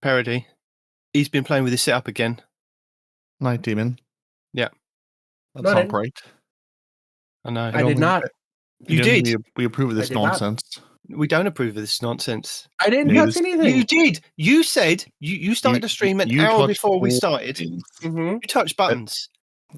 Peroty. He's been playing with his setup again. Nitedemon. Yeah. That's not right. I know. I did not. You did. We approve of this nonsense. We don't approve of this nonsense. I didn't touch anything. You did. You said you started a stream an hour before we started. Mm-hmm. You touched buttons.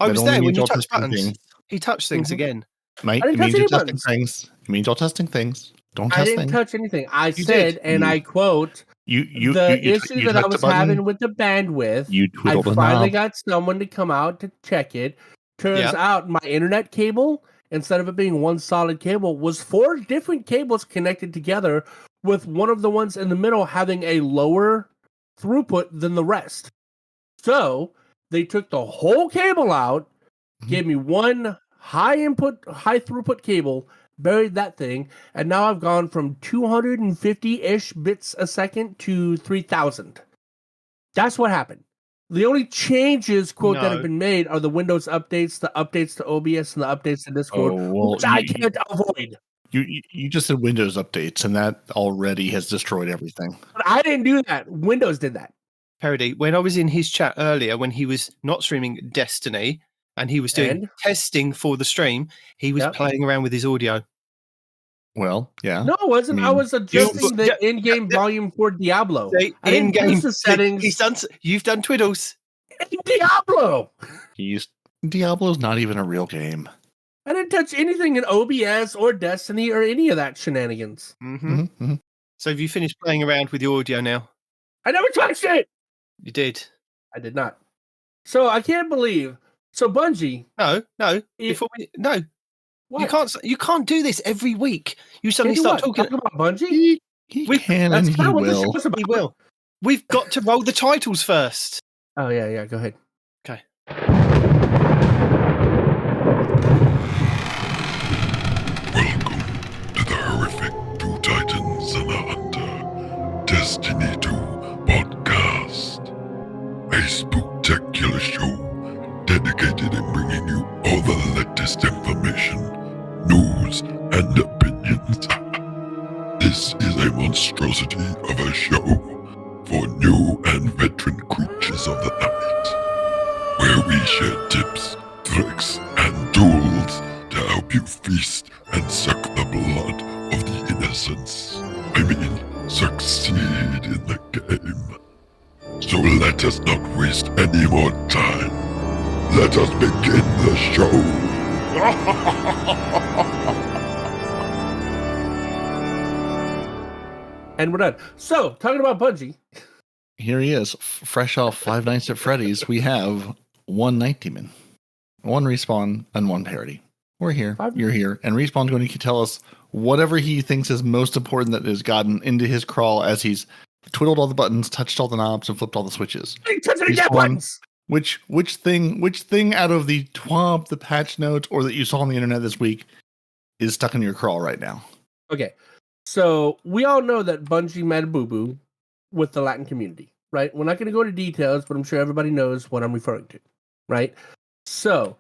I was there when you touched buttons. He touched things again. Mate, it means you're testing things. It means you're testing things. Don't test things. I didn't touch anything. I said, and I quote, the issue that I was having with the bandwidth, I finally got someone to come out to check it. Turns out my internet cable, instead of it being one solid cable, was 4 different cables connected together, with one of the ones in the middle having a lower throughput than the rest. So they took the whole cable out, gave me one high throughput cable, buried that thing, and now I've gone from 250-ish bits a second to 3,000. That's what happened. The only changes, quote, that have been made are the Windows updates, the updates to OBS, and the updates to Discord, which I can't avoid. You just said Windows updates, and that already has destroyed everything. But I didn't do that. Windows did that. Peroty, when I was in his chat earlier, when he was not streaming Destiny, and he was doing testing for the stream, he was playing around with his audio. Well, yeah. No, it wasn't. I was adjusting the in-game volume for Diablo. In-game settings. You've done twiddles. In Diablo. Diablo's not even a real game. I didn't touch anything in OBS or Destiny or any of that shenanigans. So have you finished playing around with your audio now? I never touched it. You did. I did not. So I can't believe. So Bungie. No. What? You can't do this every week. You suddenly start talking about Bungie. He can and he will. He will. We've got to roll the titles first. Oh yeah. Go ahead. Okay. Welcome to the horrific Two Titans and a Hunter Destiny 2 podcast, a spectacular show dedicated in bringing you all the latest information, news, and opinions. This is a monstrosity of a show for new and veteran creatures of the night, where we share tips, tricks, and tools to help you feast and suck the blood of the innocents. I mean, succeed in the game. So let us not waste any more time. Let us begin the show. And we're done. So, talking about Bungie. Here he is, fresh off 5 Nights at Freddy's. We have 1 Nitedemon, 1 Respawn, and 1 Peroty. We're here. You're here. And Respawn's going to tell us whatever he thinks is most important that has gotten into his crawl as he's twiddled all the buttons, touched all the knobs, and flipped all the switches. Buttons. Which thing out of the TWAB, the patch notes, or that you saw on the internet this week is stuck in your crawl right now? Okay. So we all know that Bungie made a boo-boo with the Latin community, right? We're not going to go into details, but I'm sure everybody knows what I'm referring to, right? So,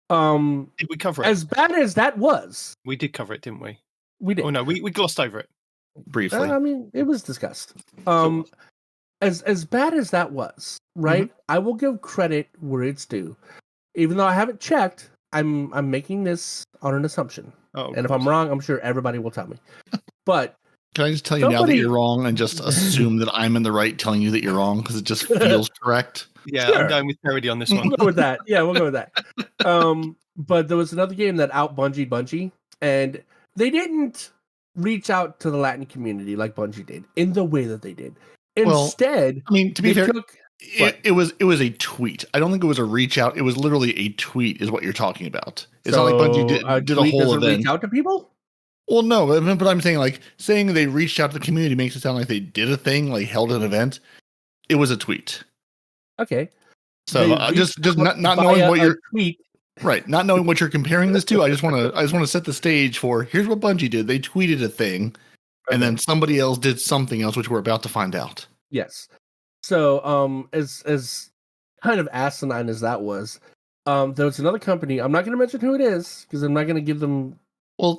did we cover it? As bad as that was, we did cover it, didn't we? We did. Oh no, we glossed over it briefly. I mean, it was discussed. As bad as that was, right? I will give credit where it's due, even though I haven't checked. I'm making this on an assumption, and if I'm wrong, I'm sure everybody will tell me. But can I just tell you now that you're wrong, and just assume that I'm in the right, telling you that you're wrong because it just feels correct? Yeah, sure. I'm going with Peroty on this one. We'll go with that. Yeah, we'll go with that. But there was another game that out Bungie, and they didn't reach out to the Latin community like Bungie did in the way that they did. Instead, I mean, to be fair, it was a tweet. I don't think it was a reach out. It was literally a tweet, is what you're talking about. It's not like Bungie did a whole event. Reach out to people? Well, no, but I'm saying they reached out to the community makes it sound like they did a thing, like held an event. It was a tweet. Okay. So just not knowing what you're tweet. Right, not knowing what you're comparing this to. I just want to set the stage for here's what Bungie did. They tweeted a thing, and then somebody else did something else, which we're about to find out. Yes. So, as kind of asinine as that was, there was another company. I'm not going to mention who it is because I'm not going to give them. Well,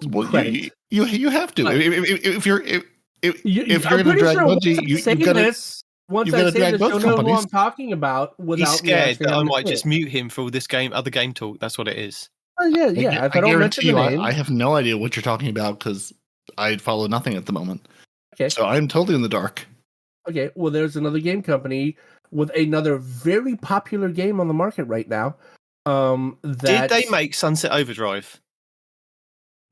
you have to. If you're going to drag Bungie, you got this once I say this, you'll know who I'm talking about without He's scared me that I might just mute him for all this other game talk. That's what it is. Yeah. If I don't mention the name, I have no idea what you're talking about because I follow nothing at the moment. Okay. So I'm totally in the dark. Okay. Well, there's another game company with another very popular game on the market right now. Did they make Sunset Overdrive?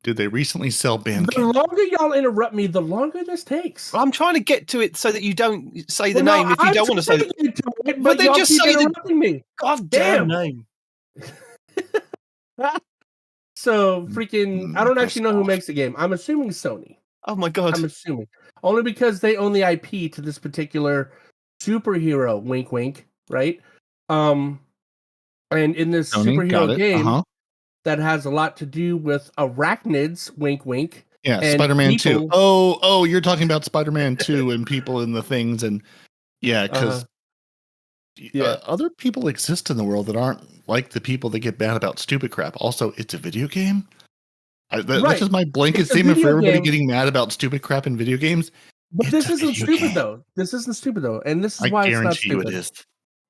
Did they recently sell Bandcamp? The longer y'all interrupt me, the longer this takes. I'm trying to get to it so that you don't say the name if you don't want to say it. But then just say interrupting me. God damn name. So freaking, I don't actually know who makes the game. I'm assuming Sony. Oh my God. I'm assuming. Only because they own the IP to this particular superhero, wink wink, right? And in this superhero game that has a lot to do with arachnids, wink wink. Yeah, Spider-Man 2. Oh, you're talking about Spider-Man 2 and people in the things and because other people exist in the world that aren't like the people that get mad about stupid crap. Also, it's a video game. That's just my blanket statement for everybody getting mad about stupid crap in video games. But this isn't stupid though. This isn't stupid though, and this is why it's not stupid. It is.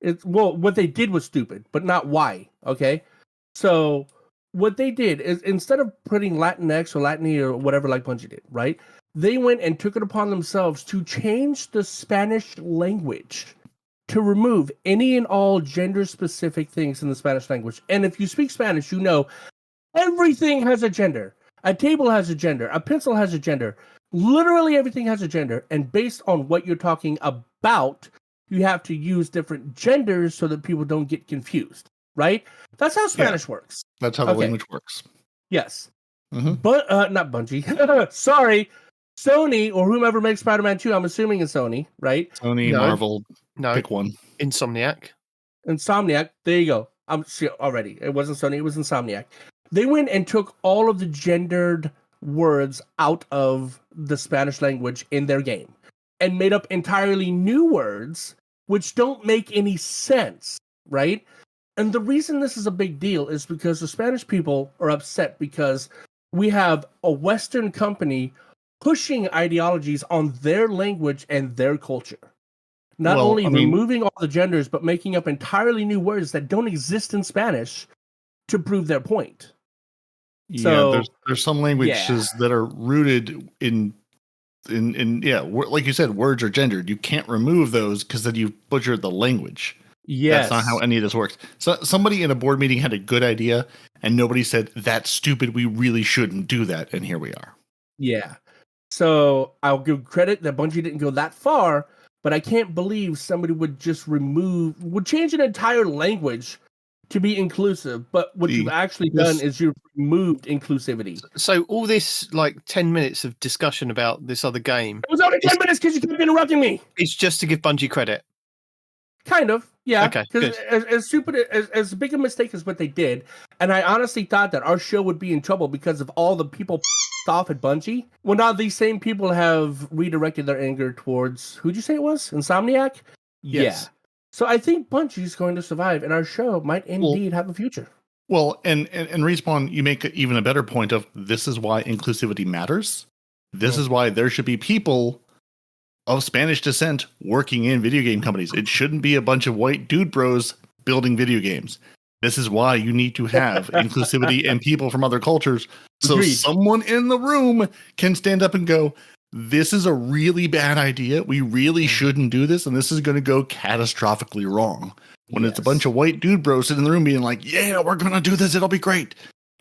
It's what they did was stupid, but not why. Okay, so what they did is instead of putting Latinx or Latini or whatever like Bungie did, right? They went and took it upon themselves to change the Spanish language to remove any and all gender-specific things in the Spanish language. And if you speak Spanish, you know everything has a gender. A table has a gender. A pencil has a gender. Literally everything has a gender. And based on what you're talking about, you have to use different genders so that people don't get confused, right? That's how Spanish works. That's how the language works. Yes. But not Bungie. Sorry. Sony or whomever makes Spider-Man 2, I'm assuming it's Sony, right? Sony, Marvel. No. Pick one. Insomniac. There you go. I'm already. It wasn't Sony. It was Insomniac. They went and took all of the gendered words out of the Spanish language in their game and made up entirely new words which don't make any sense, right? And the reason this is a big deal is because the Spanish people are upset because we have a Western company pushing ideologies on their language and their culture. Not only removing all the genders, but making up entirely new words that don't exist in Spanish to prove their point. So, there's some languages that are rooted in like you said, words are gendered. You can't remove those because then you butchered the language. Yes. That's not how any of this works. So somebody in a board meeting had a good idea and nobody said, that's stupid. We really shouldn't do that. And here we are. Yeah. So I'll give credit that Bungie didn't go that far, but I can't believe somebody would just change an entire language to be inclusive. But what you've actually done is you've removed inclusivity. So all this 10 minutes of discussion about this other game. It was only 10 minutes because you kept interrupting me. It's just to give Bungie credit. Kind of, yeah. Okay, because as stupid as big a mistake as what they did, and I honestly thought that our show would be in trouble because of all the people off at Bungie. Well, now these same people have redirected their anger towards who'd you say it was? Insomniac? Yes. Yeah. So I think Bungie's going to survive, and our show might indeed have a future. Well, and Respawn, you make even a better point of this is why inclusivity matters. This is why there should be people of Spanish descent working in video game companies. It shouldn't be a bunch of white dude bros building video games. This is why you need to have inclusivity and people from other cultures. So someone in the room can stand up and go, this is a really bad idea. We really shouldn't do this. And this is going to go catastrophically wrong. When it's a bunch of white dude bros sitting in the room being like, yeah, we're going to do this. It'll be great.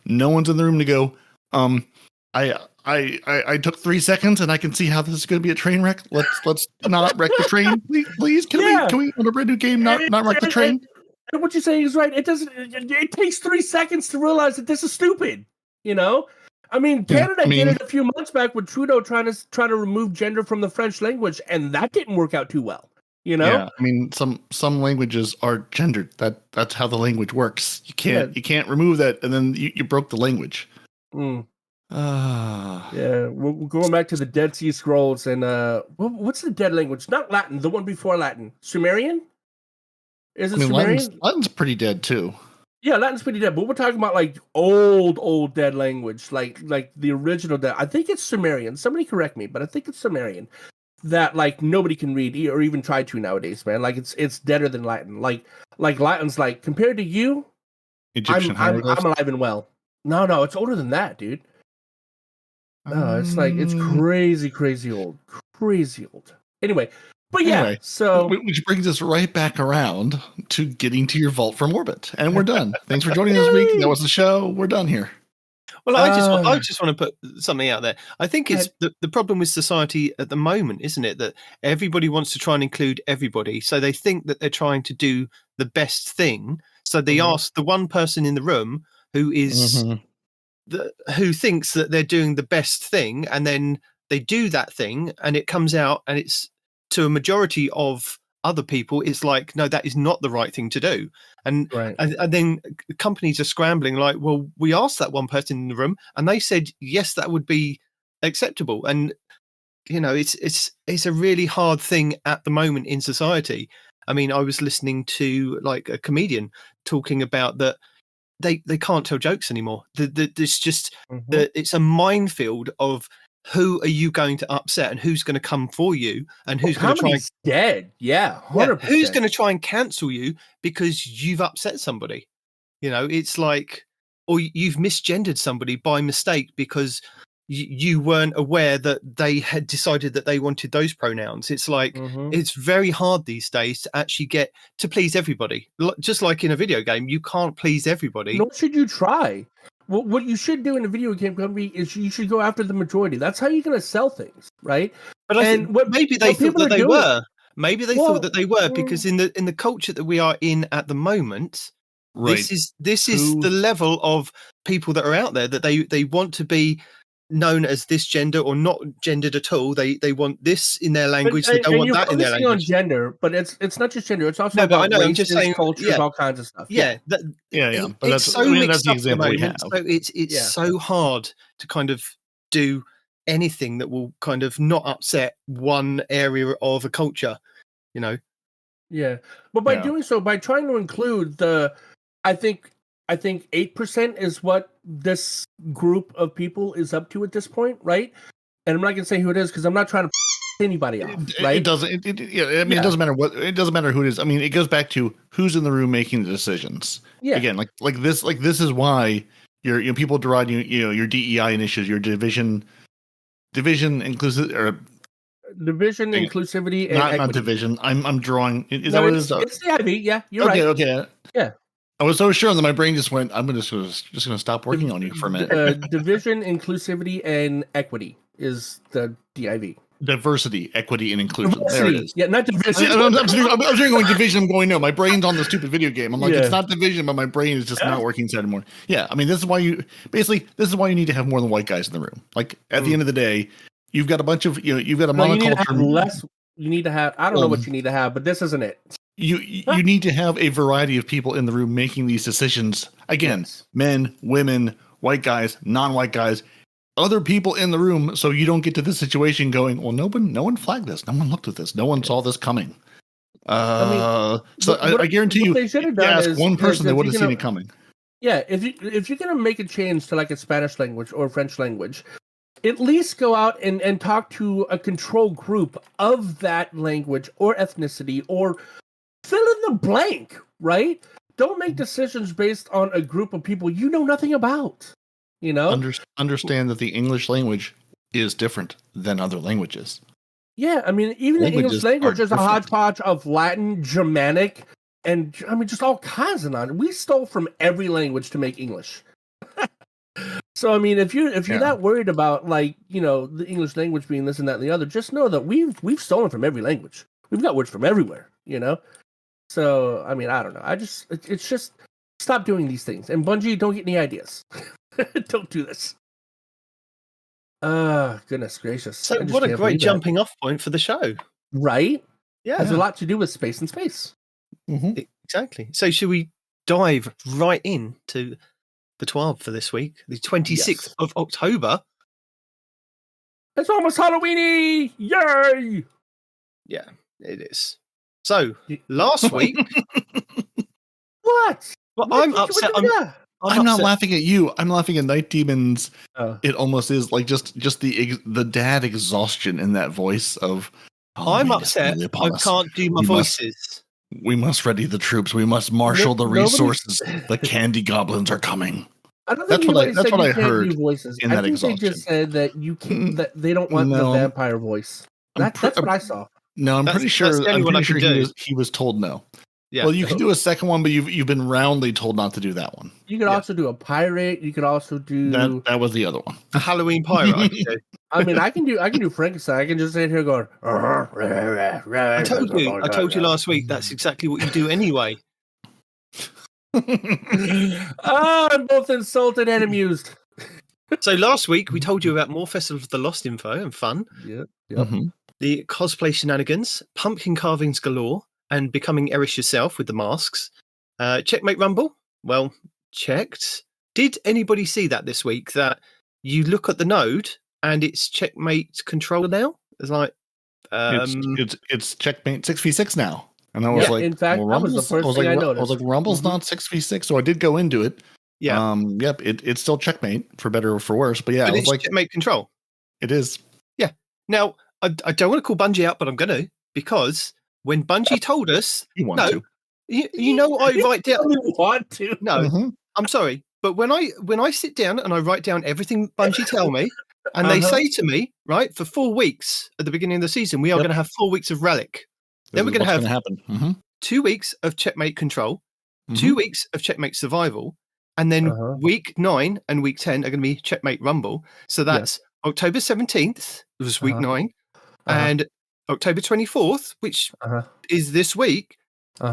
No one's in the room to go, I took 3 seconds and I can see how this is going to be a train wreck. Let's not wreck the train. Please. Can we on a brand new game not wreck the train? And what you're saying is right. It takes 3 seconds to realize that this is stupid. You know? I mean, Canada did it a few months back with Trudeau trying to remove gender from the French language, and that didn't work out too well. You know? Yeah, I mean, some languages are gendered. That's how the language works. You can't remove that, and then you broke the language. Yeah, we're going back to the Dead Sea Scrolls, and what's the dead language? Not Latin, the one before Latin. Sumerian? Is it Sumerian? Latin's pretty dead too. Yeah, Latin's pretty dead, but we're talking about old dead language, like the original dead. I think it's Sumerian. Somebody correct me, but I think it's Sumerian. that like nobody can read or even try to nowadays, man. Like it's deader than Latin. Like Latin's like compared to you, Egyptian I'm alive and well. No, it's older than that, dude. No, it's like it's crazy old. Anyway, but yeah, so which brings us right back around to getting to your vault from orbit, and we're done. Thanks for joining us this week. That was the show. We're done here. Well, I just want to put something out there. I think it's the problem with society at the moment, isn't it? That everybody wants to try and include everybody. So they think that they're trying to do the best thing. So they ask the one person in the room who is who thinks that they're doing the best thing, and then they do that thing, and it comes out, and it's to a majority of other people, it's like, no, that is not the right thing to do. And then companies are scrambling like, well, we asked that one person in the room and they said, yes, that would be acceptable. And, you know, it's a really hard thing at the moment in society. I mean, I was listening to like a comedian talking about that they can't tell jokes anymore. There's just it's a minefield of who are you going to upset and who's going to come for you and who's going to try and dead. Yeah, 100%. Who's going to try and cancel you because you've upset somebody. You know, it's like, or you've misgendered somebody by mistake because you weren't aware that they had decided that they wanted those pronouns. It's like, it's very hard these days to actually get to please everybody. Just like in a video game, you can't please everybody. Nor should you try. Well, what you should do in a video game company is you should go after the majority. That's how you're going to sell things, right? But maybe they thought that they were. Maybe they thought that they were because in the culture that we are in at the moment, this is the level of people that are out there that they want to be known as this gender or not gendered at all. They want this in their language. They don't want that in their language. On gender, but it's not just gender. It's also about races, I'm just saying, cultures, all kinds of stuff. Yeah. But it's so mixed up at the moment. So it's so hard to kind of do anything that will kind of not upset one area of a culture, you know? Yeah. But by doing so, by trying to include I think 8% is what this group of people is up to at this point, right? And I'm not going to say who it is because I'm not trying to anybody off, right? It doesn't. It doesn't matter what. It doesn't matter who it is. I mean, it goes back to who's in the room making the decisions. Yeah. Again, like this is why your people deride your DEI initiatives, your division inclusive or division inclusivity and not division. I'm drawing. Is that what it is? It's the IV. Yeah, you're right. Okay. Yeah. I was so sure that my brain just went, I'm just going to stop working on you for a minute. Division, inclusivity, and equity is the DIV. Diversity, equity, and inclusion. There it is. Yeah, not division. I'm going division. I'm going, no, my brain's on the stupid video game. I'm like, it's not division, but my brain is just not working inside anymore. Yeah, I mean, this is why you need to have more than white guys in the room. Like, at the end of the day, you've got a bunch of, you've got a monoculture. You need to have, I don't know what you need to have, but this isn't it. You need to have a variety of people in the room making these decisions. Again, men, women, white guys, non-white guys, other people in the room, so you don't get to this situation going, well, no one flagged this, no one looked at this, no one saw this coming. I guarantee you, if you ask one person, they would have seen it coming. Yeah, if you're gonna make a change to like a Spanish language or French language, at least go out and talk to a control group of that language or ethnicity or fill in the blank, right? Don't make decisions based on a group of people you know nothing about. You know, understand that the English language is different than other languages. Yeah, I mean, even the English language is a hodgepodge of Latin, Germanic, and I mean, just all kinds of nonsense. We stole from every language to make English. So I mean, if you're not worried about like the English language being this and that and the other, just know that we've stolen from every language. We've got words from everywhere. So, I mean, I don't know. It's just stop doing these things. And Bungie, don't get any ideas. Don't do this. Goodness gracious. So what a great jumping off point for the show. Right? Yeah. It has a lot to do with space and space. Mm-hmm. Exactly. So should we dive right into the TWAB for this week? The 26th of October. It's almost Halloweeny! Yay! Yeah, it is. So last week, what? Well, I'm upset. I'm not laughing at you. I'm laughing at Nitedemon's. It almost is like just the dad exhaustion in that voice of I'm upset. I can't do my voices. We must ready the troops. We must marshal the resources. The candy goblins are coming. I don't think that's what I heard. Voices. In that I think exhaustion. They just said that you can't. That they don't want the vampire voice. That's what I saw. No, I'm pretty sure. He was told no. Yeah. Well, you can do a second one, but you've been roundly told not to do that one. You could also do a pirate. You could also do that was the other one. A Halloween pirate. I mean, I can do Frankenstein. I can just sit here going. I told you last week. That's exactly what you do anyway. I'm both insulted and amused. So last week we told you about more Festival of the Lost info and fun. Yep. Mm-hmm. The cosplay shenanigans, pumpkin carvings galore, and becoming Erish yourself with the masks. Checkmate Rumble? Well, checked. Did anybody see that this week? That you look at the node and it's Checkmate controller now? It's like it's Checkmate 6v6 now. And I was like, in fact, that was the first thing I noticed. I was like, Rumble's not 6v6, so I did go into it. Yeah. Yep, it's still Checkmate, for better or for worse. But yeah, but I was like, Checkmate control. It is. Yeah. Now, I don't want to call Bungie out, but I'm going to, because when Bungie told us, you want to. You know, I write down. You want to? No, I'm sorry, but when I sit down and I write down everything Bungie tell me, and they say to me, right, for 4 weeks at the beginning of the season, we are going to have 4 weeks of Relic. Then we're going to have 2 weeks of Checkmate Control, 2 weeks of Checkmate Survival, and then week 9 and week 10 are going to be Checkmate Rumble. So that's October 17th was week 9, and October 24th, which is this week,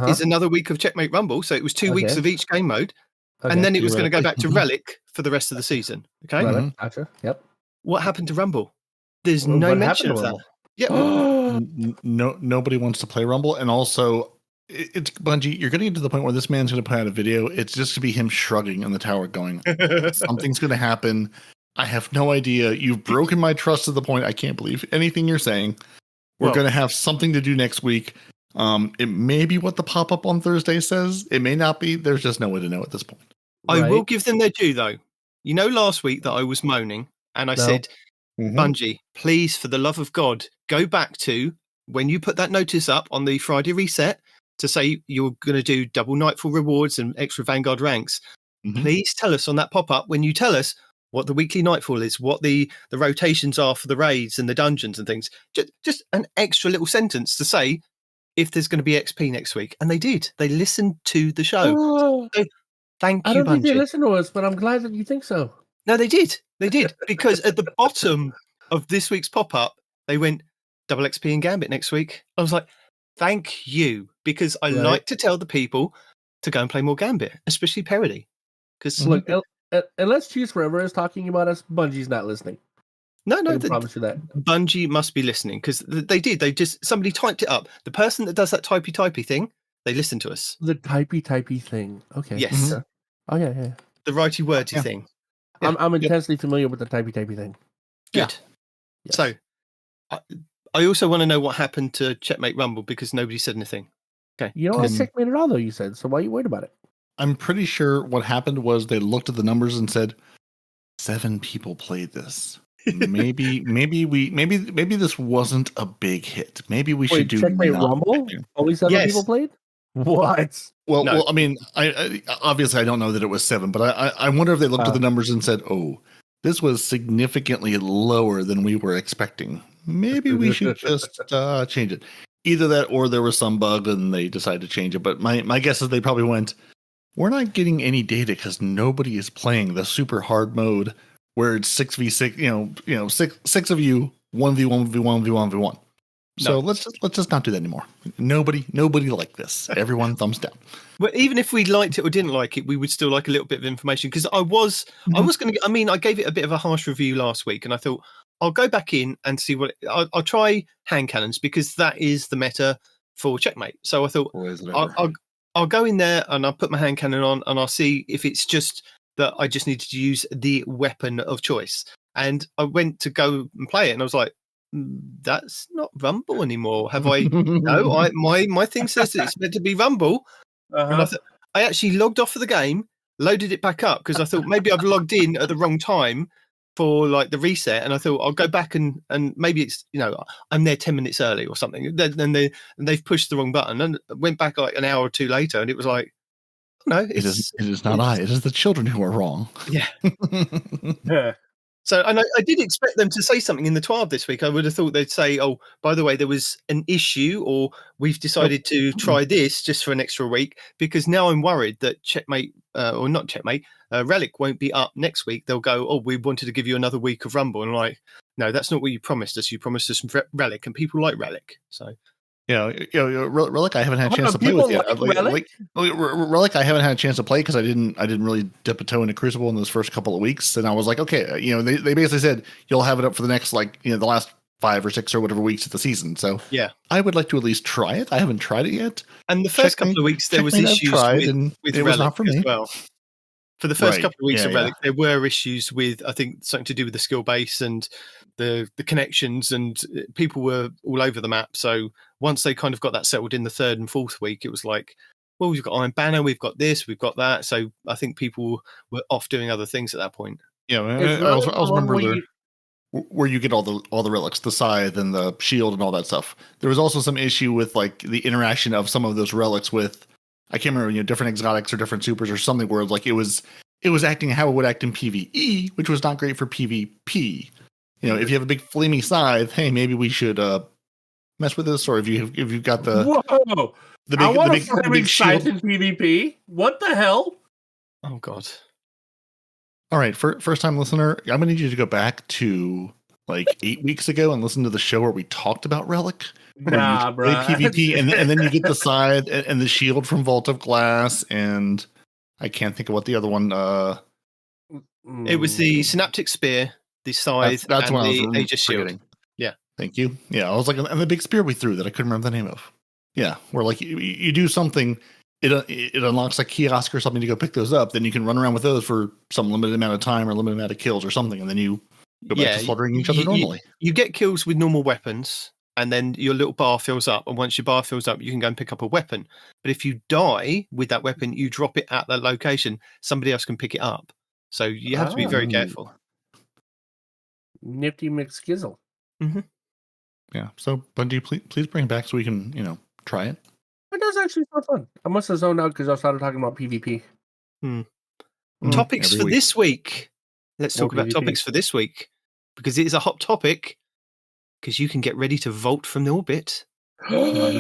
is another week of Checkmate Rumble. So it was 2 weeks of each game mode, and then it was going to go back to Relic for the rest of the season. Okay, gotcha. Yep. What happened to Rumble? There's no mention of that. Yeah. Nobody wants to play Rumble, and also it's Bungie. You're getting to the point where this man's going to put out a video. It's just to be him shrugging in the tower, going, "Something's going to happen. I have no idea. You've broken my trust to the point I can't believe anything you're saying. We're going to have something to do next week. It may be what the pop up on Thursday says. It may not be. There's just no way to know at this point. I will give them their due, though. You know, last week that I was moaning and I said, Bungie, please, for the love of God, go back to when you put that notice up on the Friday reset to say you're going to do double Nightfall rewards and extra Vanguard ranks. Please tell us on that pop-up when you tell us what the weekly Nightfall is, what the rotations are for the raids and the dungeons and things. Just an extra little sentence to say if there's going to be XP next week. And they did. They listened to the show. So, thank you, Bungie. I don't think they listened to us, but I'm glad that you think so. No, they did. They did. Because at the bottom of this week's pop-up, they went double XP and Gambit next week. I was like, thank you. Because I like to tell the people to go and play more Gambit, especially Peroty. Because look, unless Choose Forever is talking about us, Bungie's not listening. No, I promise you that. Bungie must be listening because they did. Somebody typed it up. The person that does that typey thing, they listen to us. The typey thing. Okay. Yes. Oh yeah. The righty wordy thing. Yeah. I'm intensely familiar with the typey thing. Good. Yeah. So, I also want to know what happened to Checkmate Rumble because nobody said anything. Okay. You don't have Checkmate at all, though. You said so. Why are you worried about it? I'm pretty sure what happened was they looked at the numbers and said 7 people played this. Maybe this wasn't a big hit. Maybe we should do Checkmate Rumble. Only 7 people played. What? Well, I mean, I obviously I don't know that it was 7, but I wonder if they looked at the numbers and said, "Oh, this was significantly lower than we were expecting. Maybe we should just change it." Either that, or there was some bug and they decided to change it. But my guess is they probably went, "We're not getting any data because nobody is playing the super hard mode where it's 6v6. You know, six of you 1v1v1v1v1. So let's just not do that anymore. Nobody liked this. Everyone thumbs down. But even if we liked it or didn't like it, we would still like a little bit of information because I was going to. I mean, I gave it a bit of a harsh review last week, and I thought I'll go back in and see what I'll try hand cannons because that is the meta for Checkmate. So I thought I'll go in there and I'll put my hand cannon on and I'll see if it's just that I just needed to use the weapon of choice. And I went to go and play it, and I was like, that's not Rumble anymore. Have I? No, my thing says that it's meant to be Rumble. And I actually logged off of the game, loaded it back up because I thought maybe I've logged in at the wrong time for like the reset, and I thought I'll go back and maybe it's I'm there 10 minutes early or something. Then they've pushed the wrong button, and went back like an hour or two later, and it was like, no, it is not it is the children who are wrong. Yeah. Yeah. So, and I did expect them to say something in the TWAB this week. I would have thought they'd say, "Oh, by the way, there was an issue, or we've decided to try this just for an extra week," because now I'm worried that Checkmate, or not Checkmate, Relic won't be up next week. They'll go, "Oh, we wanted to give you another week of Rumble," and I'm like, no, that's not what you promised us. You promised us Relic, and people like Relic. So. Yeah, Relic. I haven't had a chance to play with yet. Relic, I haven't had a chance to play because I didn't really dip a toe into Crucible in those first couple of weeks, and I was like, okay, they basically said you'll have it up for the next the last 5 or 6 or whatever weeks of the season. So yeah, I would like to at least try it. I haven't tried it yet. And the first couple of weeks there was issues with it was not for me as well. For the first couple of weeks of Relic, there were issues with, I think, something to do with the skill base and the connections, and people were all over the map. So once they kind of got that settled in the 3rd and 4th week, it was like, well, we've got Iron Banner, we've got this, we've got that. So I think people were off doing other things at that point. Yeah, I also remember where you get all the relics, the scythe and the shield and all that stuff. There was also some issue with like the interaction of some of those relics with, I can't remember, different exotics or different supers or something, where like it was acting how it would act in PvE, which was not great for PvP. If you have a big flamey scythe, hey, maybe we should mess with this. Or if you've got the big scythe in PvP. What the hell? Oh God! All right, first time listener, I'm gonna need you to go back to like 8 weeks ago and listen to the show where we talked about Relic. Nah, bro. PvP, and then you get the scythe and the shield from Vault of Glass, and I can't think of what the other one. It was the Synaptic Spear, the scythe, that's and the Aegis Shield. Yeah, thank you. Yeah, I was like, and the big spear we threw that I couldn't remember the name of. Yeah, where like you do something, it unlocks a kiosk or something to go pick those up. Then you can run around with those for some limited amount of time or limited amount of kills or something, and then you go back to slaughtering each other normally. You get kills with normal weapons, and then your little bar fills up. And once your bar fills up, you can go and pick up a weapon. But if you die with that weapon, you drop it at that location. Somebody else can pick it up. So you have to be very careful. Nifty McSkizzle. Mm-hmm. Yeah. So Bungie, please bring it back so we can, try it. It does actually sound fun. I must have zoned out because I started talking about PvP. Topics for this week. Let's talk about topics for this week, because it is a hot topic. Because you can get ready to vault from the orbit. What?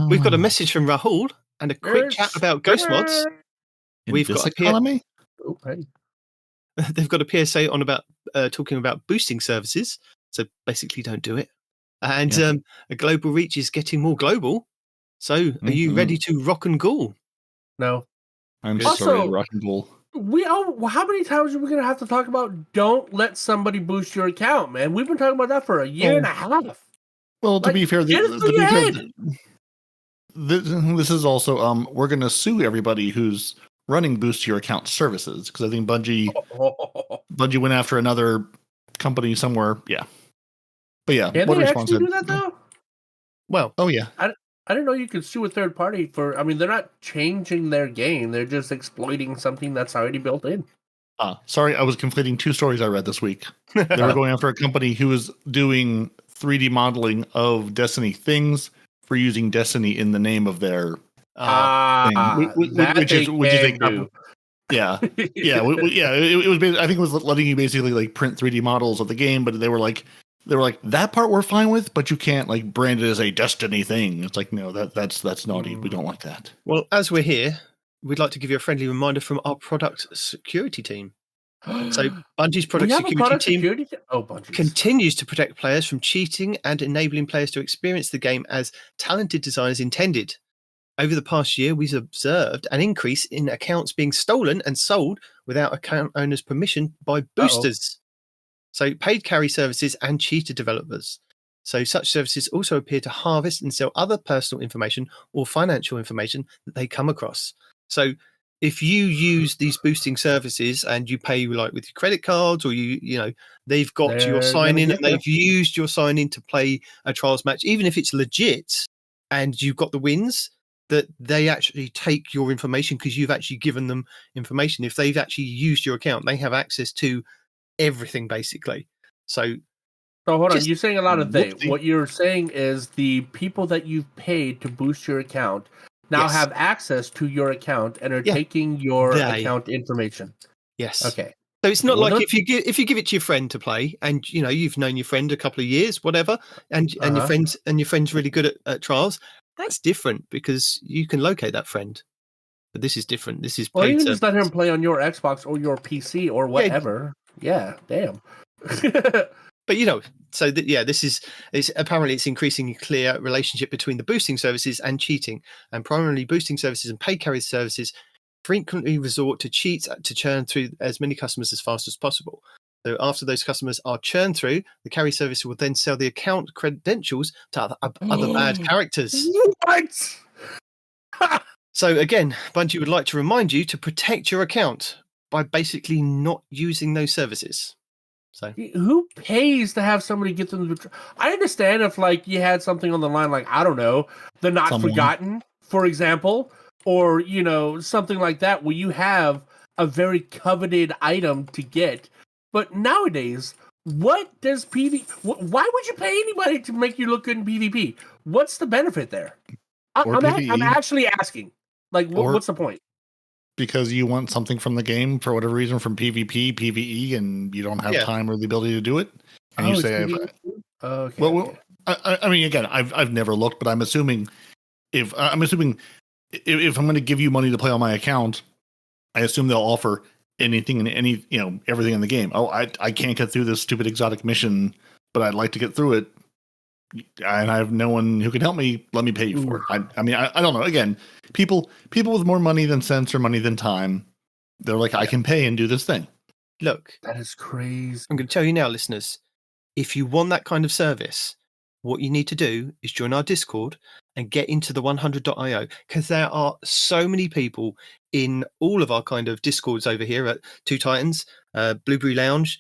We've got a message from Rahul and a quick chat about ghost mods. We've got economy. They've got a PSA on about talking about boosting services. So basically, don't do it. And a global reach is getting more global. So are you ready to rock and ghoul? No. I'm sorry to rock and ghoul. How many times are we going to have to talk about don't let somebody boost your account, man? We've been talking about that for a year and a half. Well, to be fair, this is also we're going to sue everybody who's running boost your account services, because I think Bungie went after another company somewhere. Yeah, but yeah, can they actually do that though? Well, I didn't know you could sue a third party for. I mean, they're not changing their game; they're just exploiting something that's already built in. Sorry, I was conflating 2 stories I read this week. They were going after a company who was doing 3D modeling of Destiny things for using Destiny in the name of their thing, which is a yeah. It was. I think it was letting you basically like print 3D models of the game, but they were like that part we're fine with, but you can't like brand it as a Destiny thing. It's like, no, that's naughty. We don't like that. Well, as we're here, we'd like to give you a friendly reminder from our product security team. So Bungie's product security team continues to protect players from cheating and enabling players to experience the game as talented designers intended. Over the past year, we've observed an increase in accounts being stolen and sold without account owners' permission by boosters. So paid carry services and cheater developers. So such services also appear to harvest and sell other personal information or financial information that they come across. So if you use these boosting services and you pay like with your credit cards, or they've got your sign in and they've used your sign in to play a trials match, even if it's legit and you've got the wins, that they actually take your information because you've actually given them information. If they've actually used your account, they have access to everything basically. So hold on, you're saying a lot of things. What you're saying is the people that you've paid to boost your account now have access to your account and are taking your account information. Yes. Okay. So it's not like if you give it to your friend to play, and you've known your friend a couple of years, whatever, and your friend's really good at trials. That's different because you can locate that friend. But this is different. This is you can just let him play on your Xbox or your PC or whatever. Yeah, damn. But so this is apparently it's increasingly clear relationship between the boosting services and cheating, and primarily boosting services and paid carry services frequently resort to cheats to churn through as many customers as fast as possible. So after those customers are churned through, the carry service will then sell the account credentials to other bad characters. What? So again, Bungie would like to remind you to protect your account by basically not using those services. So who pays to have somebody get them? I understand if you had something on the line, I don't know, the Not Forgotten, for example, or something like that, where you have a very coveted item to get. But nowadays, what does why would you pay anybody to make you look good in PvP? What's the benefit there? I'm actually asking. What's the point? Because you want something from the game for whatever reason, from PvP, PvE, and you don't have time or the ability to do it. And you say, okay. Well, I mean, again, I've never looked, but I'm assuming if I'm going to give you money to play on my account, I assume they'll offer anything and everything in the game. Oh, I can't get through this stupid exotic mission, but I'd like to get through it, and I have no one who can help me. Let me pay you for it. I mean, I don't know. Again, people with more money than sense or money than time, they're like, I can pay and do this thing. Look, that is crazy. I'm going to tell you now, listeners, if you want that kind of service, what you need to do is join our Discord and get into the 100.io, because there are so many people in all of our kind of Discords over here at Two Titans, Blueberry Lounge,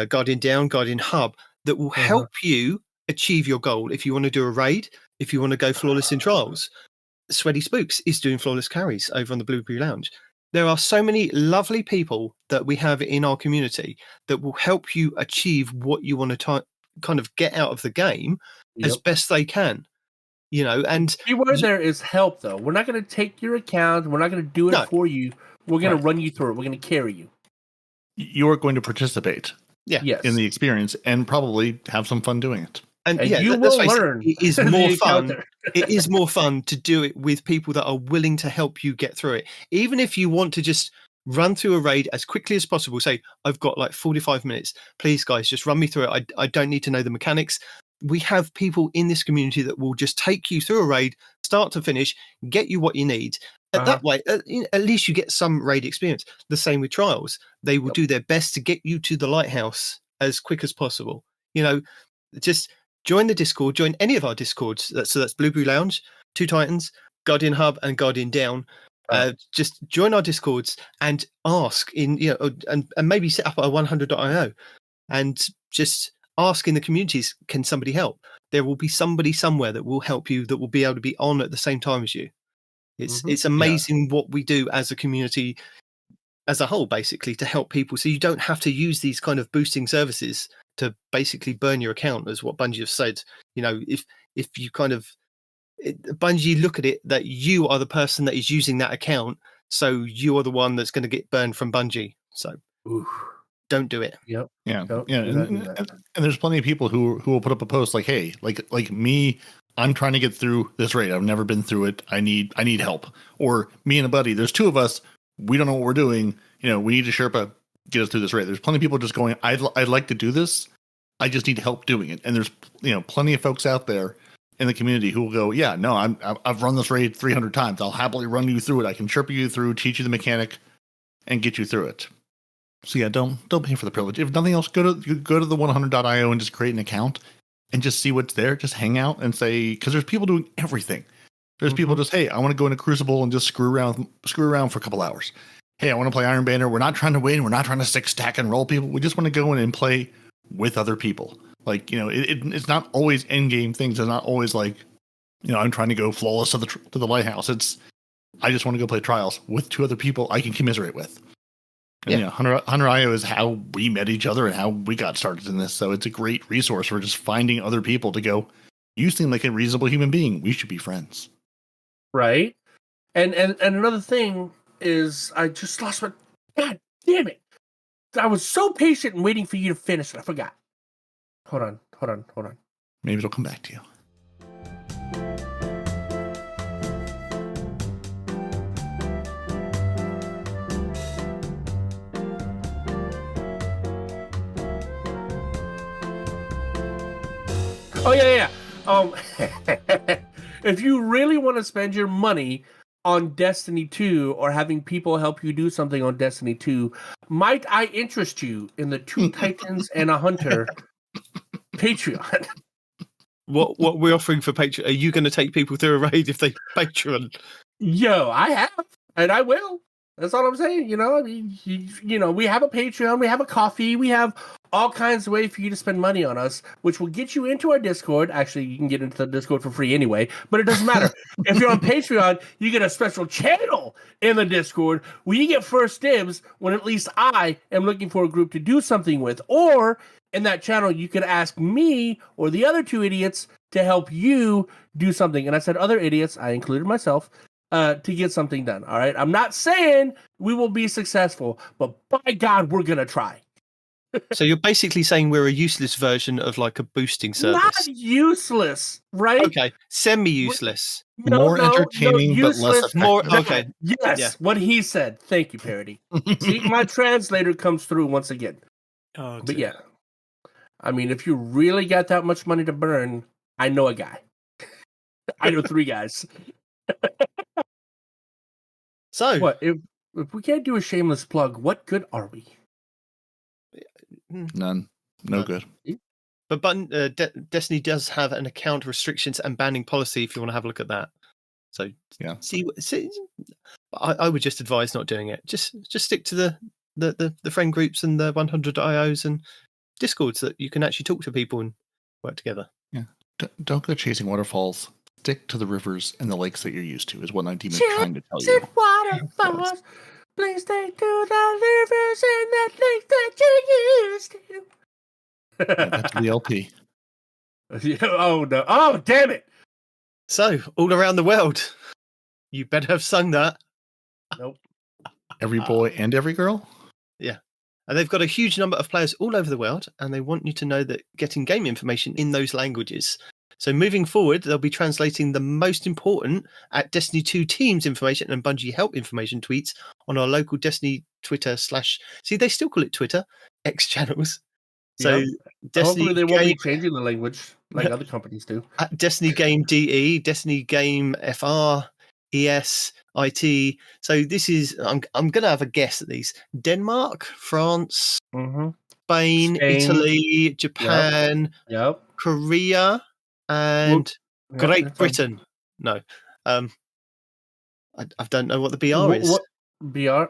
Guardian Down, Guardian Hub, that will help you achieve your goal. If you want to do a raid, if you want to go flawless in trials, Sweaty Spooks is doing flawless carries over on the Blueberry Lounge. There are so many lovely people that we have in our community that will help you achieve what you want to kind of get out of the game as best they can. And the word there is help, though. We're not going to take your account. We're not going to do it for you. We're going to run you through it. We're going to carry you. You're going to participate in the experience and probably have some fun doing it. And you will learn. It is more fun. It is more fun to do it with people that are willing to help you get through it. Even if you want to just run through a raid as quickly as possible, say, I've got 45 minutes. Please, guys, just run me through it. I don't need to know the mechanics. We have people in this community that will just take you through a raid, start to finish, get you what you need. That way, at least you get some raid experience. The same with trials. They will do their best to get you to the lighthouse as quick as possible. Just join the Discord, join any of our Discords. So that's Blueberry Lounge, Two Titans, Guardian Hub, and Guardian Down. Just join our Discords and ask and maybe set up a 100.io and just ask in the communities, can somebody help? There will be somebody somewhere that will help you, that will be able to be on at the same time as you. It's amazing what we do as a community as a whole, basically, to help people. So you don't have to use these kind of boosting services to basically burn your account, as what Bungie have said. If you kind of Bungie look at it that you are the person that is using that account, so you are the one that's going to get burned from Bungie. So don't do it. Yep. Yeah. And there's plenty of people who will put up a post like, hey, like me, I'm trying to get through this raid. I've never been through it. I need help. Or me and a buddy, there's two of us. We don't know what we're doing. We need a Sherpa get us through this raid. There's plenty of people just going, I'd like to do this. I just need help doing it. And there's plenty of folks out there in the community who will go, yeah, no, I've run this raid 300 times. I'll happily run you through it. I can Sherpa you through, teach you the mechanic, and get you through it. So yeah, don't pay for the privilege. If nothing else, go to the 100.io and just create an account and just see what's there. Just hang out and say, because there's people doing everything. There's people just, hey, I want to go into Crucible and just screw around for a couple hours. Hey, I want to play Iron Banner. We're not trying to win. We're not trying to stack and roll people. We just want to go in and play with other people. It's not always end game things. It's not always I'm trying to go flawless to the lighthouse. I just want to go play trials with 2 other people I can commiserate with. And Hunter IO is how we met each other and how we got started in this. So it's a great resource for just finding other people to go, you seem like a reasonable human being. We should be friends. Right. And another thing is I just lost my, God damn it. I was so patient and waiting for you to finish and I forgot. Hold on. Maybe it'll come back to you. Oh, yeah. If you really want to spend your money on Destiny 2 or having people help you do something on Destiny 2, might I interest you in the 2 Titans and a Hunter Patreon? What we're offering for Patreon? Are you going to take people through a raid if they Patreon? Yo, I have, and I will. That's all I'm saying. I mean, we have a Patreon, we have a coffee, we have all kinds of ways for you to spend money on us, which will get you into our Discord. Actually, you can get into the Discord for free anyway, but it doesn't matter. If you're on Patreon, you get a special channel in the Discord where you get first dibs when at least I am looking for a group to do something with. Or in that channel, you could ask me or the other 2 idiots to help you do something. And I said other idiots, I included myself, to get something done. All right. I'm not saying we will be successful, but by God, we're going to try. So you're basically saying we're a useless version of like a boosting service. Not useless, right? Okay. Semi-useless. More entertaining, but less effective. More, okay. Yes, what he said. Thank you, Peroty. See, my translator comes through once again. Oh, but yeah. I mean, if you really got that much money to burn, I know a guy. I know 3 guys. So what if we can't do a shameless plug? What good are we? None. No good. But Destiny does have an account restrictions and banning policy. If you want to have a look at that, so yeah. See, I would just advise not doing it. Just stick to the friend groups and the 100 IOs and Discords that you can actually talk to people and work together. Yeah. Don't go chasing waterfalls. Stick to the rivers and the lakes that you're used to, is what Nitedemon is trying to tell you. Waterfalls. Please stay to the rivers and the lakes that you're used to. Yeah, that's the LP. Oh, no. Oh, damn it. So, all around the world, you better have sung that. Nope. Every boy and every girl? Yeah. And they've got a huge number of players all over the world, and they want you to know that getting game information in those languages. So moving forward, they'll be translating the most important at Destiny 2 teams information and Bungie help information tweets on our local Destiny Twitter / see, they still call it Twitter, X channels. So hopefully they won't be changing the language like other companies do. At Destiny Game DE, Destiny Game FR, ES, IT. So this is, I'm going to have a guess at these. Denmark, France, Spain, Italy, Japan, Korea, and Great Britain. No. I don't know what the BR is. What BR?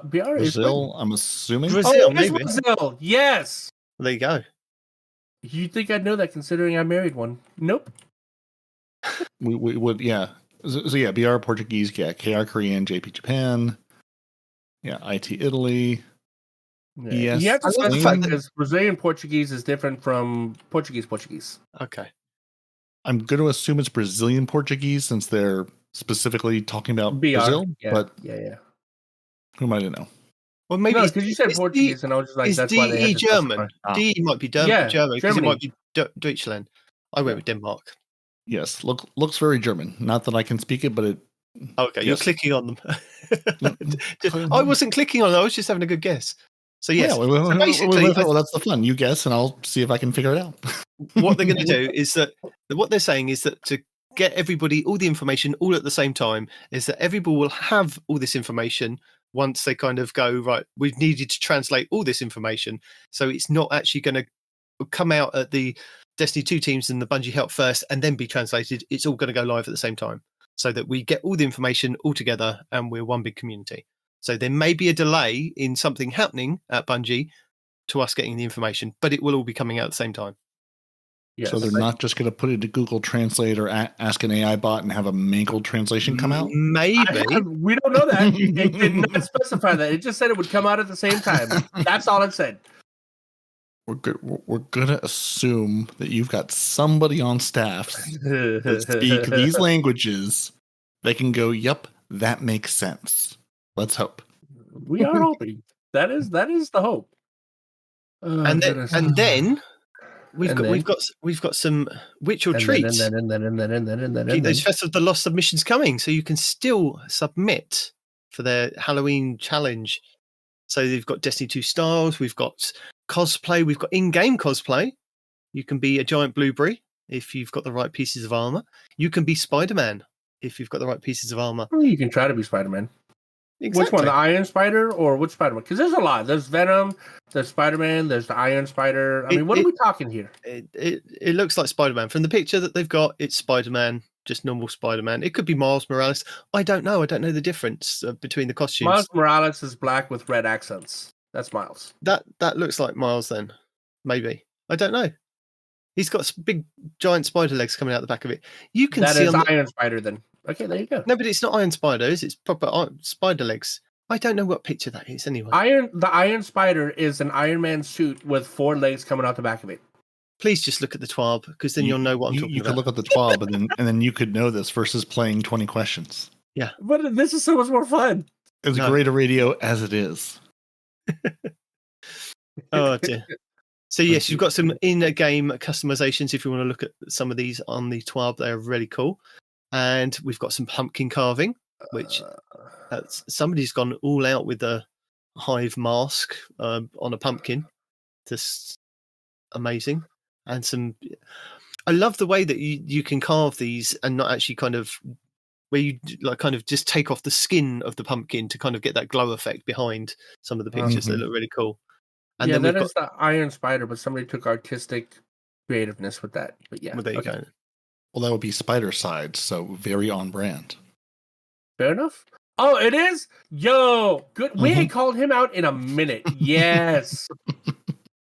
BR is Brazil, I'm assuming. Brazil, maybe. Brazil, yes. There you go. You think I'd know that considering I married one? Nope. We would, yeah. So yeah, BR Portuguese, KR Korean, JP Japan, IT Italy. Yeah. You have to specify because Brazilian Portuguese is different from Portuguese. Okay. I'm going to assume it's Brazilian Portuguese since they're specifically talking about BR. Brazil. But yeah. Who am I to know? Well, maybe because you said Portuguese, and I was just like, that's why they DE German. DE might be German because it might be Deutschland. I went with Denmark. Yes, looks very German. Not that I can speak it, but it. Okay, you're clicking on them. I wasn't clicking on them. I was just having a good guess. So yes, so basically, well, that's the fun. You guess, and I'll see if I can figure it out. What they're going to do is that what they're saying is that to get everybody all the information all at the same time is that everybody will have all this information once they kind of go, right, we've needed to translate all this information. So it's not actually going to come out at the Destiny 2 teams and the Bungie help first and then be translated. It's all going to go live at the same time so that we get all the information all together and we're one big community. So there may be a delay in something happening at Bungie to us getting the information, but it will all be coming out at the same time. Yes. So they're not just going to put it into Google Translate or ask an AI bot and have a mangled translation come out? Maybe. We don't know that. It did not specify that. It just said it would come out at the same time. That's all it said. We're going to assume that you've got somebody on staff that speak these languages. They can go, yep, that makes sense. Let's hope. We are hoping. That is the hope. And then we've got some Witcher treats. And then Keep those Festival of the Lost submissions coming, so you can still submit for their Halloween challenge. So they've got Destiny 2 styles, we've got cosplay, we've got in-game cosplay. You can be a giant blueberry if you've got the right pieces of armor. You can be Spider-Man if you've got the right pieces of armor. Well, you can try to be Spider-Man. Exactly. Which one, the Iron Spider or which Spider-Man? Because there's a lot. There's Venom, there's Spider-Man, there's the Iron Spider. I mean, what are we talking here? It looks like Spider-Man. From the picture that they've got, it's Spider-Man, just normal Spider-Man. It could be Miles Morales. I don't know. I don't know the difference between the costumes. Miles Morales is black with red accents. That's Miles. That looks like Miles then. Maybe. I don't know. He's got big, giant spider legs coming out the back of it. You can see that is Iron Spider then. Okay, there you go. No, but it's not Iron Spiders. It's proper spider legs. I don't know what picture that is anyway. The Iron Spider is an Iron Man suit with 4 legs coming out the back of it. Please just look at the TWAB, because then you'll know what I'm talking about. You could look at the TWAB and then you could know this versus playing 20 questions. Yeah. But this is so much more fun. It's great a radio as it is. Oh, dear. So, yes, you've got some in-game customizations if you want to look at some of these on the TWAB. They're really cool. And we've got some pumpkin carving, which somebody's gone all out with a hive mask on a pumpkin. Just amazing. And I love the way that you can carve these and not actually kind of where you like kind of just take off the skin of the pumpkin to kind of get that glow effect behind some of the pictures. They look really cool. And yeah, then that is the Iron Spider, but somebody took artistic creativeness with that. But yeah, well, there you go. Well, that would be Spider Side, so very on brand. Fair enough. Oh, it is? Yo, good. We ain't called him out in a minute. Yes.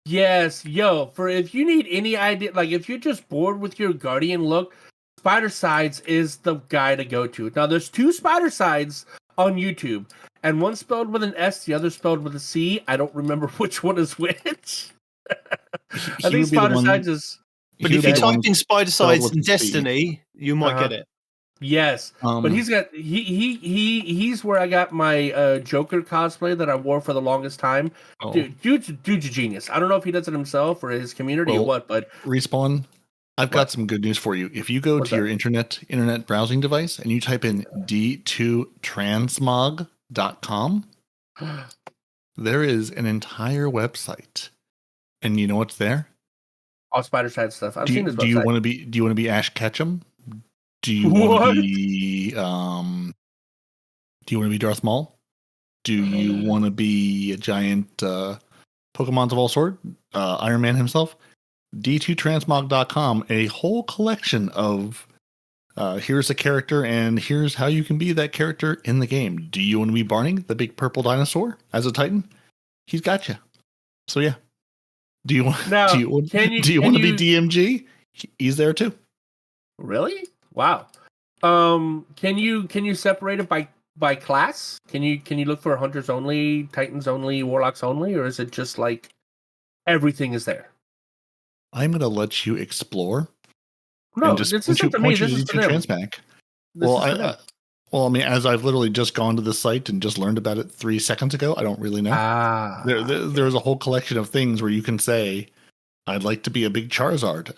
Yes, yo. For if you need any idea, like if you're just bored with your Guardian look, Spider Sides is the guy to go to. Now, there's 2 Spider Sides on YouTube, and one spelled with an S, the other spelled with a C. I don't remember which one is which. I think Spider Sides is... But if you type in Spider Sides and Destiny, you might get it. Yes, but he's where I got my Joker cosplay that I wore for the longest time. Oh. Dude's a genius. I don't know if he does it himself or his community or what, but Respawn, I've got some good news for you. If you go to your internet browsing device and you type in d2transmog.com, there is an entire website, and you know what's there? All Spider Side stuff. I've seen this website. Do you want to be Ash Ketchum? Do you want to be Darth Maul? Do you want to be a giant Pokemons of all sort? Iron Man himself? D2transmog.com, a whole collection of here's a character and here's how you can be that character in the game. Do you want to be Barney, the big purple dinosaur, as a Titan? He's got you. So yeah. Do you want to be DMG? He's there too. Really? Wow. Can you separate it by class? Can you look for hunters only, Titans only, warlocks only, or is it just like everything is there? I'm gonna let you explore. No, this isn't for me. This is for them. Transmag. Well, I mean, as I've literally just gone to the site and just learned about it 3 seconds ago, I don't really know. There's a whole collection of things where you can say, I'd like to be a big Charizard.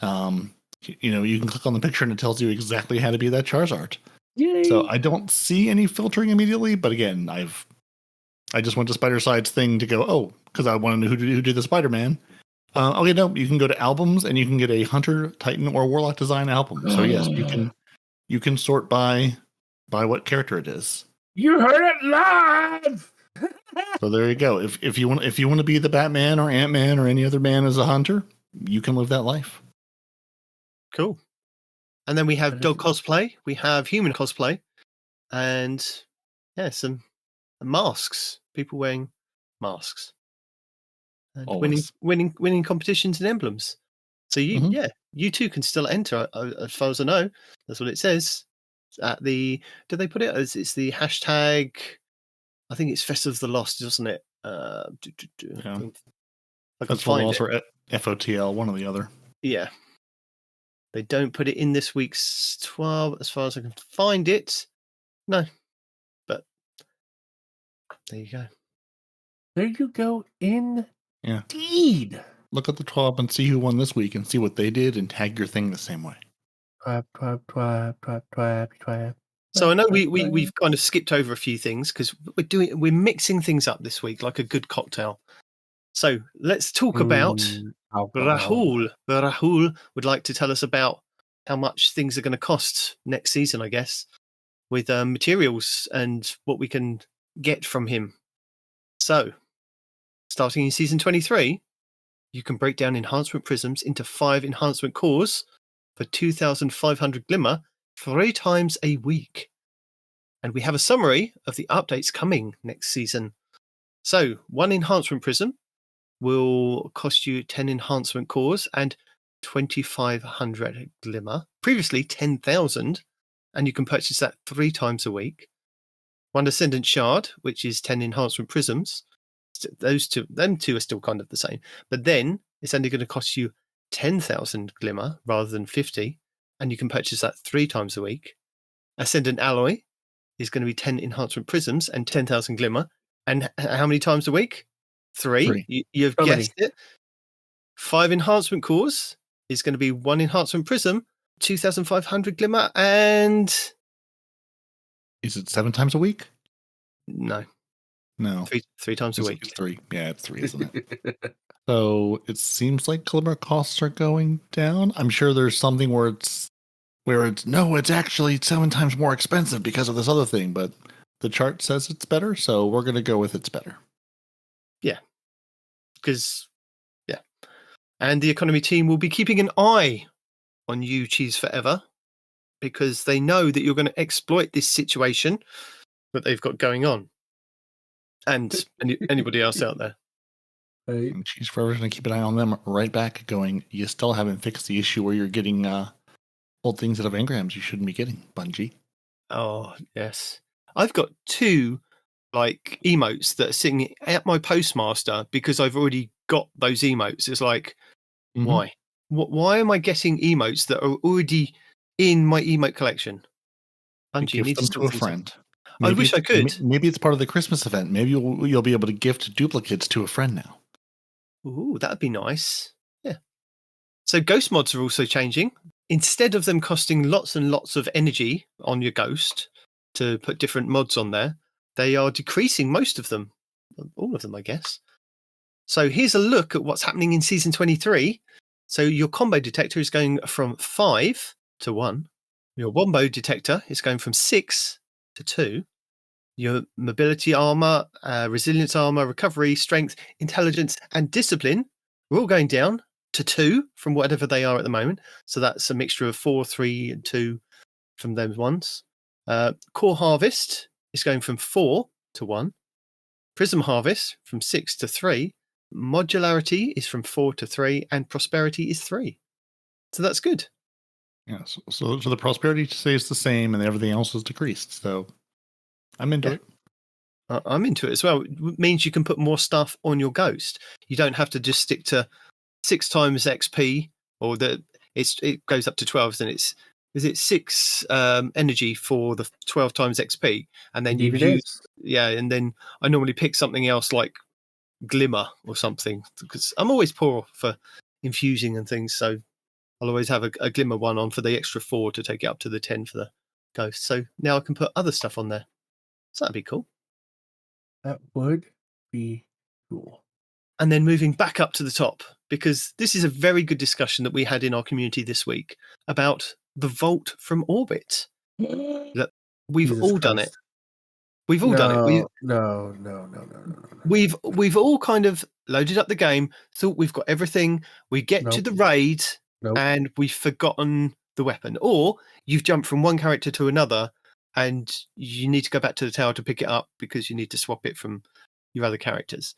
You can click on the picture and it tells you exactly how to be that Charizard. Yay. So I don't see any filtering immediately, but again, I just went to Spider Side's thing to go, because I want to know who did the Spider-Man. You can go to albums and you can get a Hunter, Titan, or Warlock design album. So yes, you can sort by what character it is. You heard it live. So there you go. If you want to be the Batman or Ant-Man or any other man as a hunter, you can live that life. Cool. And then we have dog cosplay, we have human cosplay, and some masks. People wearing masks. And winning competitions and emblems. So you too can still enter, as far as I know. That's what it says. At the, did they put it as it's the hashtag? I think it's Festival of the Lost, doesn't it? Yeah. That's for Lost or FOTL, one or the other. Yeah. They don't put it in this week's TWAB, as far as I can find it. No. But there you go. There you go. Indeed. Yeah. Look at the TWAB and see who won this week and see what they did and tag your thing the same way. TWAB. So I know we've kind of skipped over a few things because we're mixing things up this week like a good cocktail. So let's talk about Rahul. Rahul would like to tell us about how much things are going to cost next season, I guess, with materials and what we can get from him. So, starting in season 23, you can break down enhancement prisms into 5 enhancement cores for 2,500 glimmer 3 times a week. And we have a summary of the updates coming next season. So, 1 enhancement prism will cost you 10 enhancement cores and 2,500 glimmer. Previously 10,000, and you can purchase that 3 times a week. 1 Ascendant Shard, which is 10 enhancement prisms. Them two are still kind of the same. But then it's only going to cost you 10,000 glimmer rather than 50, and you can purchase that 3 times a week. Ascendant Alloy is going to be 10 enhancement prisms and 10,000 glimmer. And how many times a week? 3. You've guessed it. 5 enhancement cores is going to be 1 enhancement prism, 2,500 glimmer, and... Is it 7 times a week? No. 3 times a week. It's 3. Yeah, it's 3, isn't it? So it seems like glimmer costs are going down. I'm sure there's something where it's actually 7 times more expensive because of this other thing, but the chart says it's better, so we're going to go with it's better. Yeah. Because, yeah. And the economy team will be keeping an eye on you, Cheese Forever, because they know that you're going to exploit this situation that they've got going on. And anybody else out there. And Cheese Forever is going to keep an eye on them right back, going, you still haven't fixed the issue where you're getting old things that have engrams you shouldn't be getting, Bungie. Oh, yes. I've got 2 like emotes that are sitting at my postmaster because I've already got those emotes. It's like, why? Why am I getting emotes that are already in my emote collection? Bungie needs them to a friend. I wish I could. Maybe it's part of the Christmas event. Maybe you'll be able to gift duplicates to a friend now. Ooh, that'd be nice. Yeah. So ghost mods are also changing. Instead of them costing lots and lots of energy on your ghost to put different mods on there, they are decreasing most of them. All of them, I guess. So here's a look at what's happening in Season 23. So your combo detector is going from 5 to 1. Your wombo detector is going from 6 to 2. Your mobility armor, resilience armor, recovery, strength, intelligence, and discipline are all going down to 2 from whatever they are at the moment. So that's a mixture of 4, 3, and 2 from those ones. Core harvest is going from 4 to 1. Prism harvest from 6 to 3. Modularity is from 4 to 3, and prosperity is 3. So that's good. Yeah. So the prosperity stays the same, and everything else is decreased. So I'm into it. I'm into it as well. It means you can put more stuff on your ghost. You don't have to just stick to 6 times XP, or it goes up to 12. Then is it 6 energy for the 12 times XP, and then you use and then I normally pick something else like Glimmer or something because I'm always poor for infusing and things, so I'll always have a Glimmer one on for the extra 4 to take it up to the 10 for the ghost. So now I can put other stuff on there. So that'd be cool. That would be cool. And then moving back up to the top, because this is a very good discussion that we had in our community this week about the Vault from Orbit. Look, we've all done it. We've all done it. No. We've all kind of loaded up the game, thought we've got everything. We get to the raid and we've forgotten the weapon. Or you've jumped from one character to another and you need to go back to the tower to pick it up because you need to swap it from your other characters.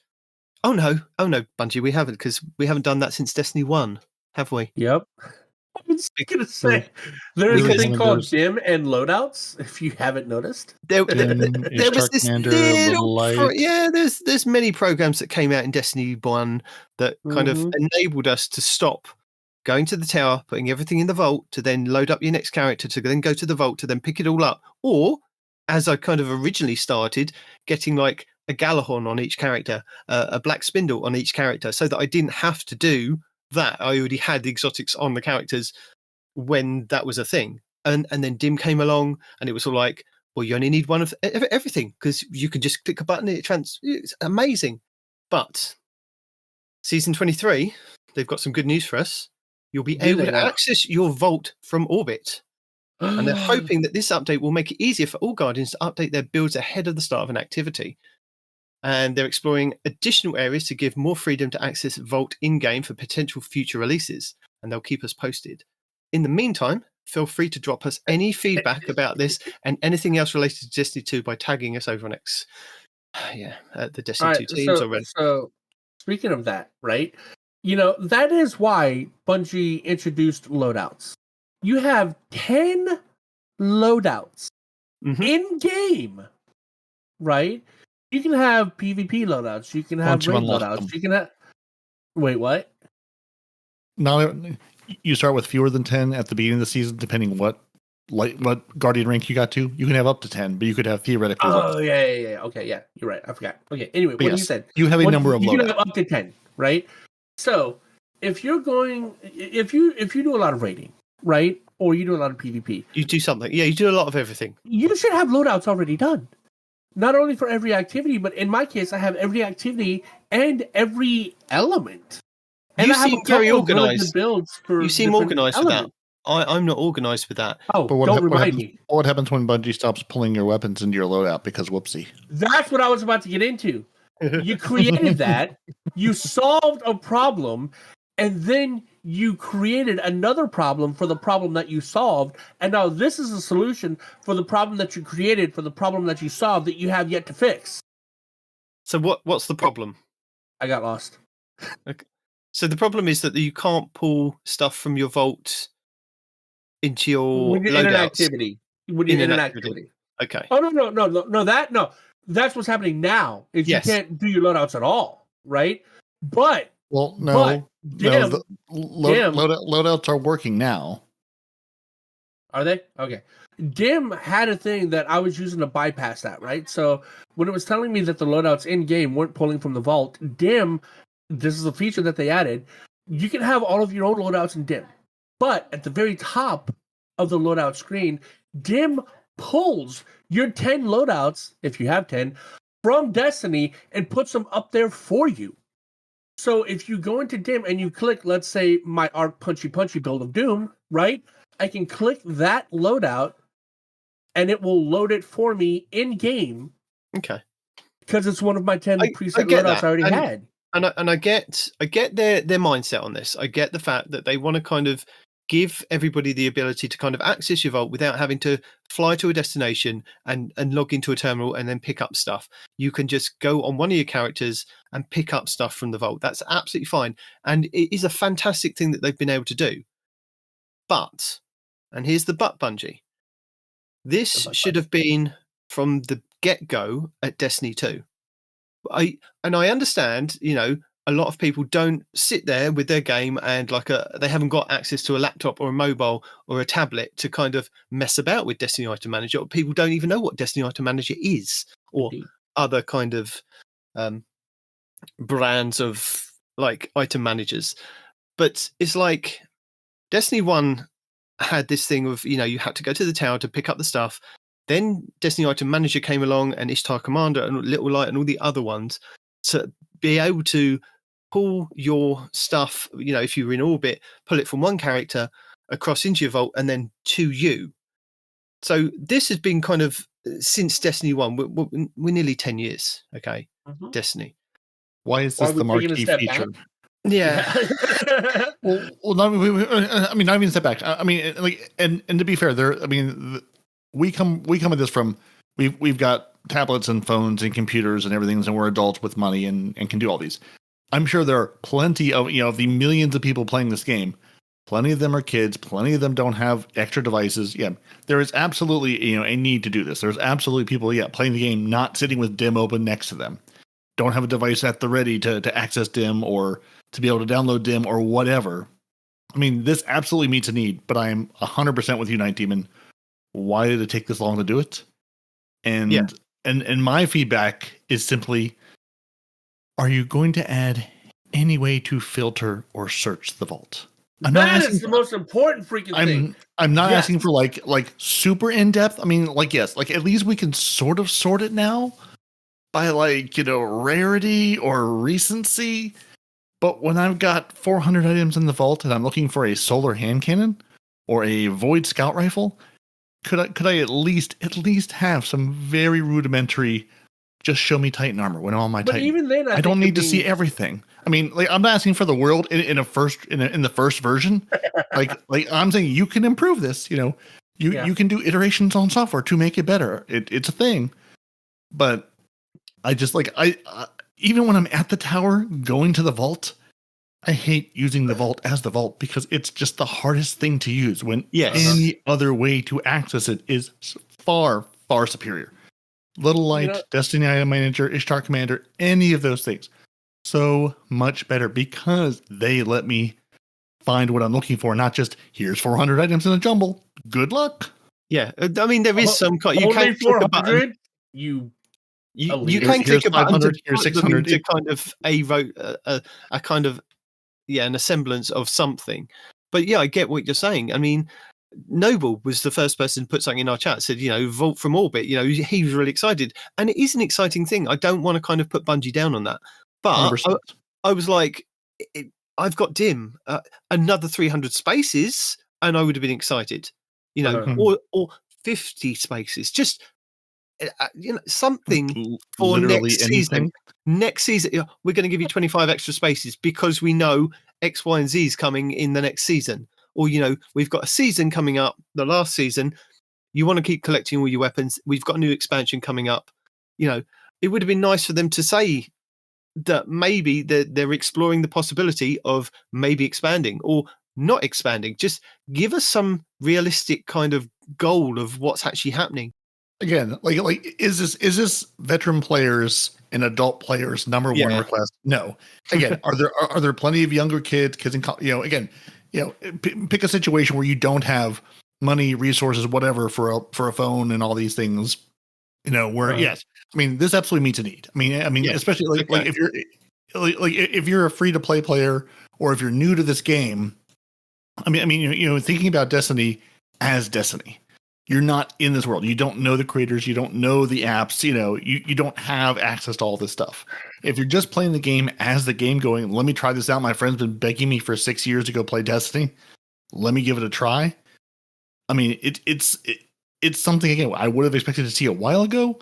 Oh no, Bungie, we haven't, because we haven't done that since Destiny 1. have we? Yep. I was going to say, there's a thing called dim and loadouts, if you haven't noticed. There was this there's many programs that came out in Destiny 1 that kind of enabled us to stop going to the tower, putting everything in the vault, to then load up your next character, to then go to the vault, to then pick it all up. Or, as I kind of originally started, getting like a Galahorn on each character, a Black Spindle on each character, so that I didn't have to do that. I already had the exotics on the characters when that was a thing. And then Dim came along, and it was all like, well, you only need one of everything, because you can just click a button and it's amazing. But Season 23, they've got some good news for us. You'll be able to access your vault from orbit. And they're hoping that this update will make it easier for all Guardians to update their builds ahead of the start of an activity. And they're exploring additional areas to give more freedom to access Vault in-game for potential future releases. And they'll keep us posted. In the meantime, feel free to drop us any feedback about this and anything else related to Destiny 2 by tagging us over on X. The Destiny 2 teams already. So, speaking of that, right? You know, that is why Bungie introduced loadouts. You have 10 loadouts in-game, right? You can have PvP loadouts. You can have raid loadouts. You can have... Wait, what? No, you start with fewer than 10 at the beginning of the season, depending what Guardian rank you got to. You can have up to 10, but you could have theoretically... Oh, yeah. Okay, yeah. You're right. I forgot. Okay, anyway, what you said. You have a number of loadouts. You can have up to 10, right? So, if you're going... If you do a lot of raiding, right? Or you do a lot of PvP. You do something. Yeah, you do a lot of everything. You should have loadouts already done. Not only for every activity, but in my case, I have every activity and every element. And you seem very organized. You seem organized with that. I'm not organized with that. Oh, but don't remind me. What happens when Bungie stops pulling your weapons into your loadout because whoopsie? That's what I was about to get into. You created that. You solved a problem. And then you created another problem for the problem that you solved. And now this is a solution for the problem that you created, for the problem that you solved that you have yet to fix. So what's the problem? I got lost. Okay. So the problem is that you can't pull stuff from your vault into your in an activity. In an activity. Okay. Oh, no. That's what's happening now. Is you can't do your loadouts at all, right? But... Well, no. The loadouts are working now. Are they? Okay. Dim had a thing that I was using to bypass that, right? So when it was telling me that the loadouts in-game weren't pulling from the vault, Dim, this is a feature that they added, you can have all of your own loadouts in Dim. But at the very top of the loadout screen, Dim pulls your 10 loadouts, if you have 10, from Destiny and puts them up there for you. So if you go into Dim and you click, let's say, my Arc Punchy build of Doom, right? I can click that loadout, and it will load it for me in-game. Okay. Because it's one of my 10 preset loadouts I already had. And I get their mindset on this. I get the fact that they want to kind of give everybody the ability to kind of access your vault without having to fly to a destination and log into a terminal and then pick up stuff. You can just go on one of your characters and pick up stuff from the vault. That's absolutely fine. And it is a fantastic thing that they've been able to do. But, and here's the but, Bungie, this should have been from the get-go at Destiny 2. I understand, a lot of people don't sit there with their game and they haven't got access to a laptop or a mobile or a tablet to kind of mess about with Destiny Item Manager. Or people don't even know what Destiny Item Manager is, or other kind of brands of item managers. But it's like Destiny 1 had this thing of, you had to go to the tower to pick up the stuff. Then Destiny Item Manager came along, and Ishtar Commander and Little Light and all the other ones to be able to pull your stuff, if you were in orbit, pull it from one character across into your vault and then to you. So this has been kind of since Destiny 1. We're nearly 10 years, okay? Destiny. Why is this the marquee feature? Yeah. well, not even step back. And to be fair, we come at this from we've got tablets and phones and computers and everything, and we're adults with money and can do all these. I'm sure there are plenty of, the millions of people playing this game. Plenty of them are kids. Plenty of them don't have extra devices. Yeah, there is absolutely, a need to do this. There's absolutely people, playing the game, not sitting with DIM open next to them. Don't have a device at the ready to access DIM or to be able to download DIM or whatever. I mean, this absolutely meets a need, but I am 100% with you, Nitedemon. Why did it take this long to do it? And my feedback is simply, are you going to add any way to filter or search the vault? That is the most important freaking thing. I'm not asking for like super in depth. I mean, yes, at least we can sort of sort it now by rarity or recency. But when I've got 400 items in the vault and I'm looking for a solar hand cannon or a void scout rifle, could I at least have some very rudimentary, just show me Titan armor when I'm on my Titan? Even then, I don't need to see everything. I mean, I'm not asking for the world in the first version. I'm saying you can improve this. You can do iterations on software to make it better. It's a thing. But I just even when I'm at the tower going to the vault, I hate using the vault as the vault because it's just the hardest thing to use when any other way to access it is far, far superior. Little Light, Destiny Item Manager, Ishtar Commander, any of those things. So much better because they let me find what I'm looking for, not just here's 400 items in a jumble. Good luck. Yeah, I mean there is some kind. You can't click a button. You can click a button to here's 600 to kind of a kind of an assemblance of something. But I get what you're saying. I mean, Noble was the first person to put something in our chat. Said Vault from Orbit. He was really excited, and it is an exciting thing. I don't want to kind of put Bungie down on that. But I was like, I've got DIM, another 300 spaces, and I would have been excited, or 50 spaces, just something for next season. Next season, we're going to give you 25 extra spaces because we know X, Y, and Z is coming in the next season. Or we've got a season coming up, the last season. You want to keep collecting all your weapons. We've got a new expansion coming up. It would have been nice for them to say that maybe they're exploring the possibility of maybe expanding or not expanding. Just give us some realistic kind of goal of what's actually happening. Again, is this veteran players and adult players number one request? No. Again, are there plenty of younger kids in pick a situation where you don't have money, resources, whatever for a phone and all these things. Yes, I mean this absolutely meets a need. I mean, especially if you're a free to play player or if you're new to this game. I mean, thinking about Destiny as Destiny, you're not in this world. You don't know the creators. You don't know the apps. You don't have access to all this stuff. If you're just playing the game as the game going, let me try this out. My friend's been begging me for 6 years to go play Destiny. Let me give it a try. I mean, it's something, again, I would have expected to see a while ago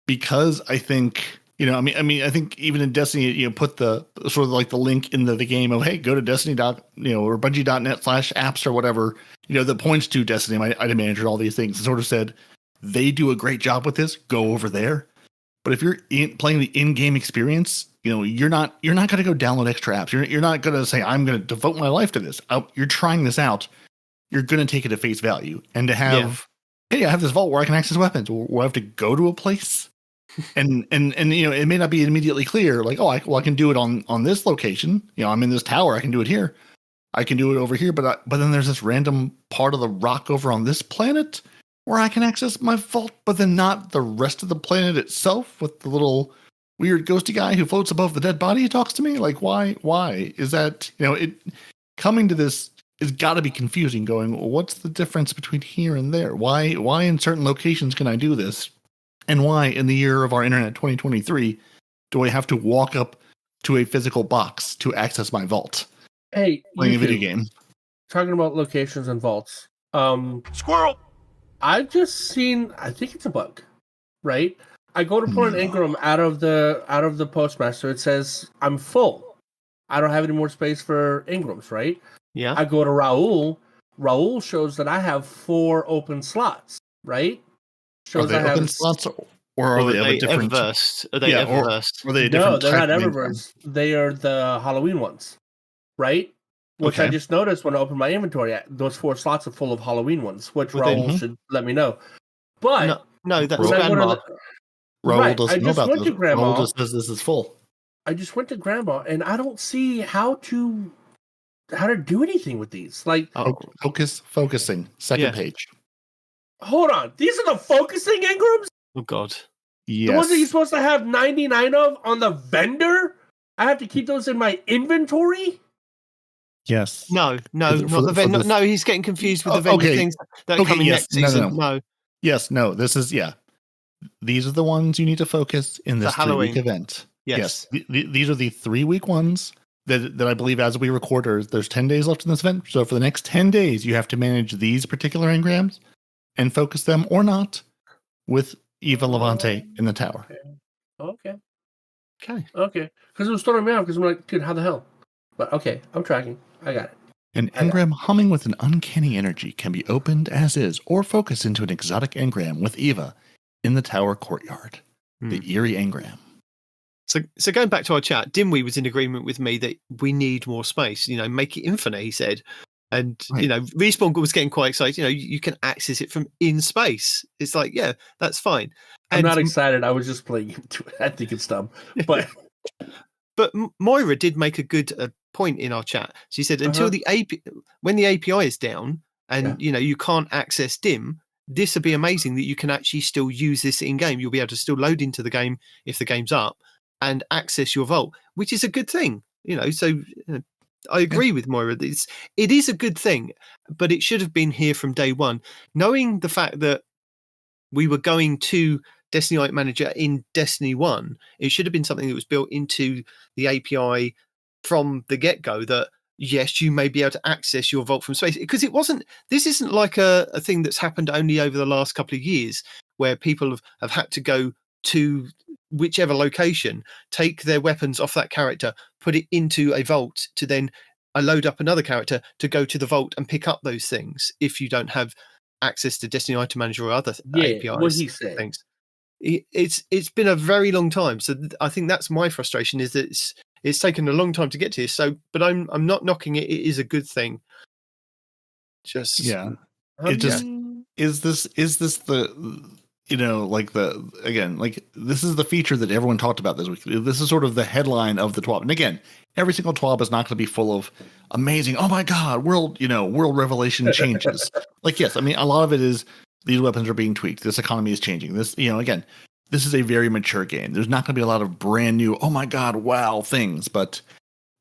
because I think, I think even in Destiny, put the sort of like the link in the game of, hey, go to Destiny or Bungie.net/apps or whatever, that points to Destiny, my item manager, all these things, and sort of said, they do a great job with this, go over there. But if you're playing the in-game experience, you're not going to go download extra apps. You're not going to say, I'm going to devote my life to this. You're trying this out. You're going to take it at face value. And to have, hey, I have this vault where I can access weapons, or I have to go to a place. and it may not be immediately clear, like, I can do it on this location. I'm in this tower. I can do it here. I can do it over here. But then there's this random part of the rock over on this planet where I can access my vault, but then not the rest of the planet itself with the little weird ghosty guy who floats above the dead body who talks to me. Like, why is that? It coming to this has got to be confusing. Going, well, what's the difference between here and there? Why in certain locations can I do this? And why in the year of our internet 2023 do I have to walk up to a physical box to access my vault? Hey, playing a video game. Talking about locations and vaults. Squirrel. I've just seen, I think it's a bug, right? I go to pull an Ingram out of the postmaster. It says I'm full. I don't have any more space for Ingrams, right? Yeah. I go to Raul. Raul shows that I have 4 open slots, right? Shows I have open slots Or are they of a different... Eververse? Are they Eververse? Or are they a different they're not type Eververse. They are the Halloween ones, right? Which I just noticed when I opened my inventory. Those 4 slots are full of Halloween ones, which Raul should let me know. But no, that's Grandma. Raul doesn't know about this. Raul just says this is full. I just went to Grandma, and I don't see how to do anything with these. Like focusing. Second page. Hold on. These are the focusing engrams? Oh, God. Yes. The ones that you're supposed to have 99 of on the vendor? I have to keep those in my inventory? Yes. No, not the vendor. No, he's getting confused with the vendor things that are coming next season. No. Yes, no. This is, these are the ones you need to focus in this 3-week event. Yes. These are the 3-week ones that I believe as we record, there's 10 days left in this event. So for the next 10 days, you have to manage these particular engrams and focus them or not with Eva Levante in the tower. Okay. Because it was throwing me off because I'm like, dude, how the hell? But okay, I'm tracking. I got it. An engram humming with an uncanny energy can be opened as is or focused into an exotic engram with Eva in the tower courtyard. The eerie engram. So going back to our chat, Dimwee was in agreement with me that we need more space. Make it infinite, he said. And, Respawn was getting quite excited. You can access it from in space. It's like, yeah, that's fine. I'm not excited. I was just playing into it. I think it's dumb. But but Moira did make a good point in our chat. She said, until when the API is down and, you can't access DIM, this would be amazing that you can actually still use this in-game. You'll be able to still load into the game if the game's up and access your vault, which is a good thing. So I agree with Moira. It is a good thing, but it should have been here from day one. Knowing the fact that we were going to Destiny Light Manager in Destiny 1, it should have been something that was built into the API from the get-go that, yes, you may be able to access your vault from space. Because this isn't like a thing that's happened only over the last couple of years where people have had to go to whichever location, take their weapons off that character, put it into a vault to then load up another character to go to the vault and pick up those things if you don't have access to Destiny Item Manager or other APIs. What he said. Things. It's been a very long time. So I think that's my frustration, is that it's taken a long time to get to this. So, but I'm not knocking it. It is a good thing. Just is this the this is the feature that everyone talked about this week. This is sort of the headline of the TWAB. And again, every single TWAB is not going to be full of amazing, oh my God, world revelation changes. Yes, I mean, a lot of it is these weapons are being tweaked. This economy is changing. This, again, this is a very mature game. There's not going to be a lot of brand new, oh my God, wow things. But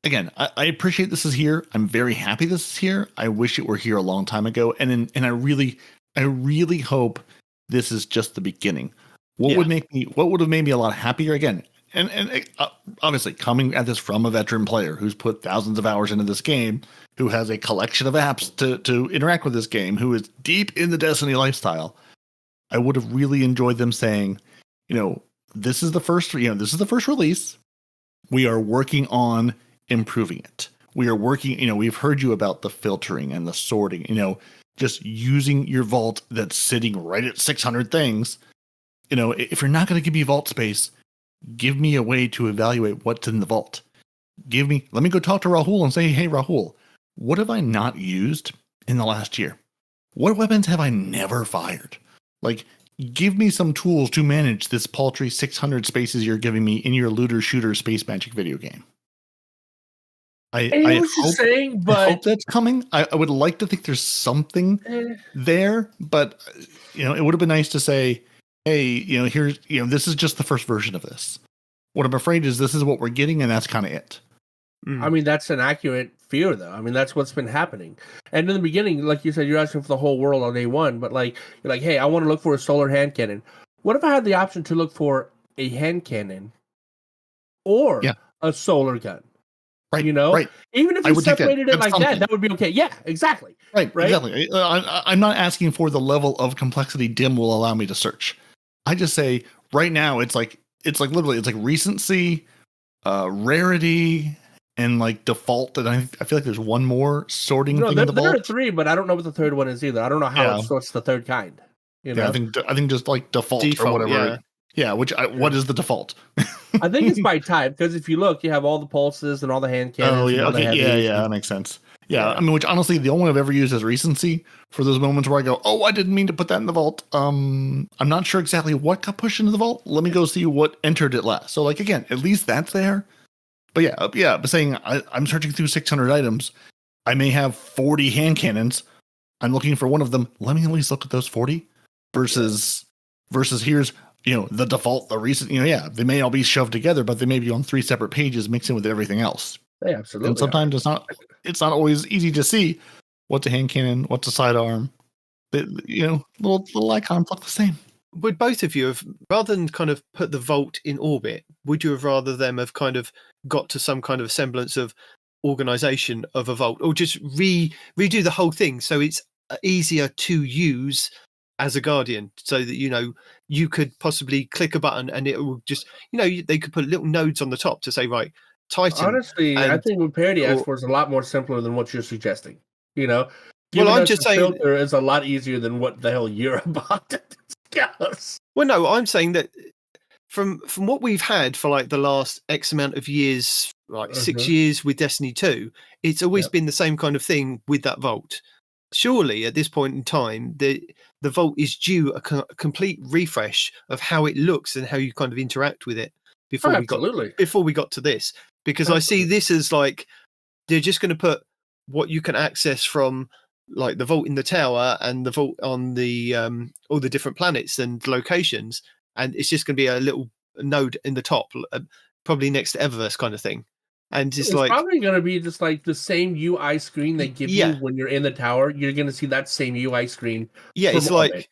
again, I appreciate this is here. I'm very happy this is here. I wish it were here a long time ago. And I really hope this is just the beginning. What would have made me a lot happier, again, and obviously coming at this from a veteran player who's put thousands of hours into this game, who has a collection of apps to interact with this game, who is deep in the Destiny lifestyle, I would have really enjoyed them saying, this is the first release. We are working on improving it. We are working, we've heard you about the filtering and the sorting, just using your vault that's sitting right at 600 things. If you're not going to give me vault space, give me a way to evaluate what's in the vault. Let me go talk to Rahul and say, hey, Rahul, what have I not used in the last year? What weapons have I never fired? Give me some tools to manage this paltry 600 spaces you're giving me in your looter shooter space magic video game. I hope that's coming. I would like to think there's something there, but it would have been nice to say, hey, here's, this is just the first version of this. What I'm afraid is this is what we're getting, and that's kind of it. I mean, that's an accurate fear, though. I mean, that's what's been happening. And in the beginning, like you said, you're asking for the whole world on day one, but you're like, hey, I want to look for a solar hand cannon. What if I had the option to look for a hand cannon or a solar gun? Right. Right. Even if you separated it like that would be okay. Yeah, exactly. Right. Exactly. I'm not asking for the level of complexity DIM will allow me to search. I just say right now it's literally recency, rarity, and default. And I feel like there's one more sorting thing in the vault. There are 3, but I don't know what the third one is either. I don't know how it sorts the third kind. I think just default or whatever. Yeah, what is the default? I think it's by type, because if you look, you have all the pulses and all the hand cannons. Oh, yeah, okay, yeah, that makes sense. Yeah, I mean, which honestly, the only one I've ever used is recency for those moments where I go, oh, I didn't mean to put that in the vault. I'm not sure exactly what got pushed into the vault. Let me go see what entered it last. So, like, again, at least that's there. But but saying I'm searching through 600 items, I may have 40 hand cannons. I'm looking for one of them. Let me at least look at those 40 versus here's, the default, the recent, they may all be shoved together, but they may be on 3 separate pages mixing with everything else. They absolutely. And sometimes it's not always easy to see what's a hand cannon, what's a sidearm. Little icons look the same. Would both of you have, rather than kind of put the vault in orbit, would you have rather them have kind of got to some kind of semblance of organization of a vault, or just redo the whole thing so it's easier to use as a guardian, so that you could possibly click a button and it will just they could put little nodes on the top to say, right, Titan. Honestly, I think what Peroty asked for is a lot more simpler than what you're suggesting. Well, I'm just saying filter is a lot easier than what the hell you're about to discuss. Well, no, I'm saying that from what we've had for like the last X amount of years, like 6 years with Destiny 2, it's always been the same kind of thing with that vault. Surely at this point in time, the vault is due a complete refresh of how it looks and how you kind of interact with it before we got to this. Because I see this as like they're just going to put what you can access from like the vault in the tower and the vault on the all the different planets and locations, and it's just going to be a little node in the top, probably next to Eververse kind of thing. And it's like probably going to be just like the same UI screen they give you when you're in the tower. You're going to see that same UI screen. Yeah, it's like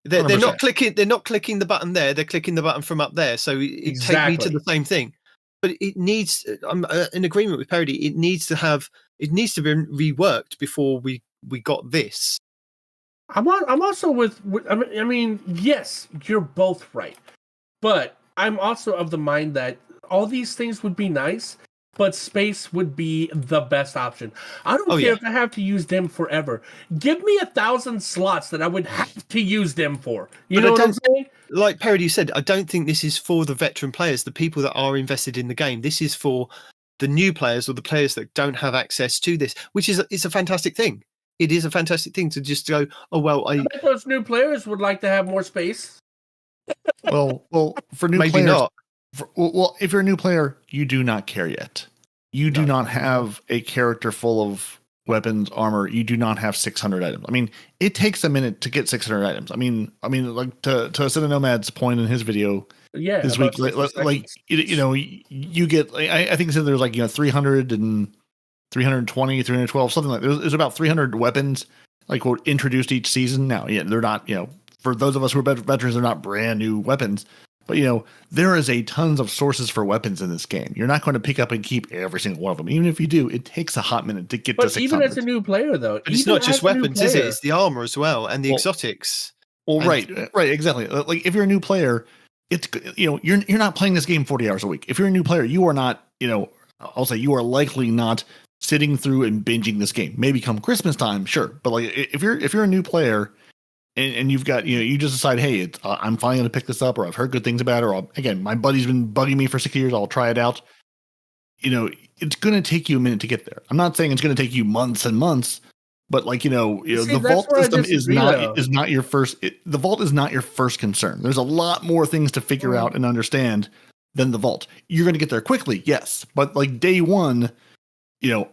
they're not clicking. They're not clicking the button there. They're clicking the button from up there. So it takes me to the same thing. But it needs. I'm in agreement with Peroty. It needs to be reworked before we got this. I'm also with. I mean, yes, you're both right, but I'm also of the mind that all these things would be nice, but space would be the best option. I don't care if I have to use them forever. Give me 1,000 slots that I would have to use them for. You know what I'm saying? Like Peroty said, I don't think this is for the veteran players, the people that are invested in the game. This is for the new players or the players that don't have access to this, which is it's a fantastic thing. It is a fantastic thing to just go, oh, well, I bet those new players would like to have more space. Well, for new maybe players, not. Well, if you're a new player, you do not care yet. You do not have a character full of weapons, armor. You do not have 600 items. I mean, it takes a minute to get 600 items. I mean, like to Ascended Nomad's point in his video this week, you get. I think he said there's like 300 and 320, 312, something like that. There's about 300 weapons like quote introduced each season. Now, they're not. For those of us who are veterans, they're not brand new weapons. But, there is a tons of sources for weapons in this game. You're not going to pick up and keep every single one of them. Even if you do, it takes a hot minute to get to 600. Even as a new player, though. But it's not just weapons, is it? It's the armor as well and the exotics. Well, right, exactly. Like, if you're a new player, it's, you're not playing this game 40 hours a week. If you're a new player, you are not, I'll say you are likely not sitting through and binging this game. Maybe come Christmas time, sure. But, like, if you're a new player, and you've got, you just decide, hey, I'm finally going to pick this up, or I've heard good things about it, or again, my buddy's been bugging me for 6 years, I'll try it out. It's going to take you a minute to get there. I'm not saying it's going to take you months and months, but like, the vault system is not your first, the vault is not your first concern. There's a lot more things to figure out and understand than the vault. You're going to get there quickly, yes, but like day one,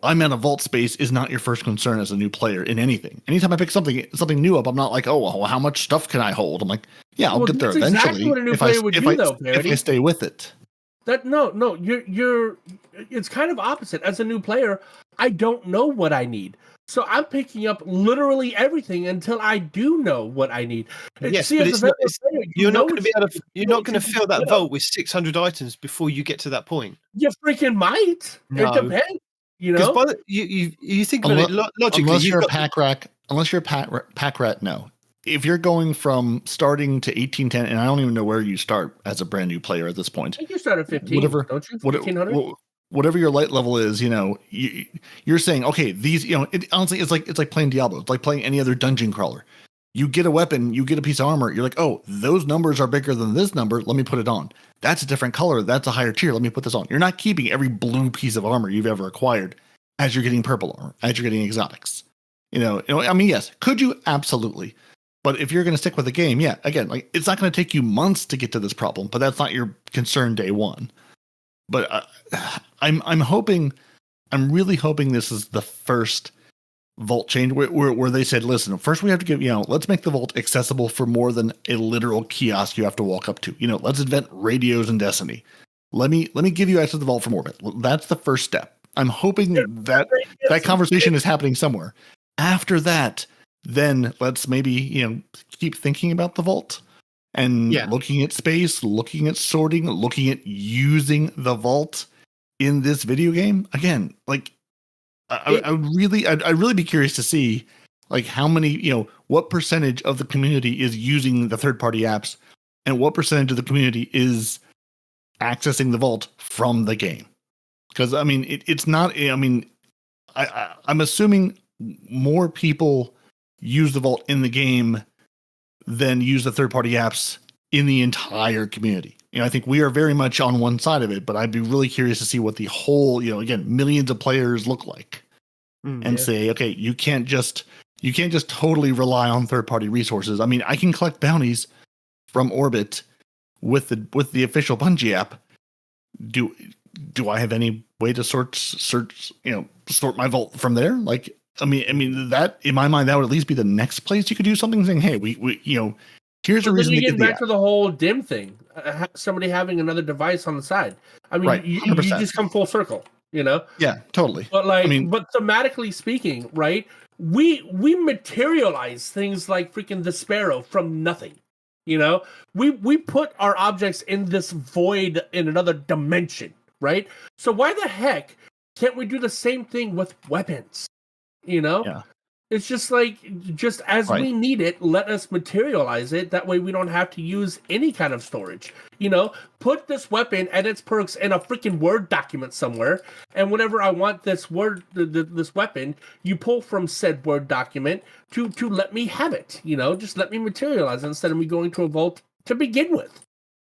I'm at a vault space is not your first concern as a new player in anything. Anytime I pick something new up, I'm not like, oh, well, how much stuff can I hold? I'm like, yeah, I'll get there eventually. Exactly what a new player would do, though, Peroty. If I stay with it. You're. It's kind of opposite. As a new player, I don't know what I need, so I'm picking up literally everything until I do know what I need. Yes, but you're not going to be able to. You're not going to fill that vault with 600 items before you get to that point. You freaking might. No. It depends. Because you think about it logically. Unless you're a pack rat, no. If you're going from starting to 1810, and I don't even know where you start as a brand new player at this point. I think you start at 15, don't you? 1500? Whatever your light level is, you're saying, okay, these, honestly, it's like playing Diablo. It's like playing any other dungeon crawler. You get a weapon, you get a piece of armor. You're like, oh, those numbers are bigger than this number. Let me put it on. That's a different color. That's a higher tier. Let me put this on. You're not keeping every blue piece of armor you've ever acquired as you're getting purple armor, as you're getting exotics. I mean, yes, could you? Absolutely. But if you're going to stick with the game, yeah, again, like it's not going to take you months to get to this problem, but that's not your concern day one. But I'm really hoping this is the first vault change where they said, listen, first we have to give, let's make the vault accessible for more than a literal kiosk you have to walk up to. Let's invent radios in Destiny. Let me give you access to the vault from orbit. That's the first step. I'm hoping that conversation is happening somewhere. After that, then let's maybe, keep thinking about the vault and looking at space, looking at sorting, looking at using the vault in this video game. Again, like I'd really be curious to see like how many, what percentage of the community is using the third-party apps and what percentage of the community is accessing the vault from the game. Because I mean, it's not, I'm assuming more people use the vault in the game than use the third-party apps in the entire community. I think we are very much on one side of it, but I'd be really curious to see what the whole, again, millions of players look like and say, okay, you can't just totally rely on third-party resources. I mean, I can collect bounties from Orbit with the official Bungie app. Do I have any way to sort my vault from there? Like, I mean that in my mind, that would at least be the next place you could do something saying, hey, we here's a reason to get back to the whole DIM thing. Somebody having another device on the side. I mean, right, you just come full circle, Yeah, totally. But but thematically speaking, right? We materialize things like freaking the Sparrow from nothing. We put our objects in this void in another dimension, right? So why the heck can't we do the same thing with weapons? Yeah. It's just like, just as we need it, let us materialize it. That way we don't have to use any kind of storage. Put this weapon and its perks in a freaking Word document somewhere. And whenever I want this this weapon, you pull from said Word document to let me have it. Just let me materialize it instead of me going to a vault to begin with.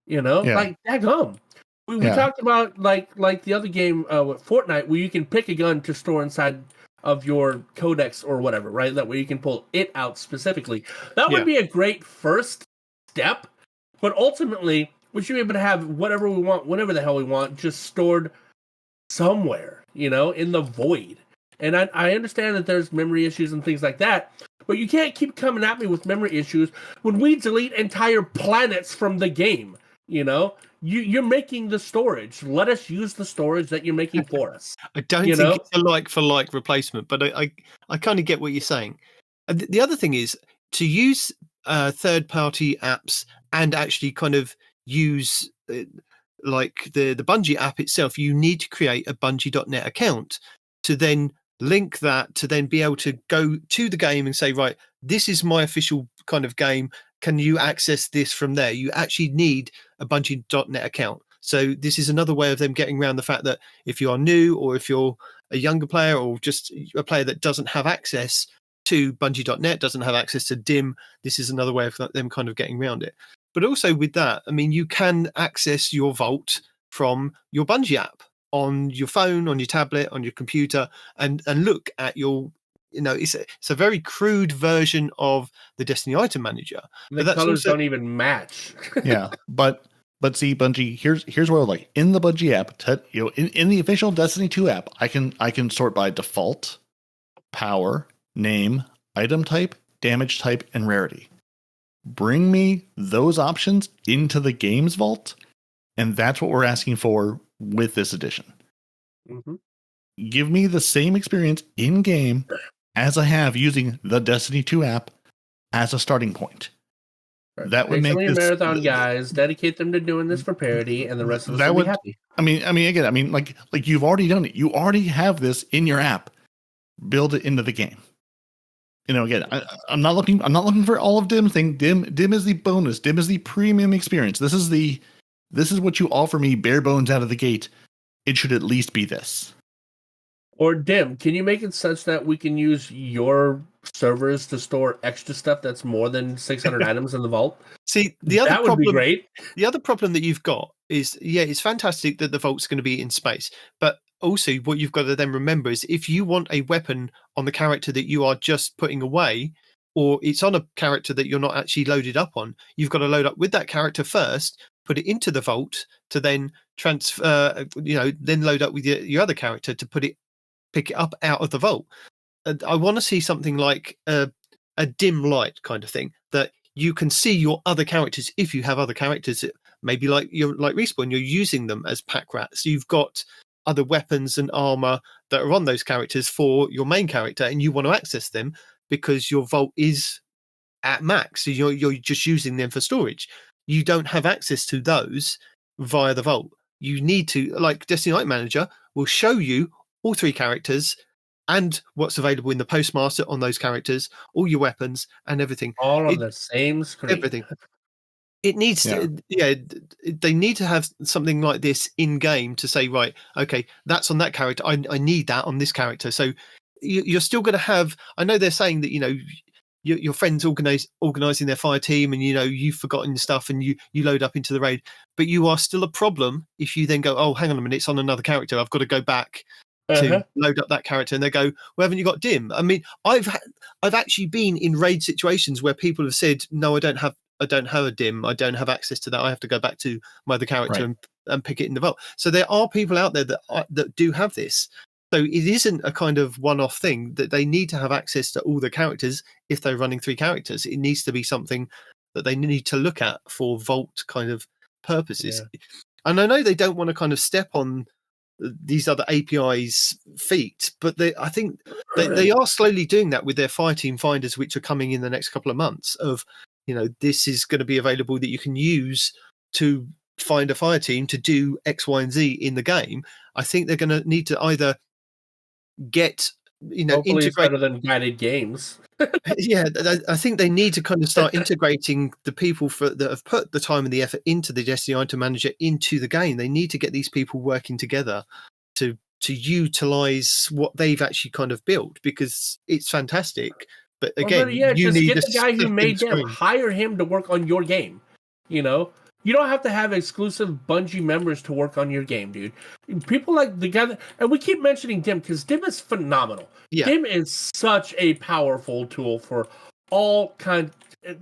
Like daggum. We talked about like the other game with Fortnite, where you can pick a gun to store inside of your codex or whatever, right? That way you can pull it out specifically. That would be a great first step, but ultimately we should be able to have whatever we want, whenever the hell we want, just stored somewhere, in the void. And I understand that there's memory issues and things like that, but you can't keep coming at me with memory issues when we delete entire planets from the game, You're making the storage. Let us use the storage that you're making for us. I don't think it's a like-for-like replacement, but I kind of get what you're saying. The other thing is to use third-party apps and actually kind of use like the Bungie app itself. You need to create a Bungie.net account to then link that to then be able to go to the game and say, right, this is my official kind of game. Can you access this from there? You actually need a Bungie.net account. So this is another way of them getting around the fact that if you are new or if you're a younger player or just a player that doesn't have access to Bungie.net, doesn't have access to DIM, this is another way of them kind of getting around it. But also with that, I mean, you can access your vault from your Bungie app on your phone, on your tablet, on your computer, and look at your... it's a very crude version of the Destiny item manager. The colors don't even match. Yeah, but see, Bungie, here's what I like in the Bungie app. In the official Destiny 2 app, I can sort by default, power, name, item type, damage type, and rarity. Bring me those options into the game's vault, and that's what we're asking for with this edition. Mm-hmm. Give me the same experience in game as I have using the Destiny 2 app as a starting point. Right. That would make this marathon guys, dedicate them to doing this for Peroty, and the rest of us will be happy. I mean, like you've already done it. You already have this in your app. Build it into the game. Again, I'm not looking for all of DIM thing. DIM is the bonus. DIM is the premium experience. This is what you offer me bare bones out of the gate. It should at least be this. Or Dim, can you make it such that we can use your servers to store extra stuff that's more than 600 items in the vault? See, that would be great. The other problem that you've got is, it's fantastic that the vault's going to be in space, but also what you've got to then remember is if you want a weapon on the character that you are just putting away, or it's on a character that you're not actually loaded up on, you've got to load up with that character first, put it into the vault to then transfer, then load up with your other character to pick it up out of the vault. I want to see something like a dim light kind of thing that you can see your other characters if you have other characters. Maybe like Respawn, you're using them as pack rats. You've got other weapons and armor that are on those characters for your main character, and you want to access them because your vault is at max. So you're just using them for storage. You don't have access to those via the vault. You need to, like Destiny Night Manager will show you all 3 characters and what's available in the postmaster on those characters, all your weapons and everything. All on the same screen. Everything. It needs to, they need to have something like this in game to say, right, okay, that's on that character. I need that on this character. So you're still going to have, I know they're saying that, your friends organizing their fire team and, you've forgotten stuff and you load up into the raid, but you are still a problem if you then go, oh, hang on a minute, it's on another character. I've got to go back to load up that character, and they go, well, haven't you got Dim? I mean, I've actually been in raid situations where people have said, no, I don't have a Dim, I don't have access to that, I have to go back to my other character and pick it in the vault. So there are people out there that do have this. So it isn't a kind of one-off thing that they need to have access to all the characters if they're running 3 characters. It needs to be something that they need to look at for vault kind of purposes. And I know they don't want to kind of step on these other APIs' feet, but I think they are slowly doing that with their fire team finders, which are coming in the next couple of months. Of this is going to be available that you can use to find a fire team to do X, Y, and Z in the game. I think they're going to need to either get hopefully it's better than guided games. I think they need to kind of start integrating the people that have put the time and the effort into the Destiny Item Manager into the game. They need to get these people working together to utilize what they've actually kind of built, because it's fantastic. But again, you need get the guy who made them, hire him to work on your game. You don't have to have exclusive Bungie members to work on your game, dude. People like the guy and we keep mentioning Dim because Dim is phenomenal. Yeah. Dim is such a powerful tool for all kinds.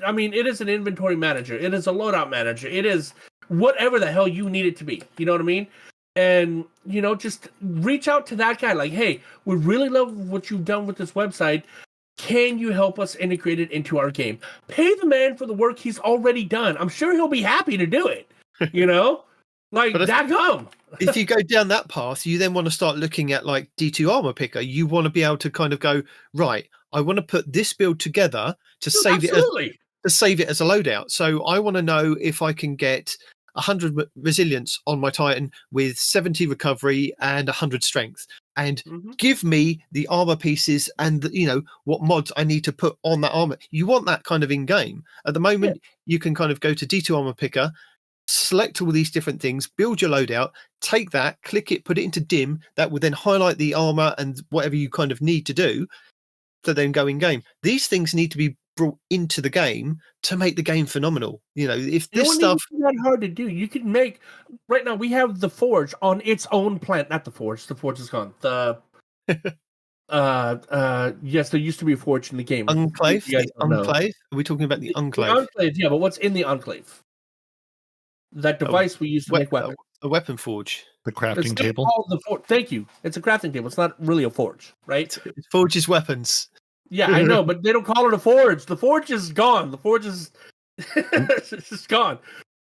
I mean, it is an inventory manager. It is a loadout manager. It is whatever the hell you need it to be. You know what I mean? And, just reach out to that guy. Like, hey, we really love what you've done with this website. Can you help us integrate it into our game? Pay the man for the work he's already done. I'm sure he'll be happy to do it. Like that come. If you go down that path, you then want to start looking at like D2 Armor Picker. You want to be able to kind of go, right, I want to put this build together to save it as a loadout. So I want to know if I can get 100 resilience on my Titan with 70 recovery and 100 strength, and give me the armor pieces and what mods I need to put on that armor. You want that kind of in game. At the moment, you can kind of go to D2 Armor Picker, select all these different things, build your loadout, take that, click it, put it into Dim. That will then highlight the armor and whatever you kind of need to do to then go in game. These things need to be brought into the game to make the game phenomenal. If this stuff isn't that hard to do, you can make. Right now, we have the Forge on its own planet. Not the Forge. The Forge is gone. The yes, there used to be a Forge in the game. Enclave. The Enclave. Are we talking about the Enclave? The Enclave, yeah. But what's in the Enclave? That device we use to make weapons. A weapon forge. The crafting table. Thank you. It's a crafting table. It's not really a forge, right? It forges weapons. Yeah, I know, but they don't call it a forge. The forge is gone. The forge is it's gone.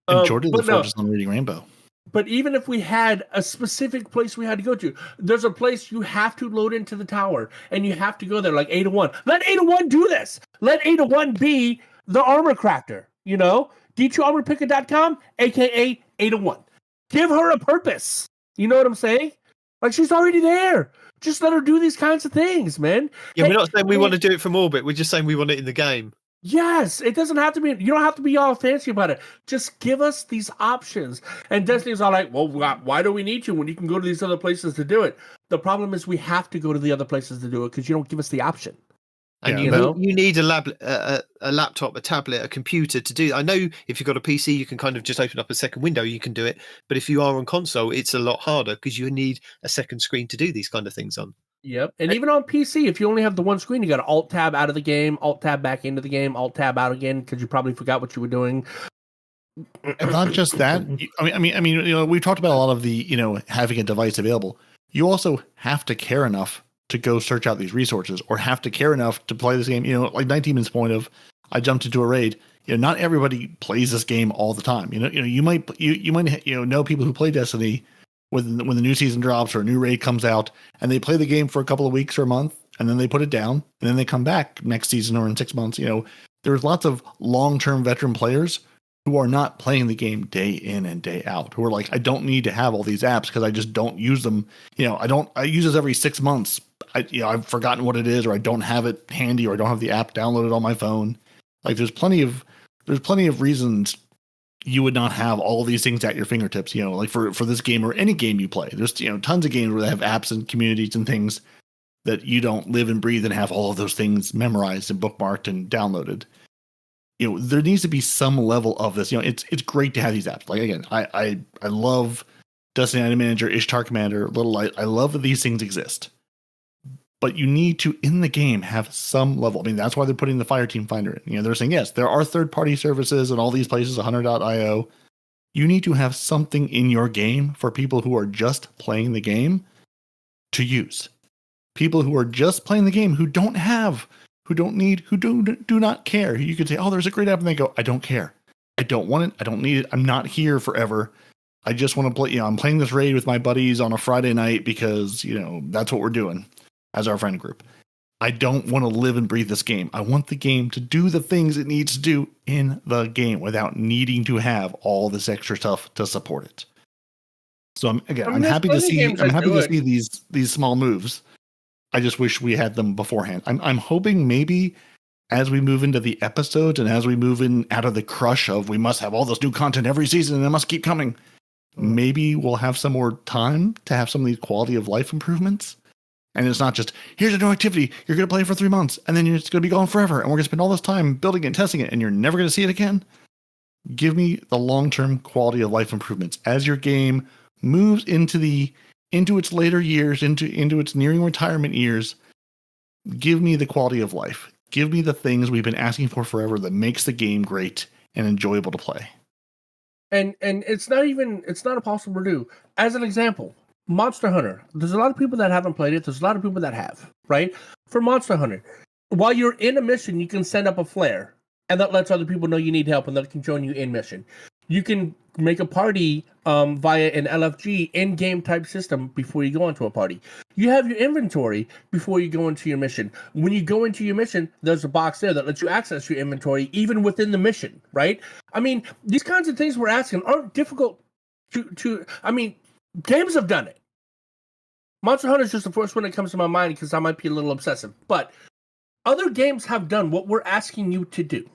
And Jordan, the forge is on Reading Rainbow. But even if we had a specific place we had to go to, there's a place you have to load into the tower, and you have to go there like Ep.249. Let Ep.249 do this. Let Ep.249 be the armor crafter, D2armorpicker.com, a.k.a. Ep.249. Give her a purpose. You know what I'm saying? Like, she's already there. Just let her do these kinds of things, man. Yeah, we're not saying we want to do it from orbit. We're just saying we want it in the game. Yes, it doesn't have to be. You don't have to be all fancy about it. Just give us these options. And Destiny's all like, well, why do we need you when you can go to these other places to do it? The problem is we have to go to the other places to do it because you don't give us the option. And you need a laptop, a tablet, a computer to do that. I know if you've got a PC, you can kind of just open up a second window, you can do it. But if you are on console, it's a lot harder because you need a second screen to do these kind of things on. Yep. And even on PC, if you only have the one screen, you got to Alt-Tab out of the game, Alt-Tab back into the game, Alt-Tab out again because you probably forgot what you were doing. And not just that. I mean, we've talked about a lot of the, having a device available. You also have to care enough to go search out these resources or have to care enough to play this game. Like Nitedemon's point of, I jumped into a raid. Not everybody plays this game all the time. You might know people who play Destiny when the new season drops or a new raid comes out and they play the game for a couple of weeks or a month and then they put it down and then they come back next season or in 6 months. There's lots of long-term veteran players who are not playing the game day in and day out, who are like, I don't need to have all these apps because I just don't use them. I use this every 6 months. I've forgotten what it is, or I don't have it handy, or I don't have the app downloaded on my phone. Like there's plenty of reasons you would not have all these things at your fingertips, like for this game or any game you play. There's, tons of games where they have apps and communities and things that you don't live and breathe and have all of those things memorized and bookmarked and downloaded. There needs to be some level of this. It's great to have these apps. Like, again, I love Destiny Night Manager, Ishtar Commander, Little Light. I love that these things exist. But you need to, in the game, have some level. I mean, that's why they're putting the Fireteam Finder in. They're saying, yes, there are third-party services and all these places, Hunter.io. You need to have something in your game for people who are just playing the game to use. People who are just playing the game who don't have, who don't need, who do not care. You could say, oh, there's a great app, and they go, I don't care. I don't want it. I don't need it. I'm not here forever. I just want to play, I'm playing this raid with my buddies on a Friday night because, that's what we're doing as our friend group. I don't want to live and breathe this game. I want the game to do the things it needs to do in the game without needing to have all this extra stuff to support it. So I'm happy to see these small moves. I just wish we had them beforehand. I'm hoping maybe as we move into the episodes and as we move in out of the crush of we must have all this new content every season and it must keep coming, maybe we'll have some more time to have some of these quality of life improvements. And it's not just, here's a new activity, you're going to play for 3 months, and then it's going to be gone forever, and we're going to spend all this time building it and testing it, and you're never going to see it again. Give me the long-term quality of life improvements. As your game moves into its later years, into its nearing retirement years, give me the quality of life. Give me the things we've been asking for forever that makes the game great and enjoyable to play. And it's not impossible to do. As an example, Monster Hunter. There's a lot of people that haven't played it. There's a lot of people that have, right? For Monster Hunter, while you're in a mission, you can send up a flare, and that lets other people know you need help, and that can join you in mission. You can make a party via an LFG in-game type system before you go into a party. You have your inventory before you go into your mission. When you go into your mission, there's a box there that lets you access your inventory even within the mission, right? I mean, these kinds of things we're asking aren't difficult to games have done it. Monster Hunter is just the first one that comes to my mind because I might be a little obsessive. But other games have done what we're asking you to do.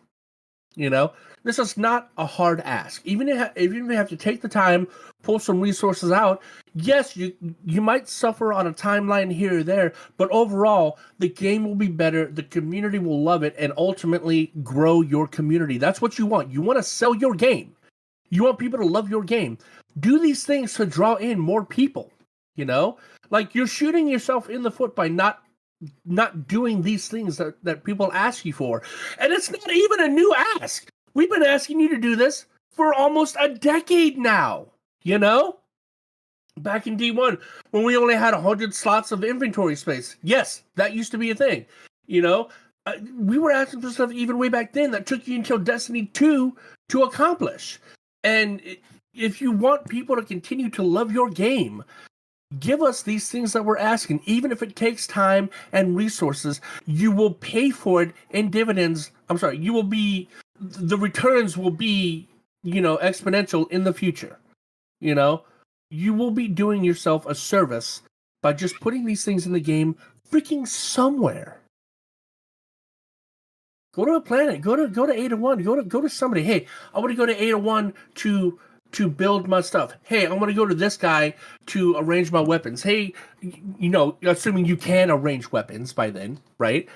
This is not a hard ask. Even if you have to take the time, pull some resources out, yes, you might suffer on a timeline here or there, but overall, the game will be better, the community will love it, and ultimately grow your community. That's what you want. You want to sell your game. You want people to love your game. Do these things to draw in more people, Like, you're shooting yourself in the foot by not doing these things that people ask you for. And it's not even a new ask. We've been asking you to do this for almost a decade now, Back in D1, when we only had 100 slots of inventory space. Yes, that used to be a thing, we were asking for stuff even way back then that took you until Destiny 2 to accomplish. And if you want people to continue to love your game, give us these things that we're asking. Even if it takes time and resources, you will pay for it in dividends. The returns will be, exponential in the future. You will be doing yourself a service by just putting these things in the game freaking somewhere. Go to a planet. Go to Eta 1. Go to somebody. Hey, I want to go to Eta 1 to build my stuff. Hey, I want to go to this guy to arrange my weapons. Hey, assuming you can arrange weapons by then, right?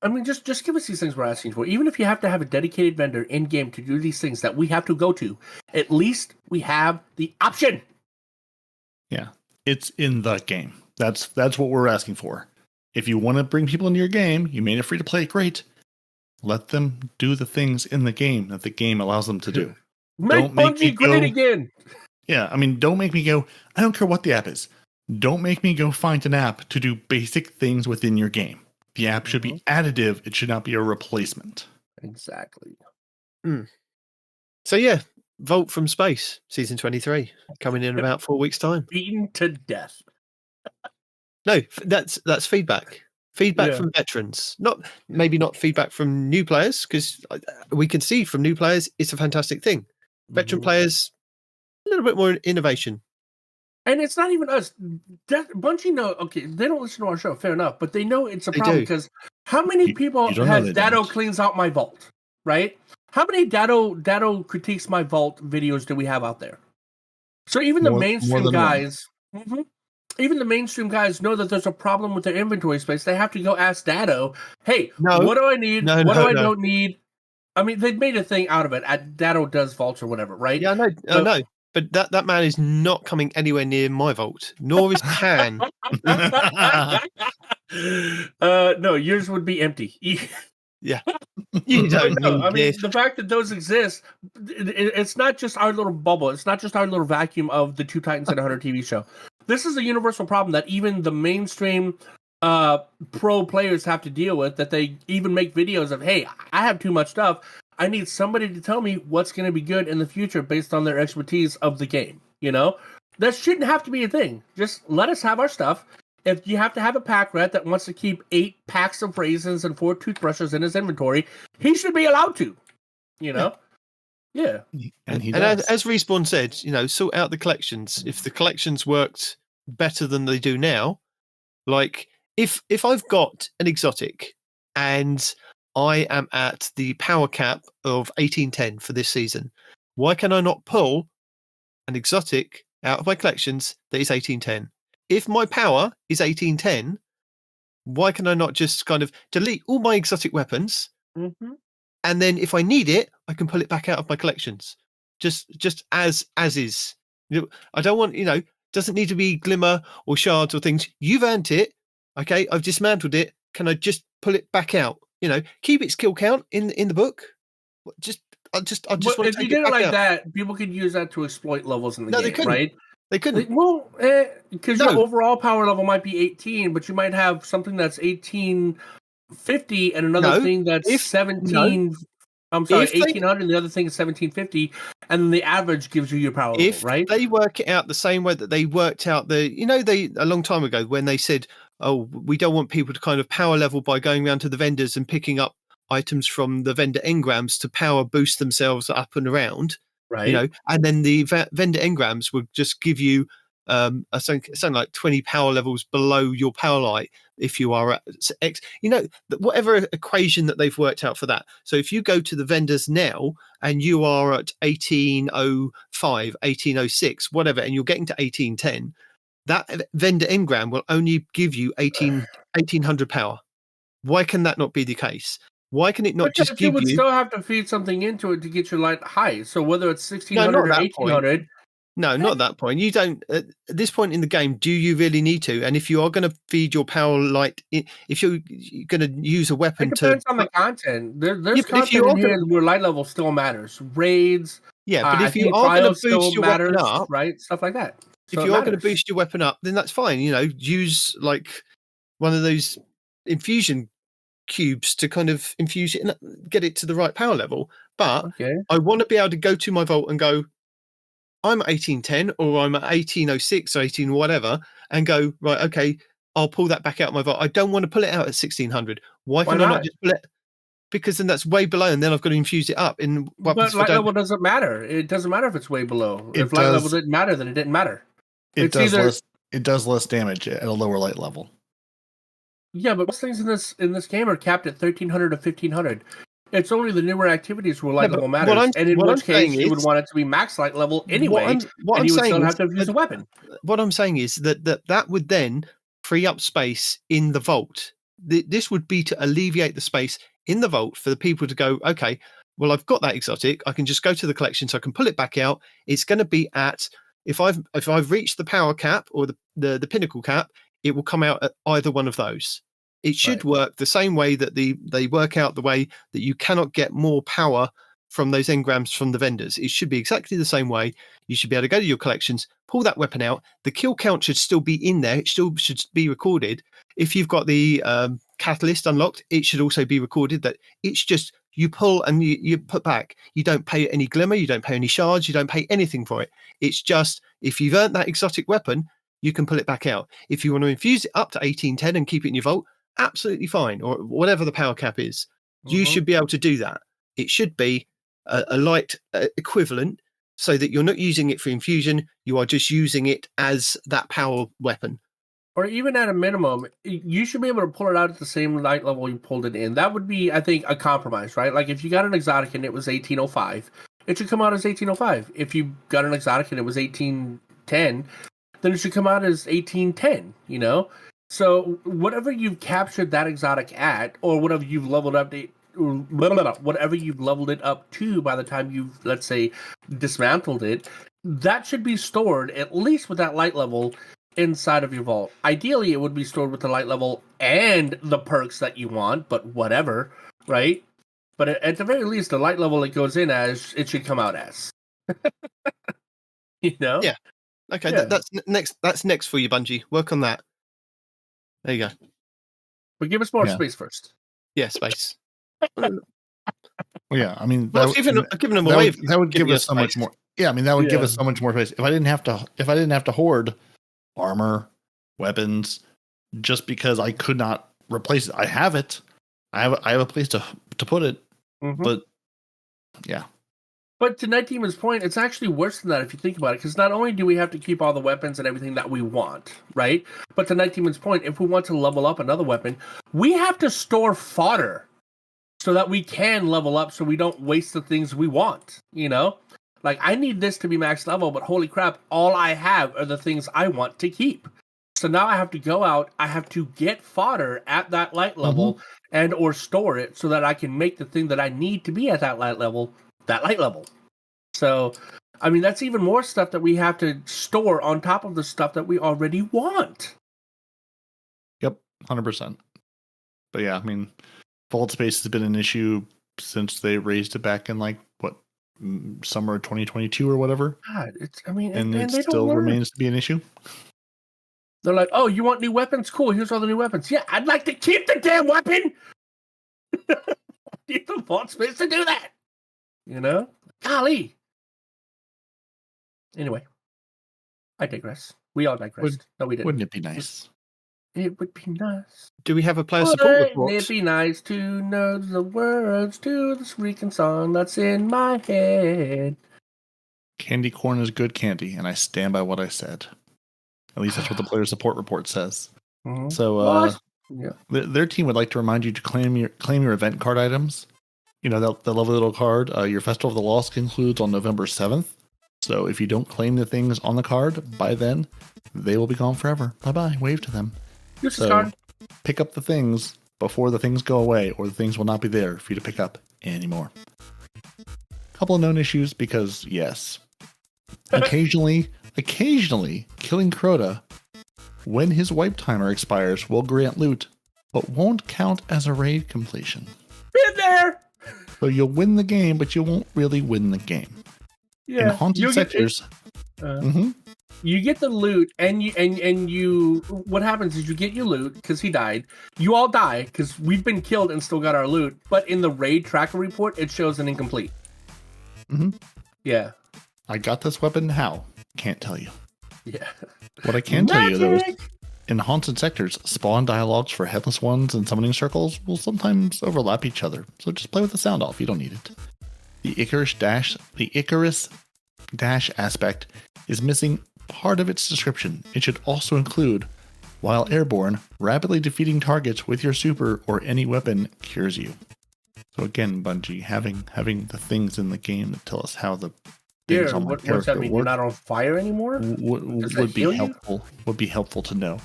I mean, just give us these things we're asking for. Even if you have to have a dedicated vendor in game to do these things that we have to go to, at least we have the option. Yeah, it's in the game. That's what we're asking for. If you want to bring people into your game, you made it free to play. Great. Let them do the things in the game that the game allows them to do. Make Bungie great again. Yeah, I mean, don't make me go, I don't care what the app is. Don't make me go find an app to do basic things within your game. The app should be additive. It should not be a replacement. Exactly. So yeah, Vault from Space, Season 23, coming in about 4 weeks' time. Beaten to death. No, that's feedback. Feedback from veterans. Maybe not feedback from new players, because we can see from new players it's a fantastic thing. Veteran players, a little bit more innovation. And it's not even us. Bungie they don't listen to our show, fair enough, but they know it's a problem because how many people has Dado cleans out my vault, right? How many Dado critiques my vault videos do we have out there? So even the mainstream guys, even the mainstream guys know that there's a problem with their inventory space. They have to go ask Dado, hey, what do I need? What do I don't need? I mean, they've made a thing out of it. Dado does vaults or whatever, right? Yeah, I know. But that man is not coming anywhere near my vault, nor is Pan. No, yours would be empty. Yeah. You don't know. I mean, the fact that those exist, it's not just our little bubble. It's not just our little vacuum of the Two Titans and a Hunter TV show. This is a universal problem that even the mainstream pro players have to deal with, that they even make videos of, hey, I have too much stuff. I need somebody to tell me what's going to be good in the future based on their expertise of the game. That shouldn't have to be a thing. Just let us have our stuff. If you have to have a pack rat that wants to keep 8 packs of raisins and 4 toothbrushes in his inventory, he should be allowed to. Yeah. And as Respawn said, sort out the collections. If the collections worked better than they do now, like if I've got an exotic and I am at the power cap of 1810 for this season, why can I not pull an exotic out of my collections that is 1810? If my power is 1810, why can I not just kind of delete all my exotic weapons? And then if I need it, I can pull it back out of my collections. Just as is. I don't want, doesn't need to be glimmer or shards or things. You've earned it. Okay, I've dismantled it. Can I just pull it back out? Keep its kill count in the book. I just want to take it back out. If you did it like that, people could use that to exploit levels in the game, they couldn't. right? They couldn't. Because your overall power level might be 18, but you might have something that's 1850 and another thing that's 17. I'm sorry, 1800, and the other thing is 1750, and then the average gives you your power level, right? If they work it out the same way that they worked out a long time ago when they said, oh, we don't want people to kind of power level by going around to the vendors and picking up items from the vendor engrams to power boost themselves up and around. Right. And then the vendor engrams would just give you something like 20 power levels below your power light if you are at X, whatever equation that they've worked out for that. So if you go to the vendors now and you are at 1805, 1806, whatever, and you're getting to 1810, that vendor engram will only give you 1800 power. Why can that not be the case? Why can it not just give you... You would still have to feed something into it to get your light high. So whether it's 1600 or 1800... No, not at that point. You don't... At this point in the game, do you really need to? And if you are going to feed your power light... If you're going to use a weapon to... It depends on the content. There's content in here where light level still matters. Raids... Yeah, but if you are going to boost your weapon up... Right? Stuff like that. If you are going to boost your weapon up, then that's fine. Use like one of those infusion cubes to kind of infuse it and get it to the right power level. But I want to be able to go to my vault and go, I'm at 1810 or I'm at 1806 or 18 whatever, and go, right, okay, I'll pull that back out of my vault. I don't want to pull it out at 1600. Why can I not just pull it? Because then that's way below, and then I've got to infuse it up. But light level doesn't matter. It doesn't matter if it's way below. If light level didn't matter, then it didn't matter. It does less damage at a lower light level. Yeah, but most things in this game are capped at 1300 to 1500. It's only the newer activities where light level matters, and in which case you would want it to be max light level anyway, and you would still have to use a weapon. What I'm saying is that would then free up space in the vault. This would be to alleviate the space in the vault for the people to go, okay, well, I've got that exotic. I can just go to the collection, so I can pull it back out. It's going to be at, if I've reached the power cap or the pinnacle cap, it will come out at either one of those. It should work the same way that they work out the way that you cannot get more power from those engrams from the vendors. It should be exactly the same way. You should be able to go to your collections, pull that weapon out. The kill count should still be in there. It still should be recorded. If you've got the catalyst unlocked, it should also be recorded that it's just you pull and you put back. You don't pay any glimmer. You don't pay any shards. You don't pay anything for it. It's just if you've earned that exotic weapon, you can pull it back out. If you want to infuse it up to 1810 and keep it in your vault, absolutely fine, or whatever the power cap is. You should be able to do that. It should be a light equivalent so that you're not using it for infusion. You are just using it as that power weapon. Or even at a minimum, you should be able to pull it out at the same light level you pulled it in. That would be, I think, a compromise, right? Like if you got an exotic and it was 1805, it should come out as 1805. If you got an exotic and it was 1810, then it should come out as 1810, you know? So whatever you've captured that exotic at, or whatever you've leveled up to, whatever you've leveled it up to by the time you've, let's say, dismantled it, that should be stored at least with that light level inside of your vault. Ideally, it would be stored with the light level and the perks that you want, but whatever, right? But at the very least, the light level it goes in as, it should come out as. You know? Yeah. Okay, yeah. That's next. That's next for you, Bungie. Work on that. There you go. But give us more space first. Yeah, space. Well, yeah, I mean, giving them away. That would give us so much more. Yeah, I mean, that would give us so much more space. If I didn't have to hoard armor, weapons, just because I could not replace it. I have it. I have a place to put it. But yeah. But to Nitedemon's point, it's actually worse than that if you think about it, because not only do we have to keep all the weapons and everything that we want, right? But to Nitedemon's point, if we want to level up another weapon, we have to store fodder so that we can level up so we don't waste the things we want, you know? Like, I need this to be max level, but holy crap, all I have are the things I want to keep. So now I have to go out, I have to get fodder at that light level and or store it so that I can make the thing that I need to be at that light level. So, I mean, that's even more stuff that we have to store on top of the stuff that we already want. Yep, 100%. But yeah, I mean, vault space has been an issue since they raised it back in summer 2022 or whatever. God, and it still remains to be an issue. They're like, oh, you want new weapons? Cool, here's all the new weapons. Yeah, I'd like to keep the damn weapon. Need the vault space to do that. You know? Golly. Anyway, I digress. We all digressed. No, we didn't. Wouldn't it be nice? It would be nice. Do we have a player support report? Wouldn't it be nice to know the words to this freaking song that's in my head? Candy corn is good candy, and I stand by what I said. At least that's what the player support report says. So, their team would like to remind you to claim your event card items. You know, the lovely little card, your Festival of the Lost concludes on November 7th. So if you don't claim the things on the card by then, they will be gone forever. Bye-bye. Wave to them. So pick up the things before the things go away, or the things will not be there for you to pick up anymore. Couple of known issues because, yes, occasionally killing Crota when his wipe timer expires will grant loot, but won't count as a raid completion. Been there! So you'll win the game, but you won't really win the game. Yeah, in haunted sectors, you get the loot, and you. What happens is you get your loot because he died. You all die because we've been killed and still got our loot. But in the raid tracker report, it shows an incomplete. Yeah, I got this weapon. How? Can't tell you. Yeah. What I can tell you though is, in haunted sectors, spawn dialogues for headless ones and summoning circles will sometimes overlap each other, so just play with the sound off. You don't need it. The Icarus dash aspect is missing part of its description. It should also include, while airborne, rapidly defeating targets with your super or any weapon cures you. So again, Bungie, having the things in the game that tell us how the things on my character that mean? You're not on fire anymore? Would be helpful. Would be helpful to know.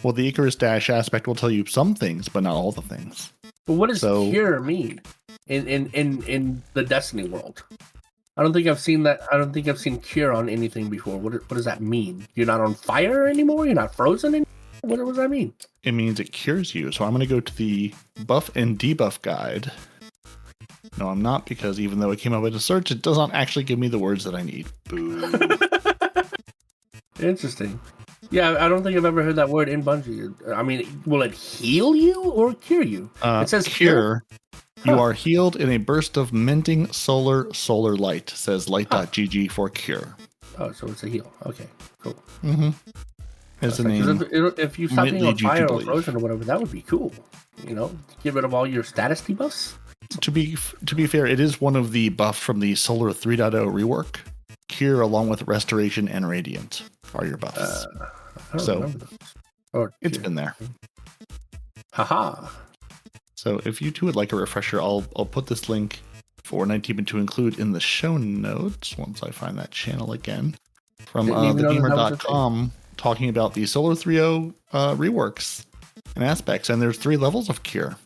Well, the Icarus Dash aspect will tell you some things, but not all the things. But what does cure mean in the Destiny world? I don't think I've seen that. I don't think I've seen cure on anything before. What does that mean? You're not on fire anymore? You're not frozen anymore? What does that mean? It means it cures you. So I'm going to go to the buff and debuff guide. No, I'm not, because even though it came up with a search, it does not actually give me the words that I need. Boo. Interesting. Yeah, I don't think I've ever heard that word in Bungie. I mean, will it heal you or cure you? It says cure. You are healed in a burst of mending solar light, says light.gg for cure. Oh, so it's a heal. Okay, cool. Mm-hmm. As a name. If you stop being on fire or frozen or whatever, that would be cool. You know, get rid of all your status debuffs. To be fair, it is one of the buffs from the Solar 3.0 rework. Cure, along with Restoration and Radiant, are your buffs. So it's been there. Haha. So if you two would like a refresher, I'll put this link for Nitedemon to include in the show notes once I find that channel again from thegamer.com, talking about the Solar 3.0 reworks and aspects. And there's 3 levels of cure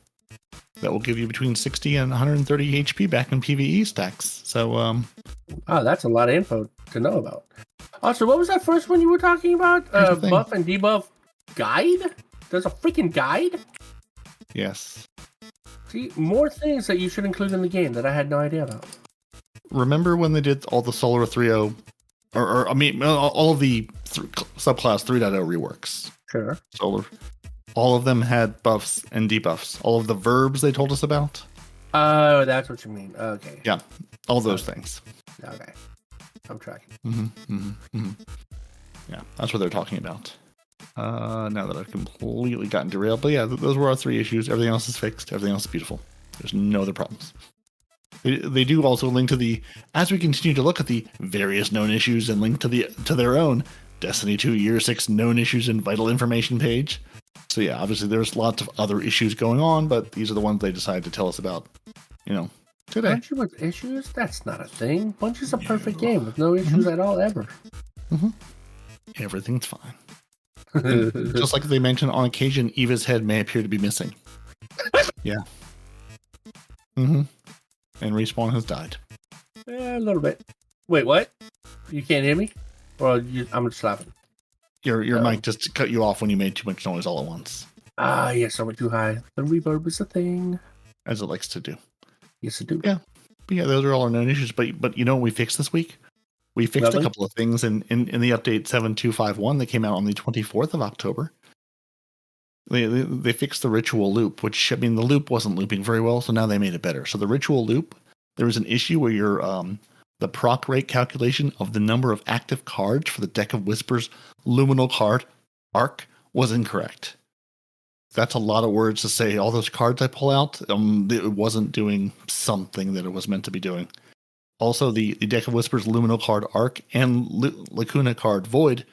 that will give you between 60 and 130 HP back in PvE stacks. So, that's a lot of info to know about. Also, what was that first one you were talking about? Buff and debuff guide? There's a freaking guide? Yes. See, more things that you should include in the game that I had no idea about. Remember when they did all the Solar 3.0, or I mean, all of the subclass 3.0 reworks? Sure. Solar. All of them had buffs and debuffs. All of the verbs they told us about. Oh, that's what you mean. Okay. Yeah, all those things. Okay. I'm tracking. Yeah, that's what they're talking about. Now that I've completely gotten derailed. But yeah, those were our 3 issues. Everything else is fixed. Everything else is beautiful. There's no other problems. They do also link to as we continue to look at the various known issues and link to their own Destiny 2 Year 6 known issues and vital information page. So yeah, obviously there's lots of other issues going on, but these are the ones they decided to tell us about, today. Bungie with issues? That's not a thing. Bungie's a perfect game with no issues at all, ever. Mm-hmm. Everything's fine. Just like they mentioned, on occasion, Eva's head may appear to be missing. Yeah. Mm-hmm. And Respawn has died. Yeah, a little bit. Wait, what? You can't hear me? Or I'm just laughing. Your mic just cut you off when you made too much noise all at once. Yes, I went too high. The reverb is a thing. As it likes to do. Yes, it do. Yeah. But yeah, those are all our known issues. But you know what we fixed this week? We fixed a couple of things in the update 7.251 that came out on the 24th of October. They fixed the ritual loop, which, I mean, the loop wasn't looping very well, so now they made it better. So the ritual loop, there was an issue where the proc rate calculation of the number of active cards for the Deck of Whispers luminal card arc was incorrect. That's a lot of words to say. All those cards I pull out, it wasn't doing something that it was meant to be doing. Also, the Deck of Whispers luminal card arc and Lacuna card void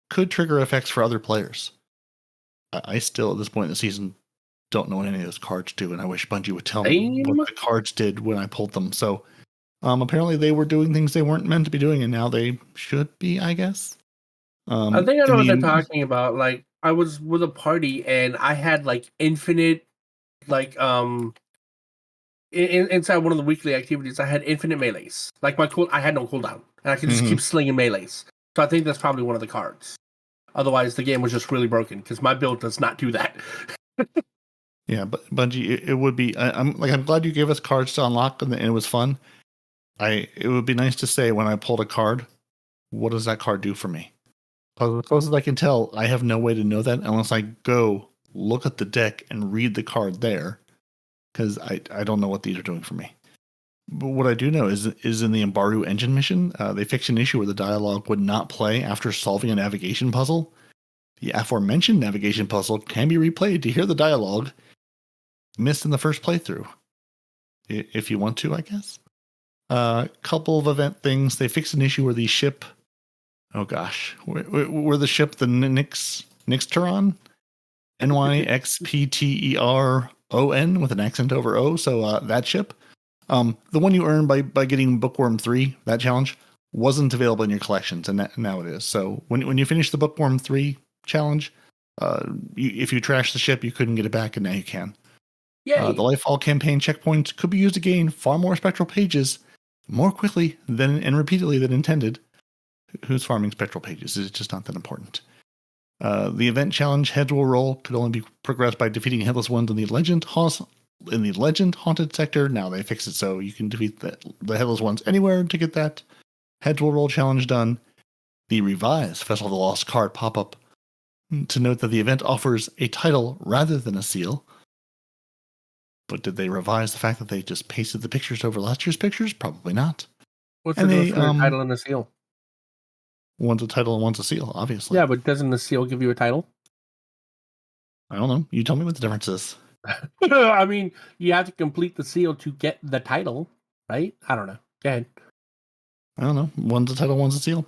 could trigger effects for other players. I still, at this point in the season, don't know what any of those cards do, and I wish Bungie would tell me what the cards did when I pulled them. So, apparently they were doing things they weren't meant to be doing, and now they should be, I guess. I think I know what they're talking about. Like, I was with a party, and I had, like, infinite, like, inside one of the weekly activities, I had infinite melees. Like, I had no cooldown, and I could just keep slinging melees. So I think that's probably one of the cards. Otherwise, the game was just really broken, because my build does not do that. Yeah, but Bungie, it would be. I'm glad you gave us cards to unlock, and it was fun. It would be nice to say when I pulled a card, what does that card do for me? As close as I can tell, I have no way to know that unless I go look at the deck and read the card there, because I don't know what these are doing for me. But what I do know is in the Embaru engine mission, they fixed an issue where the dialogue would not play after solving a navigation puzzle. The aforementioned navigation puzzle can be replayed to hear the dialogue missed in the first playthrough, if you want to, I guess. Couple of event things. They fixed an issue where the ship, where the ship, the Nyxteron, NYXPTER ON with an accent over O. So that ship, the one you earn by getting Bookworm 3, that challenge, wasn't available in your collections, and now it is. So when you finish the Bookworm 3 challenge, if you trash the ship, you couldn't get it back, and now you can. The Lightfall campaign checkpoint could be used to gain far more spectral pages more quickly and repeatedly than intended. Who's farming spectral pages? It's just not that important. The event challenge head roll could only be progressed by defeating headless ones in the legend haunted sector. Now they fix it so you can defeat the headless ones anywhere to get that head roll challenge done. The revised Festival of the Lost card pop-up to note that the event offers a title rather than a seal. But did they revise the fact that they just pasted the pictures over last year's pictures? Probably not. What's the difference between a title and a seal? One's a title and one's a seal, obviously. Yeah, but doesn't the seal give you a title? I don't know. You tell me what the difference is. I mean, you have to complete the seal to get the title, right? I don't know. Go ahead. I don't know. One's a title, one's a seal.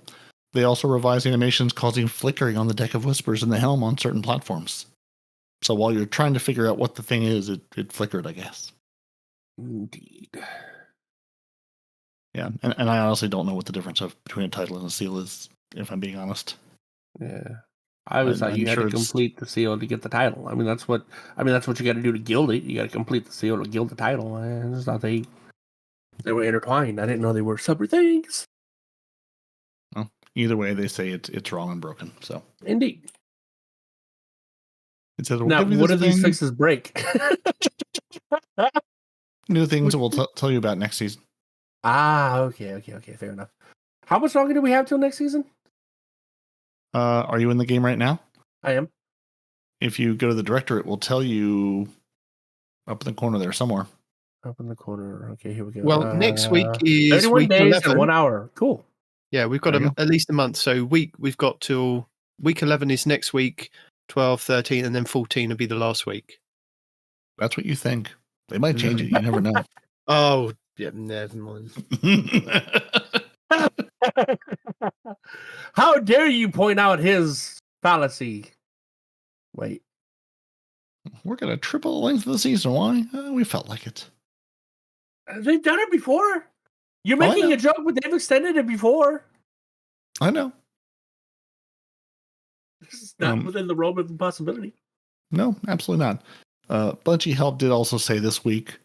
They also revised animations causing flickering on the deck of whispers in the helm on certain platforms. So while you're trying to figure out what the thing is, it flickered, I guess. Indeed. Yeah, and I honestly don't know what the difference between a title and a seal is, if I'm being honest. Yeah. I always thought you had to complete the seal to get the title. I mean, that's what you got to do to gild it. You got to complete the seal to gild the title. I just thought they were intertwined. I didn't know they were separate things. Well, either way, they say it's wrong and broken. So indeed. It says, now, what do these fixes break? New things that we'll tell you about next season. Okay. Fair enough. How much longer do we have till next season? Are you in the game right now? I am. If you go to the director, it will tell you up in the corner there somewhere. Up in the corner. Okay, here we go. Well, next week is 31 week days 11. and 1 hour. Cool. Yeah, we've got at least a month. So we've got till week 11 is next week, 12, 13, and then 14 will be the last week. That's what you think. They might change it. You never know. Oh, yeah, never mind. How dare you point out his fallacy? Wait. We're going to triple the length of the season. Why? We felt like it. They've done it before. You're making a joke, but they've extended it before. I know. This is not within the realm of impossibility. No, absolutely not. Bungie Help did also say this week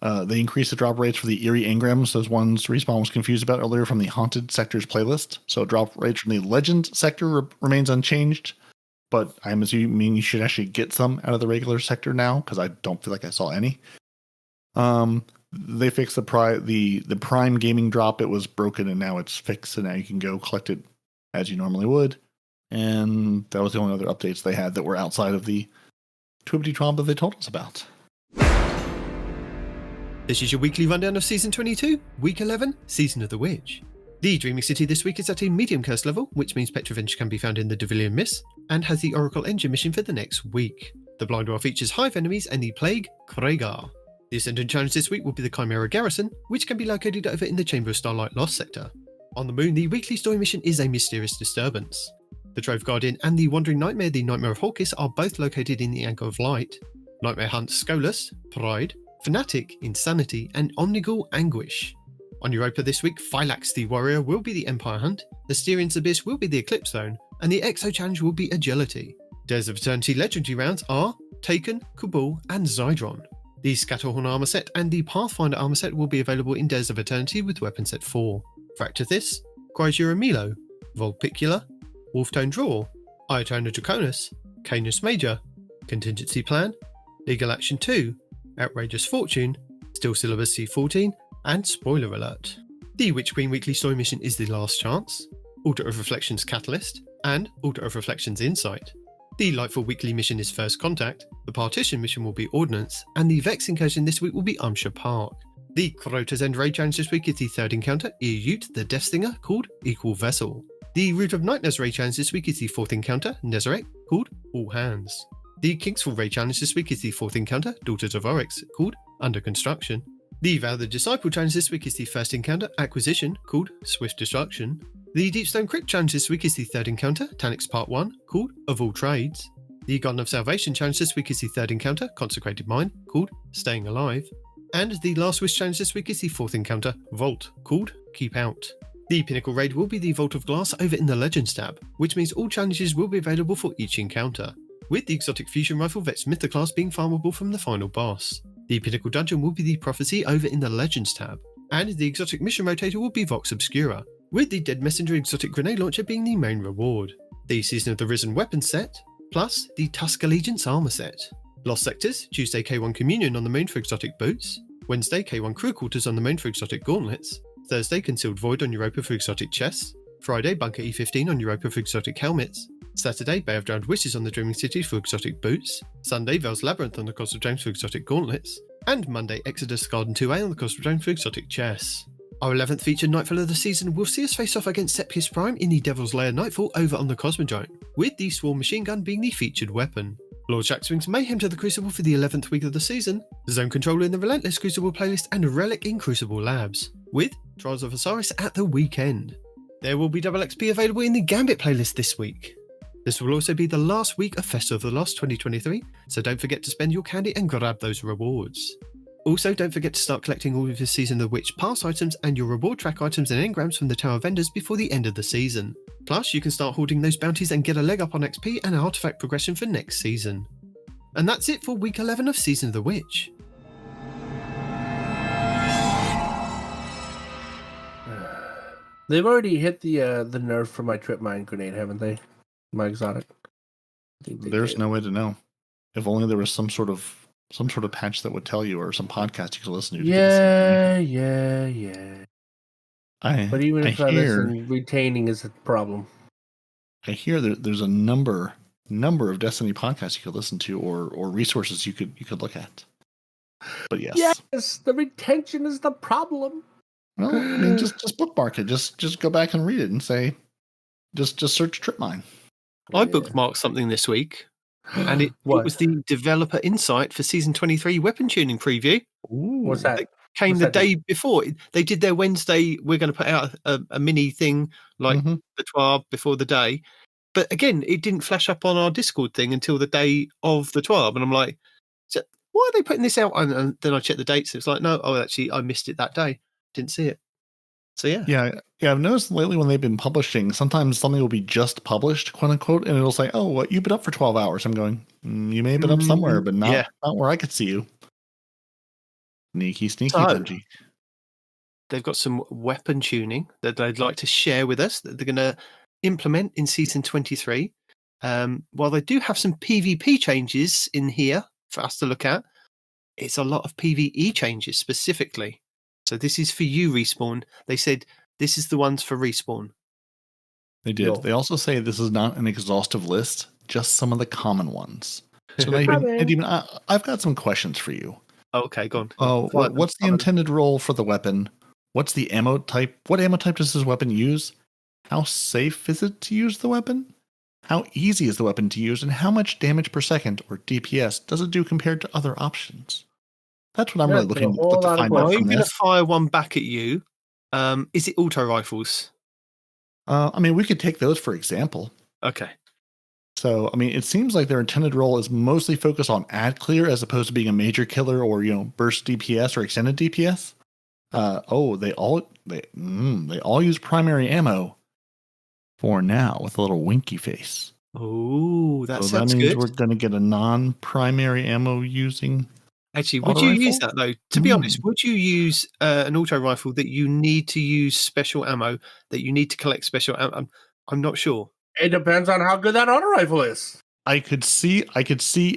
they increased the drop rates for the eerie engrams, those ones Respawn was confused about earlier from the Haunted Sectors playlist. So drop rates from the Legend sector remains unchanged, but I'm assuming you should actually get some out of the regular sector now, because I don't feel like I saw any. They fixed the Prime gaming drop. It was broken and now it's fixed, and now you can go collect it as you normally would. And that was the only other updates they had that were outside of the TWAB that they told us about. This is your weekly rundown of Season 22, Week 11, Season of the Witch. The Dreaming City this week is at a medium curse level, which means Petrovenge can be found in the Devilian Mists, and has the Oracle Engine mission for the next week. The Blind World features Hive enemies and the Plague Kragar. The Ascendant challenge this week will be the Chimera Garrison, which can be located over in the Chamber of Starlight Lost sector. On the Moon, the weekly story mission is a mysterious disturbance. The Trove Guardian and the Wandering Nightmare, the Nightmare of Hawkis, are both located in the Anchor of Light. Nightmare hunts Skolus, Pride, Fanatic, Insanity, and Omnigul Anguish. On Europa this week, Phylax the Warrior will be the Empire Hunt, the Styrian's Abyss will be the Eclipse Zone, and the Exo Challenge will be Agility. Days of Eternity legendary rounds are Taken, Cabal, and Zydron. The Scatterhorn armor set and the Pathfinder armor set will be available in Days of Eternity with weapon set 4. Fractithis, Cryzura Milo, Volpicula, Wolftone Draw, Iotona Draconis, Canis Major, Contingency Plan, Legal Action 2, Outrageous Fortune, Still Syllabus C14, and Spoiler Alert. The Witch Queen weekly story mission is The Last Chance, Altar of Reflections Catalyst, and Altar of Reflections Insight. The Lightfall weekly mission is First Contact, the Partition mission will be Ordnance, and the Vex incursion this week will be Umshire Park. The Crota's End Raid challenge this week is the third encounter, Ear-Ute the Death Stinger, called Equal Vessel. The Root of Nightmares raid challenge this week is the fourth encounter, Nezarec, called All Hands. The Kingsfall raid challenge this week is the fourth encounter, Daughters of Oryx, called Under Construction. The Vow the Disciple challenge this week is the first encounter, Acquisition, called Swift Destruction. The Deepstone Crypt challenge this week is the third encounter, Tanix Part 1, called Of All Trades. The Garden of Salvation challenge this week is the third encounter, Consecrated Mine, called Staying Alive. And the Last Wish challenge this week is the fourth encounter, Vault, called Keep Out. The Pinnacle raid will be the Vault of Glass over in the Legends tab, which means all challenges will be available for each encounter, with the Exotic Fusion Rifle Vet's Mythic class being farmable from the final boss. The Pinnacle dungeon will be the Prophecy over in the Legends tab, and the Exotic Mission Rotator will be Vox Obscura, with the Dead Messenger Exotic Grenade Launcher being the main reward. The Season of the Risen Weapons set, plus the Tusk Allegiance Armor set. Lost Sectors, Tuesday K1 Communion on the moon for Exotic Boots, Wednesday K1 Crew Quarters on the moon for Exotic Gauntlets, Thursday Concealed Void on Europa for Exotic Chests, Friday Bunker E15 on Europa for Exotic Helmets, Saturday Bay of Drowned Wishes on the Dreaming City for Exotic Boots, Sunday Vel's Labyrinth on the Coast of James for Exotic Gauntlets, and Monday Exodus Garden 2A on the Coast of James for Exotic Chests. Our 11th featured Nightfall of the season will see us face off against Sepius Prime in the Devil's Lair Nightfall over on the Cosmodrome, with the Swarm Machine Gun being the featured weapon. Lord Shaxwing's Mayhem to the Crucible for the 11th week of the season, Zone Controller in the Relentless Crucible playlist, and Relic in Crucible Labs, with Trials of Osiris at the weekend. There will be double XP available in the Gambit playlist this week. This will also be the last week of Festival of the Lost 2023, so don't forget to spend your candy and grab those rewards. Also, don't forget to start collecting all of your Season of the Witch pass items and your reward track items and engrams from the Tower vendors before the end of the season. Plus, you can start hoarding those bounties and get a leg up on XP and artifact progression for next season. And that's it for week 11 of Season of the Witch. They've already hit the nerf for my trip mine grenade, haven't they? My exotic. There's no way to know. If only there was some sort of patch that would tell you, or some podcast you could listen to. Yeah. But even if I listen, retaining is a problem. I hear there's a number of Destiny podcasts you could listen to, or resources you could look at. But yes, the retention is the problem. Well, I mean, just bookmark it. Just go back and read it and say, just search Tripmine. I bookmarked something this week, and it was the developer insight for Season 23 weapon tuning preview. Ooh, what's that? It came the day before. They did their Wednesday, we're going to put out a mini thing like the TWAB before the day. But again, it didn't flash up on our Discord thing until the day of the TWAB. And I'm like, why are they putting this out? And then I checked the dates. It's like, no, actually, I missed it that day. Didn't see it. So yeah. I've noticed lately when they've been publishing, sometimes something will be just published, quote unquote, and it'll say, "Oh, what, you've been up for 12 hours." I'm going, you may have been up somewhere, but not where I could see you. Sneaky, Bungie. They've got some weapon tuning that they'd like to share with us that they're going to implement in Season 23. While they do have some PvP changes in here for us to look at, it's a lot of PvE changes specifically. So this is for you, Respawn. They said this is the ones for Respawn. They did. No. They also say this is not an exhaustive list, just some of the common ones. So Nitedemon, I've got some questions for you. Okay, go on. What's the intended role for the weapon? What's the ammo type? What ammo type does this weapon use? How safe is it to use the weapon? How easy is the weapon to use? And how much damage per second, or DPS, does it do compared to other options? That's what I'm really looking to find out from this. I'm going to fire one back at you. Is it auto rifles? I mean, we could take those for example. Okay. So, I mean, it seems like their intended role is mostly focused on ad clear as opposed to being a major killer or, burst DPS or extended DPS. They all use primary ammo for now with a little winky face. Oh, that sounds good. That means we're going to get a non-primary ammo using. Actually, would you use that though? To be honest, would you use an auto rifle that you need to use special ammo, that you need to collect special ammo? I'm not sure. It depends on how good that auto rifle is. I could see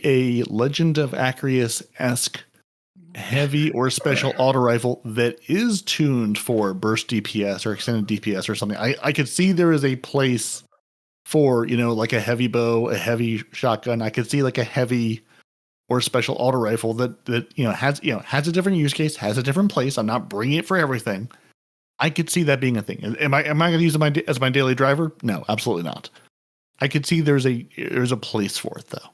a Legend of Acreus-esque heavy or special auto rifle that is tuned for burst DPS or extended DPS or something. I could see there is a place for, like a heavy bow, a heavy shotgun. I could see like a heavy or special auto rifle that has a different use case, has a different place. I'm not bringing it for everything. I could see that being a thing. Am I going to use it as my daily driver? No, absolutely not. I could see there's a place for it though.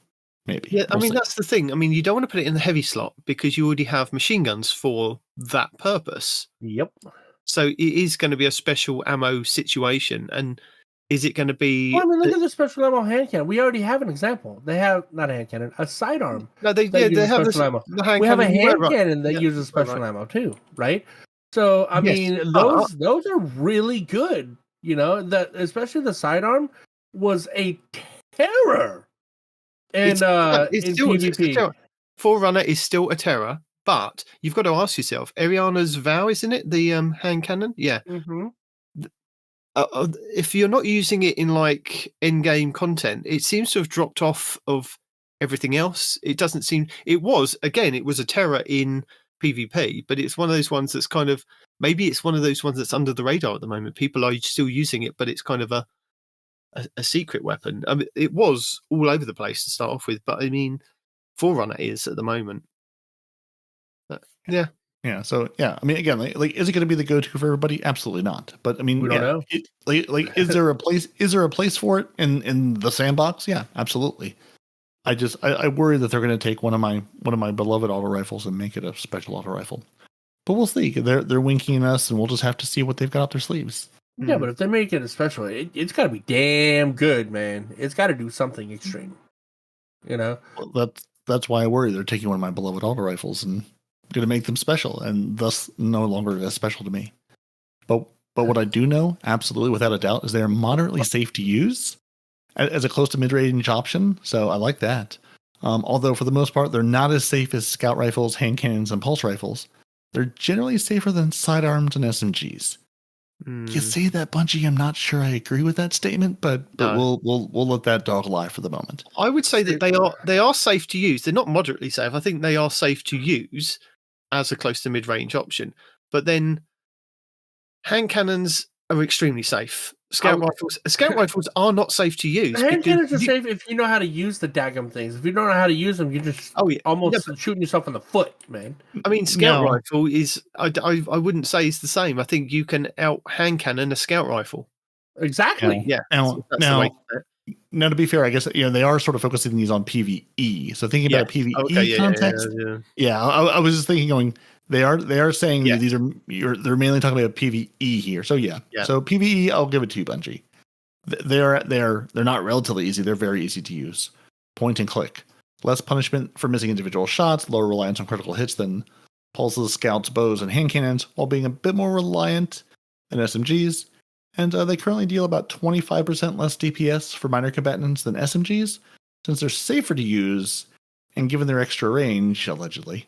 Maybe. Yeah, I mean that's the thing. I mean, you don't want to put it in the heavy slot because you already have machine guns for that purpose. Yep. So it is going to be a special ammo situation, and Is it going to be? Well, I mean, look at the special ammo hand cannon. We already have an example. They have not a hand cannon, a sidearm. No, they have special ammo. The we have a hand cannon that uses special ammo too, right? So I mean, those are really good. You know, that especially the sidearm was a terror. And it's still, PvP. Forerunner is still a terror, but you've got to ask yourself, Ariana's Vow, isn't it? The hand cannon? Yeah. Mm-hmm. If you're not using it in like in-game content, it seems to have dropped off of everything else. It doesn't seem. It was a terror in PvP, but it's one of those ones that's kind of maybe it's one of those ones that's under the radar at the moment. People are still using it, but it's kind of a secret weapon. I mean, it was all over the place to start off with, but I mean, Forerunner is at the moment. But, yeah. Yeah. So yeah, I mean, again, like, is it going to be the go-to for everybody? Absolutely not. But I mean, we don't know. Is there a place? Is there a place for it in the sandbox? Yeah, absolutely. I worry that they're going to take one of my beloved auto rifles and make it a special auto rifle. But we'll see. They're winking at us, and we'll just have to see what they've got up their sleeves. Yeah, but if they make it a special, it's got to be damn good, man. It's got to do something extreme. You know. Well, that's why I worry they're taking one of my beloved auto rifles and going to make them special, and thus no longer as special to me. But what I do know, absolutely without a doubt, is they are moderately safe to use as a close to mid-range option. So I like that. Although for the most part, they're not as safe as scout rifles, hand cannons, and pulse rifles. They're generally safer than sidearms and SMGs. You say that, Bungie. I'm not sure I agree with that statement, but we'll let that dog lie for the moment. I would say that they are safe to use. They're not moderately safe. I think they are safe to use as a close to mid-range option. But then hand cannons are extremely safe. Scout rifles are not safe to use. Hand cannons are safe if you know how to use the daggum things. If you don't know how to use them, you're just almost shooting yourself in the foot, man. I mean, scout rifle is I wouldn't say it's the same. I think you can out hand cannon a scout rifle. Exactly. Yeah. Now, to be fair, I guess they are sort of focusing these on PvE. So thinking about PvE context, I was just thinking, going, they are saying these they're mainly talking about PvE here. So so PvE, I'll give it to you, Bungie. They're not relatively easy. They're very easy to use. Point and click, less punishment for missing individual shots, lower reliance on critical hits than pulses, scouts, bows, and hand cannons, while being a bit more reliant than SMGs. And they currently deal about 25% less DPS for minor combatants than SMGs, since they're safer to use, and given their extra range, allegedly.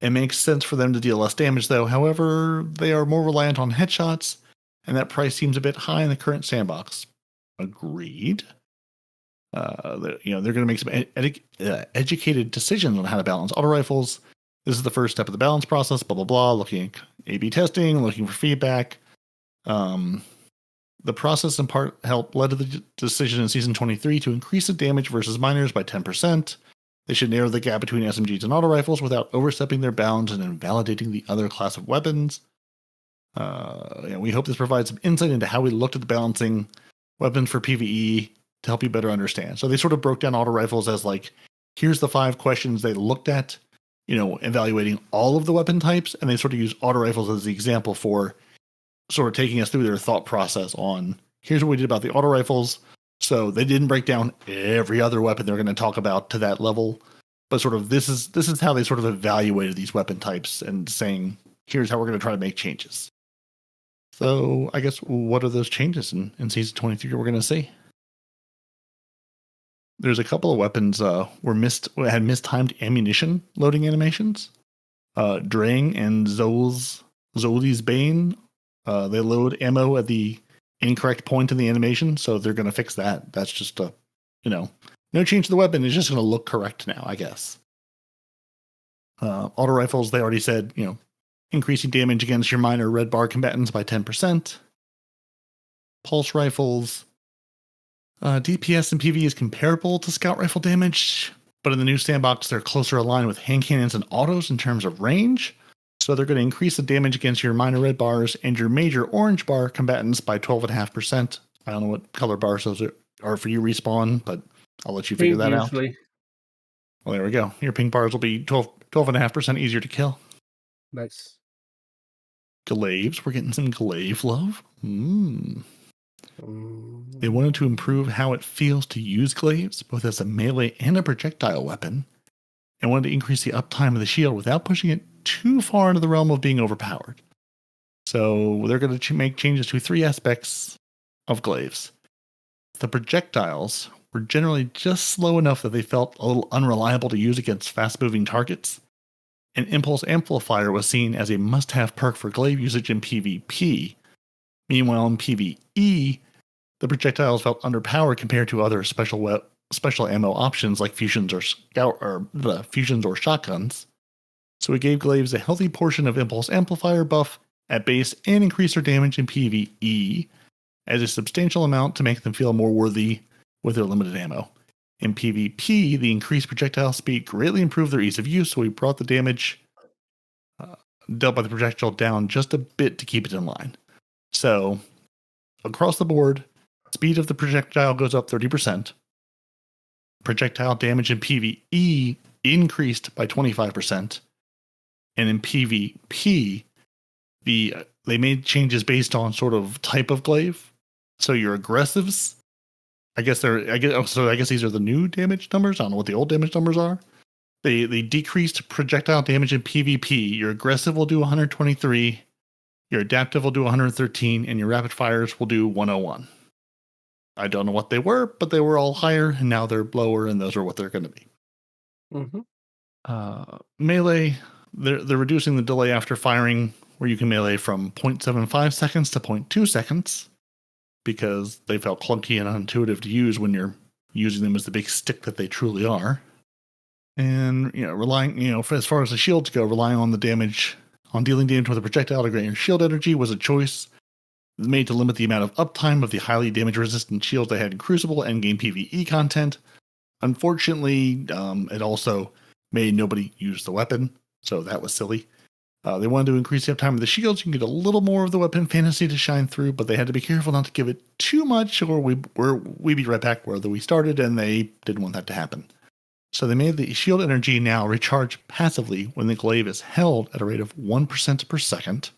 It makes sense for them to deal less damage, though. However, they are more reliant on headshots, and that price seems a bit high in the current sandbox. Agreed. They're going to make some educated decisions on how to balance auto rifles. This is the first step of the balance process, blah, blah, blah, looking at A/B testing, looking for feedback. The process in part led to the decision in Season 23 to increase the damage versus minors by 10%. They should narrow the gap between SMGs and auto rifles without overstepping their bounds and invalidating the other class of weapons. We hope this provides some insight into how we looked at the balancing weapons for PvE to help you better understand. So they sort of broke down auto rifles as like, here's the 5 questions they looked at, evaluating all of the weapon types, and they sort of used auto rifles as the example for sort of taking us through their thought process on, here's what we did about the auto rifles. So they didn't break down every other weapon they're going to talk about to that level, but sort of this is how they sort of evaluated these weapon types and saying, here's how we're going to try to make changes. So I guess what are those changes in Season 23 we're going to see? There's a couple of weapons had mistimed ammunition loading animations. Drang and Zoli's Bane, they load ammo at the incorrect point in the animation, so they're going to fix that. That's just no change to the weapon. It's just going to look correct now, I guess. Auto rifles, they already said, increasing damage against your minor red bar combatants by 10%. Pulse rifles, DPS and PvE is comparable to scout rifle damage, but in the new sandbox, they're closer aligned with hand cannons and autos in terms of range. So they're going to increase the damage against your minor red bars and your major orange bar combatants by 12.5%. I don't know what color bars those are for you, Respawn, but I'll let you figure that out. Well, there we go. Your pink bars will be 12.5% easier to kill. Nice. Glaives. We're getting some glaive love. They wanted to improve how it feels to use glaives, both as a melee and a projectile weapon, and wanted to increase the uptime of the shield without pushing it too far into the realm of being overpowered. So they're going to make changes to 3 aspects of glaives. The projectiles were generally just slow enough that they felt a little unreliable to use against fast-moving targets. An Impulse Amplifier was seen as a must-have perk for glaive usage in PvP. Meanwhile, in PvE, the projectiles felt underpowered compared to other special ammo options like fusions or shotguns. So it gave glaives a healthy portion of Impulse Amplifier buff at base and increased their damage in PvE as a substantial amount to make them feel more worthy with their limited ammo. In PvP, the increased projectile speed greatly improved their ease of use, so we brought the damage dealt by the projectile down just a bit to keep it in line. So, across the board, speed of the projectile goes up 30%. Projectile damage in PvE increased by 25%. And in PvP, they made changes based on sort of type of glaive. So your aggressives, I guess these are the new damage numbers. I don't know what the old damage numbers are. They decreased projectile damage in PvP. Your aggressive will do 123, your adaptive will do 113, and your rapid fires will do 101. I don't know what they were, but they were all higher, and now they're lower, and those are what they're going to be. Mm-hmm. Melee, they're reducing the delay after firing, where you can melee from 0.75 seconds to 0.2 seconds, because they felt clunky and unintuitive to use when you're using them as the big stick that they truly are. And, relying, as far as the shields go, relying on the damage, on dealing damage with a projectile to grant your shield energy was a choice made to limit the amount of uptime of the highly damage-resistant shields they had in Crucible endgame PvE content. Unfortunately, it also made nobody use the weapon, so that was silly. They wanted to increase the uptime of the shields. You can get a little more of the weapon fantasy to shine through, but they had to be careful not to give it too much, or we'd be right back where we started, and they didn't want that to happen. So they made the shield energy now recharge passively when the glaive is held at a rate of 1% per second.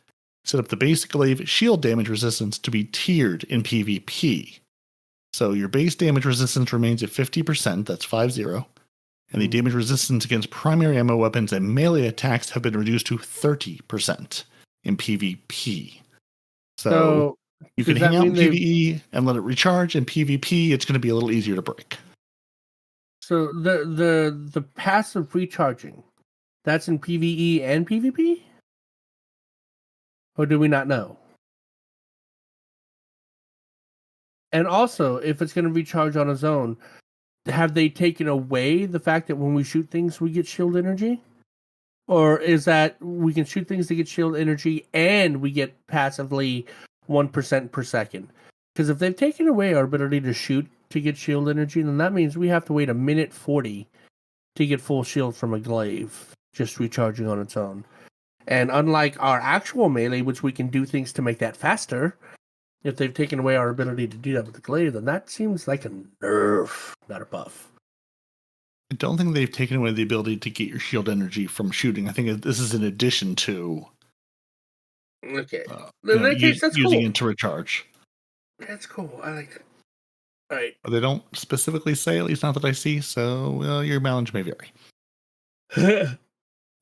Set up the base glaive shield damage resistance to be tiered in PvP. So your base damage resistance remains at 50%, that's 50, and the damage resistance against primary ammo weapons and melee attacks have been reduced to 30% in PvP. So you can hang out in PvE and let it recharge. In PvP, it's going to be a little easier to break. So the passive recharging, that's in PvE and PvP? Or do we not know? And also, if it's going to recharge on its own, have they taken away the fact that when we shoot things, we get shield energy? Or is that we can shoot things to get shield energy and we get passively 1% per second? Because if they've taken away our ability to shoot to get shield energy, then that means we have to wait 1:40 to get full shield from a glaive, just recharging on its own. And unlike our actual melee, which we can do things to make that faster, if they've taken away our ability to do that with the glaive, then that seems like a nerf, not a buff. I don't think they've taken away the ability to get your shield energy from shooting. I think this is in addition to okay. In that case, that's using cool. it to recharge. That's cool. I like that. All right. They don't specifically say, at least not that I see, so your mileage may vary.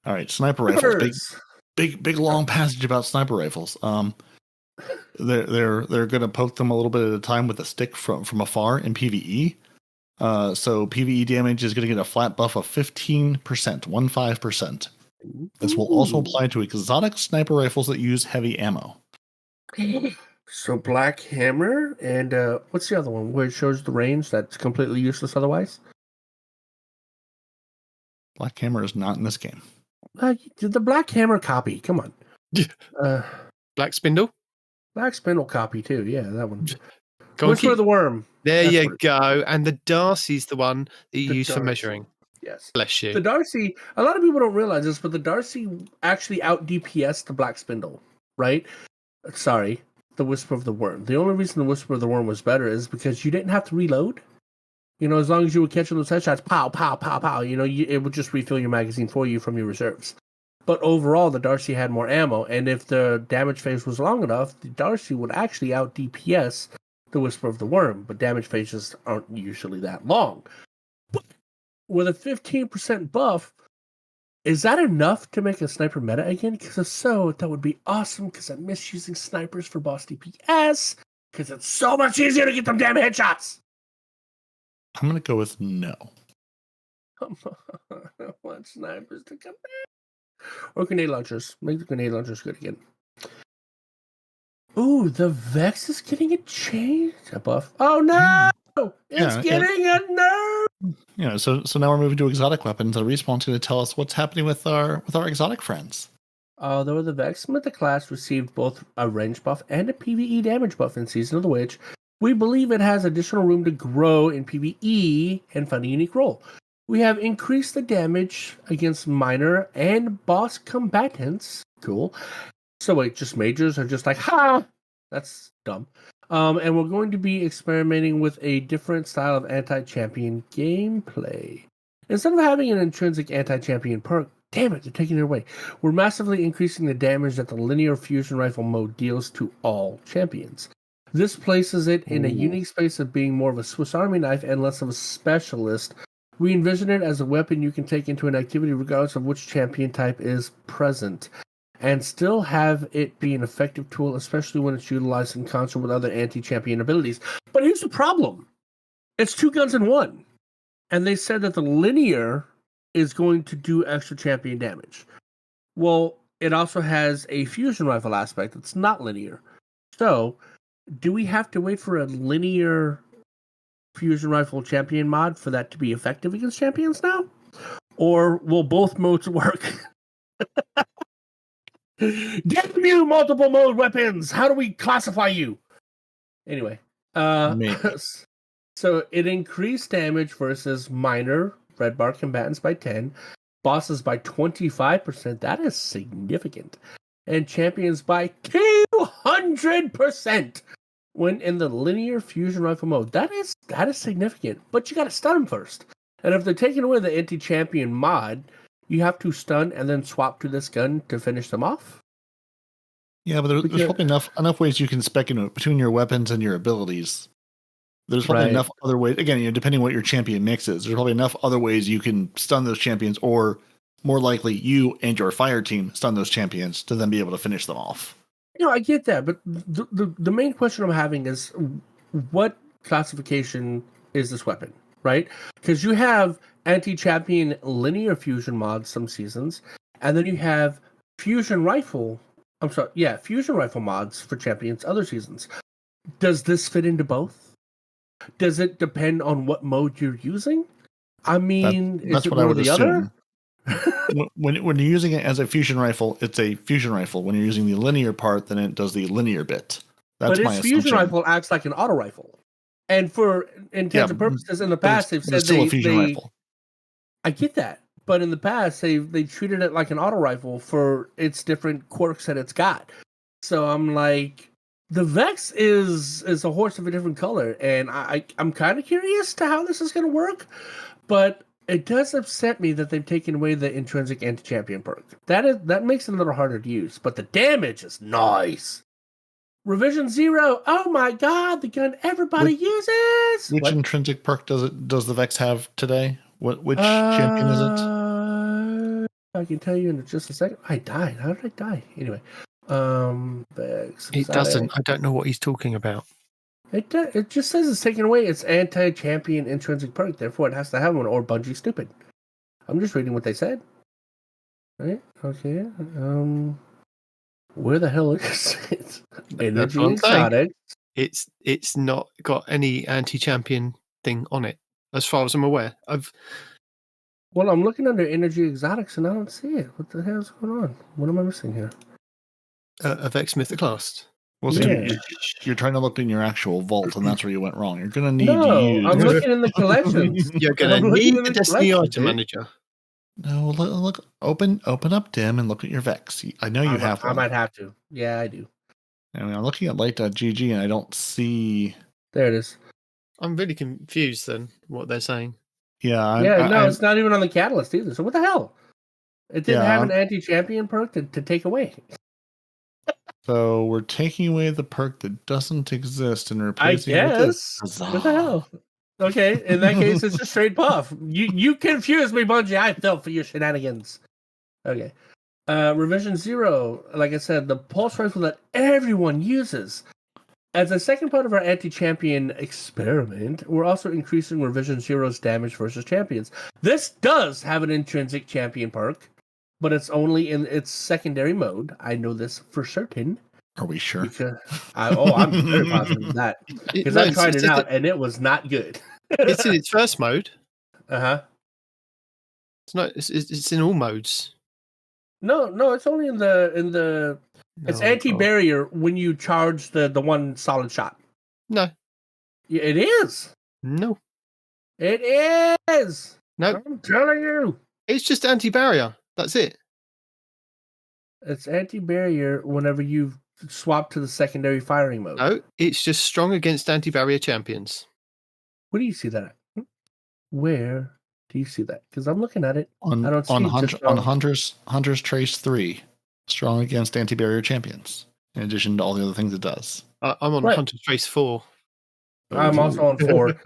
All right, sniper rifles. Big long passage about sniper rifles. They're going to poke them a little bit at a time with a stick from afar in PvE. So PvE damage is going to get a flat buff of 15%, 15%. This will also apply to exotic sniper rifles that use heavy ammo. So Black Hammer and what's the other one where it shows the range that's completely useless otherwise? Black Hammer is not in this game. The Black Hammer copy, come on. Black Spindle? Black Spindle copy too, yeah, that one. Whisper of the Worm. There you go. And the Darcy's the one that you use for measuring. Yes. Bless you. The Darcy, a lot of people don't realize this, but the Darcy actually out DPS the Black Spindle, right? Sorry, the Whisper of the Worm. The only reason the Whisper of the Worm was better is because you didn't have to reload. As long as you were catching those headshots, pow, pow, pow, pow, it would just refill your magazine for you from your reserves. But overall, the Darcy had more ammo, and if the damage phase was long enough, the Darcy would actually out DPS the Whisper of the Worm, but damage phases aren't usually that long. But with a 15% buff, is that enough to make a sniper meta again? Because if so, that would be awesome, because I miss using snipers for boss DPS, because it's so much easier to get them damn headshots. I'm going to go with no. Come on, I want snipers to come back. Or grenade launchers. Make the grenade launchers good again. Ooh, the Vex is getting a buff. Oh no! It's getting a nerf! Yeah, so now we're moving to exotic weapons. The Respawn's going to tell us what's happening with our exotic friends. Although the Vex Mythic class received both a range buff and a PvE damage buff in Season of the Witch, we believe it has additional room to grow in PvE and find a unique role. We have increased the damage against minor and boss combatants. Cool. So wait, just majors are just like, ha! That's dumb. And we're going to be experimenting with a different style of anti-champion gameplay. Instead of having an intrinsic anti-champion perk, damn it, they're taking it away. We're massively increasing the damage that the linear fusion rifle mode deals to all champions. This places it in a unique space of being more of a Swiss Army knife and less of a specialist. We envision it as a weapon you can take into an activity regardless of which champion type is present, and still have it be an effective tool, especially when it's utilized in concert with other anti-champion abilities. But here's the problem. It's 2 guns in 1. And they said that the linear is going to do extra champion damage. Well, it also has a fusion rifle aspect that's not linear. So, do we have to wait for a linear fusion rifle champion mod for that to be effective against champions now? Or will both modes work? Damn you, multiple mode weapons! How do we classify you? Anyway, so it increased damage versus minor red bar combatants by 10, bosses by 25%. That is significant, and champions by 200% when in the linear fusion rifle mode. That is significant. But you got to stun them first, and if they're taking away the anti-champion mod, you have to stun and then swap to this gun to finish them off? Yeah, but there's probably enough ways you can spec between your weapons and your abilities. There's probably enough other ways. Again, depending on what your champion mix is, there's probably enough other ways you can stun those champions, or more likely, you and your fire team stun those champions to then be able to finish them off. I get that, but the main question I'm having is, what classification is this weapon, right? Because you have anti-champion linear fusion mods some seasons, and then you have fusion rifle mods for champions other seasons. Does this fit into both? Does it depend on what mode you're using? I mean, that's is it what I would the assume. Other? when you're using it as a fusion rifle, it's a fusion rifle. When you're using the linear part, then it does the linear bit. That's my assumption. Fusion rifle acts like an auto rifle, and for intents and purposes, in the past they've said still a fusion rifle. I get that, but in the past they treated it like an auto rifle for its different quirks that it's got. So I'm like, the Vex is a horse of a different color, and I'm kind of curious to how this is going to work, but it does upset me that they've taken away the intrinsic anti-champion perk. That makes it a little harder to use, but the damage is nice. Revision 0. Oh my god, the gun everybody uses. Which intrinsic perk does the Vex have today? Which champion is it? I can tell you in just a second. I died. How did I die? Anyway, Vex. It doesn't. I don't know what he's talking about. It just says it's taken away its anti-champion intrinsic perk. Therefore, it has to have one, or Bungie's stupid. I'm just reading what they said. Right? Okay. Where the hell is it? Energy Exotic. It's not got any anti-champion thing on it, as far as I'm aware. Well, I'm looking under Energy Exotics and I don't see it. What the hell's going on? What am I missing here? A Vex Mythic class. Well, so you're trying to look in your actual vault, and that's where you went wrong. You're going to need to use... I'm looking in the collections. You're going to need the Destiny Item Manager. No, look. Open up Dim and look at your Vex. I know you have one. I might have to. Yeah, I do. I mean, I'm looking at light.gg, and I don't see... There it is. I'm really confused, then, what they're saying. Yeah. It's not even on the Catalyst either. So what the hell? It didn't have an anti-champion perk to take away. So we're taking away the perk that doesn't exist and replacing it with this. What the hell? Okay, in that case, it's just straight buff. You confused me, Bungie. I fell for your shenanigans. Okay. Revision 0, like I said, the pulse rifle that everyone uses. As a second part of our anti-champion experiment, we're also increasing Revision 0's damage versus champions. This does have an intrinsic champion perk, but it's only in its secondary mode. I know this for certain. Are we sure? Because I'm very positive of that. Because I tried it out and it was not good. It's in its first mode. Uh-huh. It's in all modes. No, it's only in the it's anti-barrier when you charge the one solid shot. No. Yeah, it is. No. It is. No. I'm telling you. It's just anti-barrier. That's it. It's anti-barrier whenever you swap to the secondary firing mode. No, it's just strong against anti-barrier champions. Where do you see that at? Where do you see that? Because I'm looking at it. I don't see on Hunter's Trace 3, strong against anti-barrier champions. In addition to all the other things it does. I'm on Hunter's Trace 4. I'm also on 4.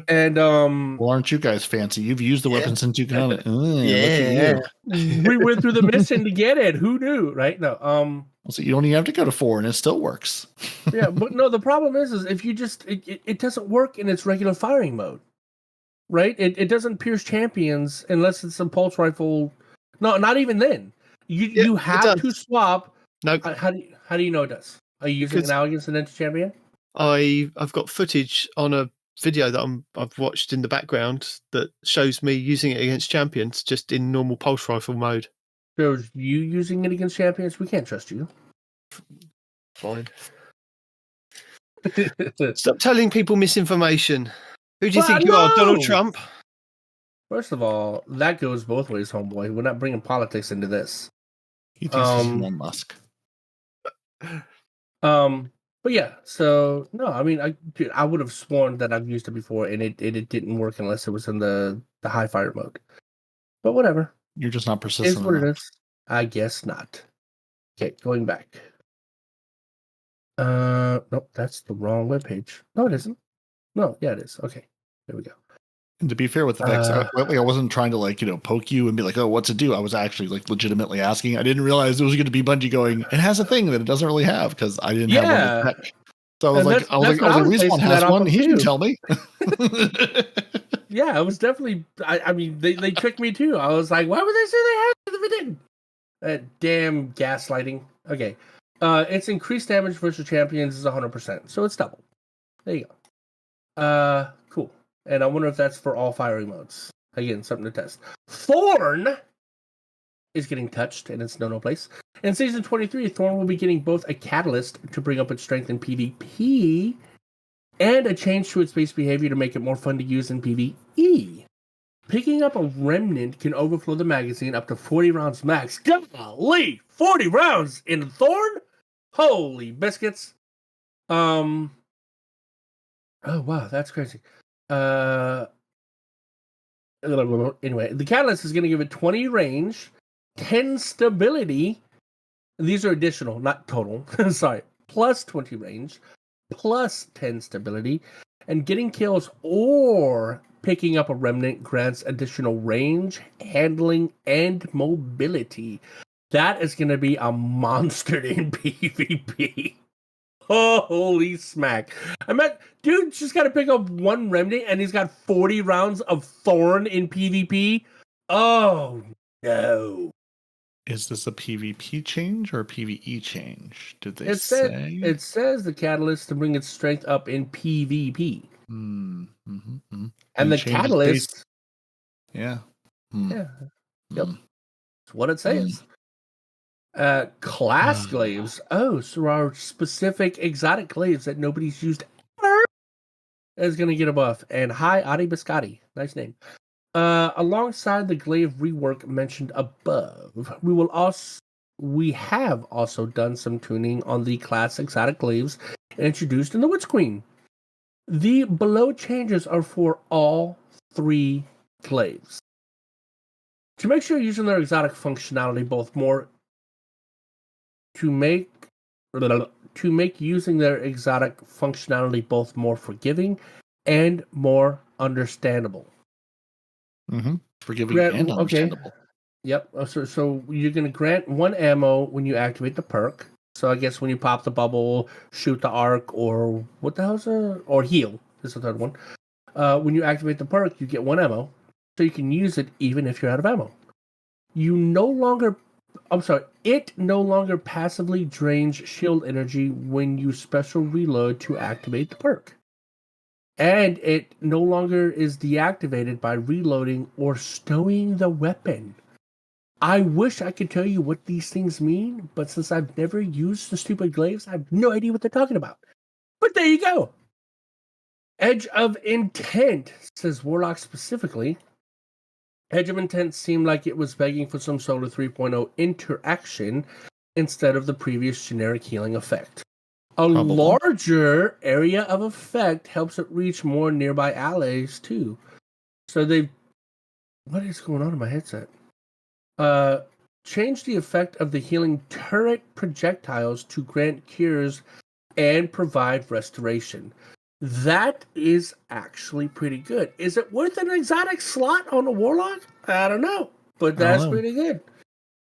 And well, aren't you guys fancy? You've used the weapon since you got it. Yeah. We went through the mission to get it. Who knew, right? No. So you don't even have to go to 4 and it still works. Yeah, but no, the problem is if you just it doesn't work in its regular firing mode. Right? It doesn't pierce champions unless it's a pulse rifle. No, not even then. You have to swap. No. How do you know it does? Are you using it now against an anti-champion? I've got footage on a video that I've watched in the background that shows me using it against champions just in normal pulse rifle mode. So you using it against champions? We can't trust you. Fine. Stop telling people misinformation. Who do you think you are, Donald Trump? First of all, that goes both ways, homeboy. We're not bringing politics into this. He thinks he's Elon Musk. But yeah, so no, I mean, I would have sworn that I've used it before, and it didn't work unless it was in the high fire mode. But whatever. You're just not persistent. It's what it is. I guess not. Okay, going back. Nope, that's the wrong webpage. No, it isn't. No, yeah, it is. Okay, there we go. And to be fair with the facts, I wasn't trying to poke you and be like, oh, what's it do? I was actually legitimately asking. I didn't realize it was going to be Bungie going, it has a thing that it doesn't really have because I didn't have one. So I was like, Respawn has one. He didn't tell me. Yeah, it was definitely. I mean, they tricked me too. I was like, why would they say they had it if it didn't? That damn gaslighting. Okay, its increased damage versus champions is 100%, so it's double. There you go. Cool. And I wonder if that's for all firing modes. Again, something to test. Thorn is getting touched in its no place. In Season 23, Thorn will be getting both a catalyst to bring up its strength in PvP and a change to its base behavior to make it more fun to use in PvE. Picking up a remnant can overflow the magazine up to 40 rounds max. Golly! 40 rounds in Thorn? Holy biscuits. Oh, wow, that's crazy. Anyway, the catalyst is going to give it 20 range, 10 stability. These are additional, not total. Sorry. Plus 20 range, plus 10 stability, and getting kills or picking up a remnant grants additional range, handling, and mobility. That is going to be a monster in PvP. Holy smack. I mean, dude just got to pick up one remnant and he's got 40 rounds of Thorn in PvP. Oh, no. Is this a PvP change or a PvE change? Did they say? It says the catalyst to bring its strength up in PvP. And the catalyst... Yeah. Yeah. Yep. That's what it says. Class glaives. Oh, so our specific exotic glaives that nobody's used ever is going to get a buff. And hi, Adi Biscotti. Nice name. Alongside the glaive rework mentioned above, we have also done some tuning on the class exotic glaives introduced in the Witch Queen. The below changes are for all 3 glaives. To make sure you're using their exotic functionality both more to make to make using their exotic functionality both more forgiving and more understandable. Mm-hmm. Forgiving and understandable. Okay. Yep. So you're going to grant 1 ammo when you activate the perk. So I guess when you pop the bubble, shoot the arc, or what the hell is it? Or heal. This is the third one. When you activate the perk, you get 1 ammo. So you can use it even if you're out of ammo. It no longer passively drains shield energy when you special reload to activate the perk. And it no longer is deactivated by reloading or stowing the weapon. I wish I could tell you what these things mean, but since I've never used the stupid glaives, I have no idea what they're talking about. But there you go. Edge of Intent, says Warlock specifically. Edge of Intent seemed like it was begging for some sort of 3.0 interaction instead of the previous generic healing effect. A larger area of effect helps it reach more nearby allies, too. So what is going on in my headset? Change the effect of the healing turret projectiles to grant cures and provide restoration. That is actually pretty good. Is it worth an exotic slot on a Warlock? I don't know, but that's pretty good.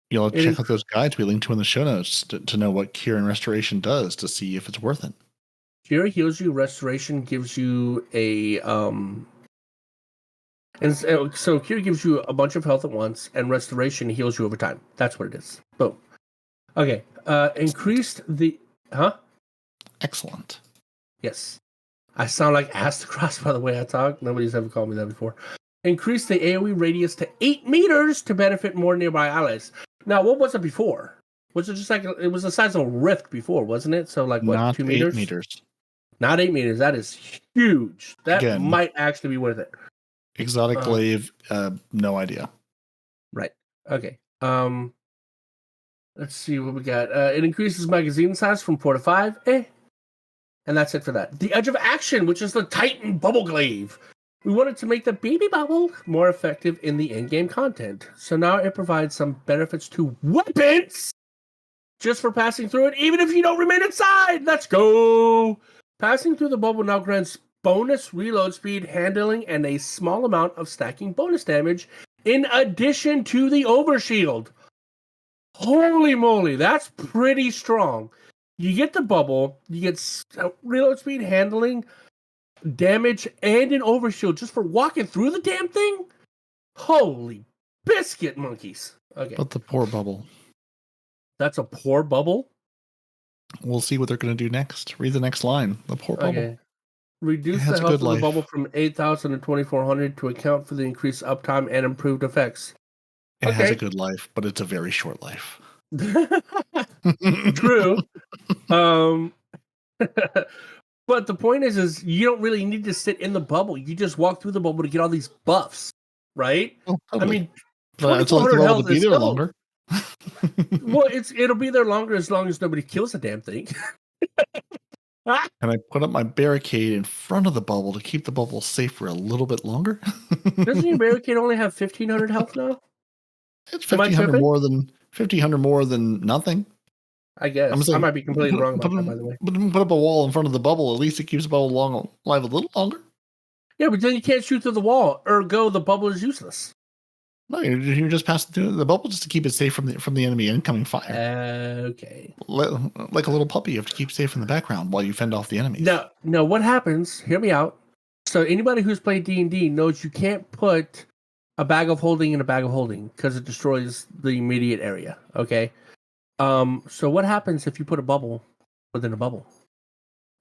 You'll check out those guides we linked to in the show notes to know what cure and restoration does to see if it's worth it. Cure heals you, restoration gives you a and so cure gives you a bunch of health at once, and restoration heals you over time. That's what it is. Boom. Okay. Increased the Excellent. Yes. I sound like Astacross by the way I talk. Nobody's ever called me that before. Increase the AoE radius to 8 meters to benefit more nearby allies. Now, what was it before? Was it just like it was the size of a rift before, wasn't it? So like what? Not 2 meters? 8 meters. Not 8 meters. That is huge. That might actually be worth it. Exotic glaive, no idea. Right. Okay. Let's see what we got. It increases magazine size from 4 to 5. And that's it for that. The Edge of Action, which is the Titan Bubble Glaive. We wanted to make the baby bubble more effective in the in-game content. So now it provides some benefits to weapons just for passing through it, even if you don't remain inside. Let's go. Passing through the bubble now grants bonus reload speed, handling, and a small amount of stacking bonus damage in addition to the overshield. Holy moly, that's pretty strong. You get the bubble, you get reload speed, handling, damage, and an overshield just for walking through the damn thing? Holy biscuit monkeys. Okay. But the poor bubble. That's a poor bubble? We'll see what they're going to do next. Read the next line. The poor bubble. Reduce the health of the bubble from 8,000 to 2,400 to account for the increased uptime and improved effects. It has a good life, but it's a very short life. True. But the point is you don't really need to sit in the bubble. You just walk through the bubble to get all these buffs, right? I mean, 2,400 health to be there longer. Well, it'll be there longer as long as nobody kills the damn thing. And I put up my barricade in front of the bubble to keep the bubble safe for a little bit longer. Doesn't your barricade only have 1,500 health now? It's 1,500 more than nothing. I guess. I might be completely wrong about that, by the way. Put up a wall in front of the bubble. At least it keeps the bubble alive a little longer. Yeah, but then you can't shoot through the wall. Ergo, the bubble is useless. No, you're just passing through the bubble just to keep it safe from the enemy incoming fire. Okay. Like a little puppy, you have to keep safe in the background while you fend off the enemies. No. What happens? Hear me out. So anybody who's played D&D knows you can't put a bag of holding in a bag of holding because it destroys the immediate area. Okay. So what happens if you put a bubble within a bubble?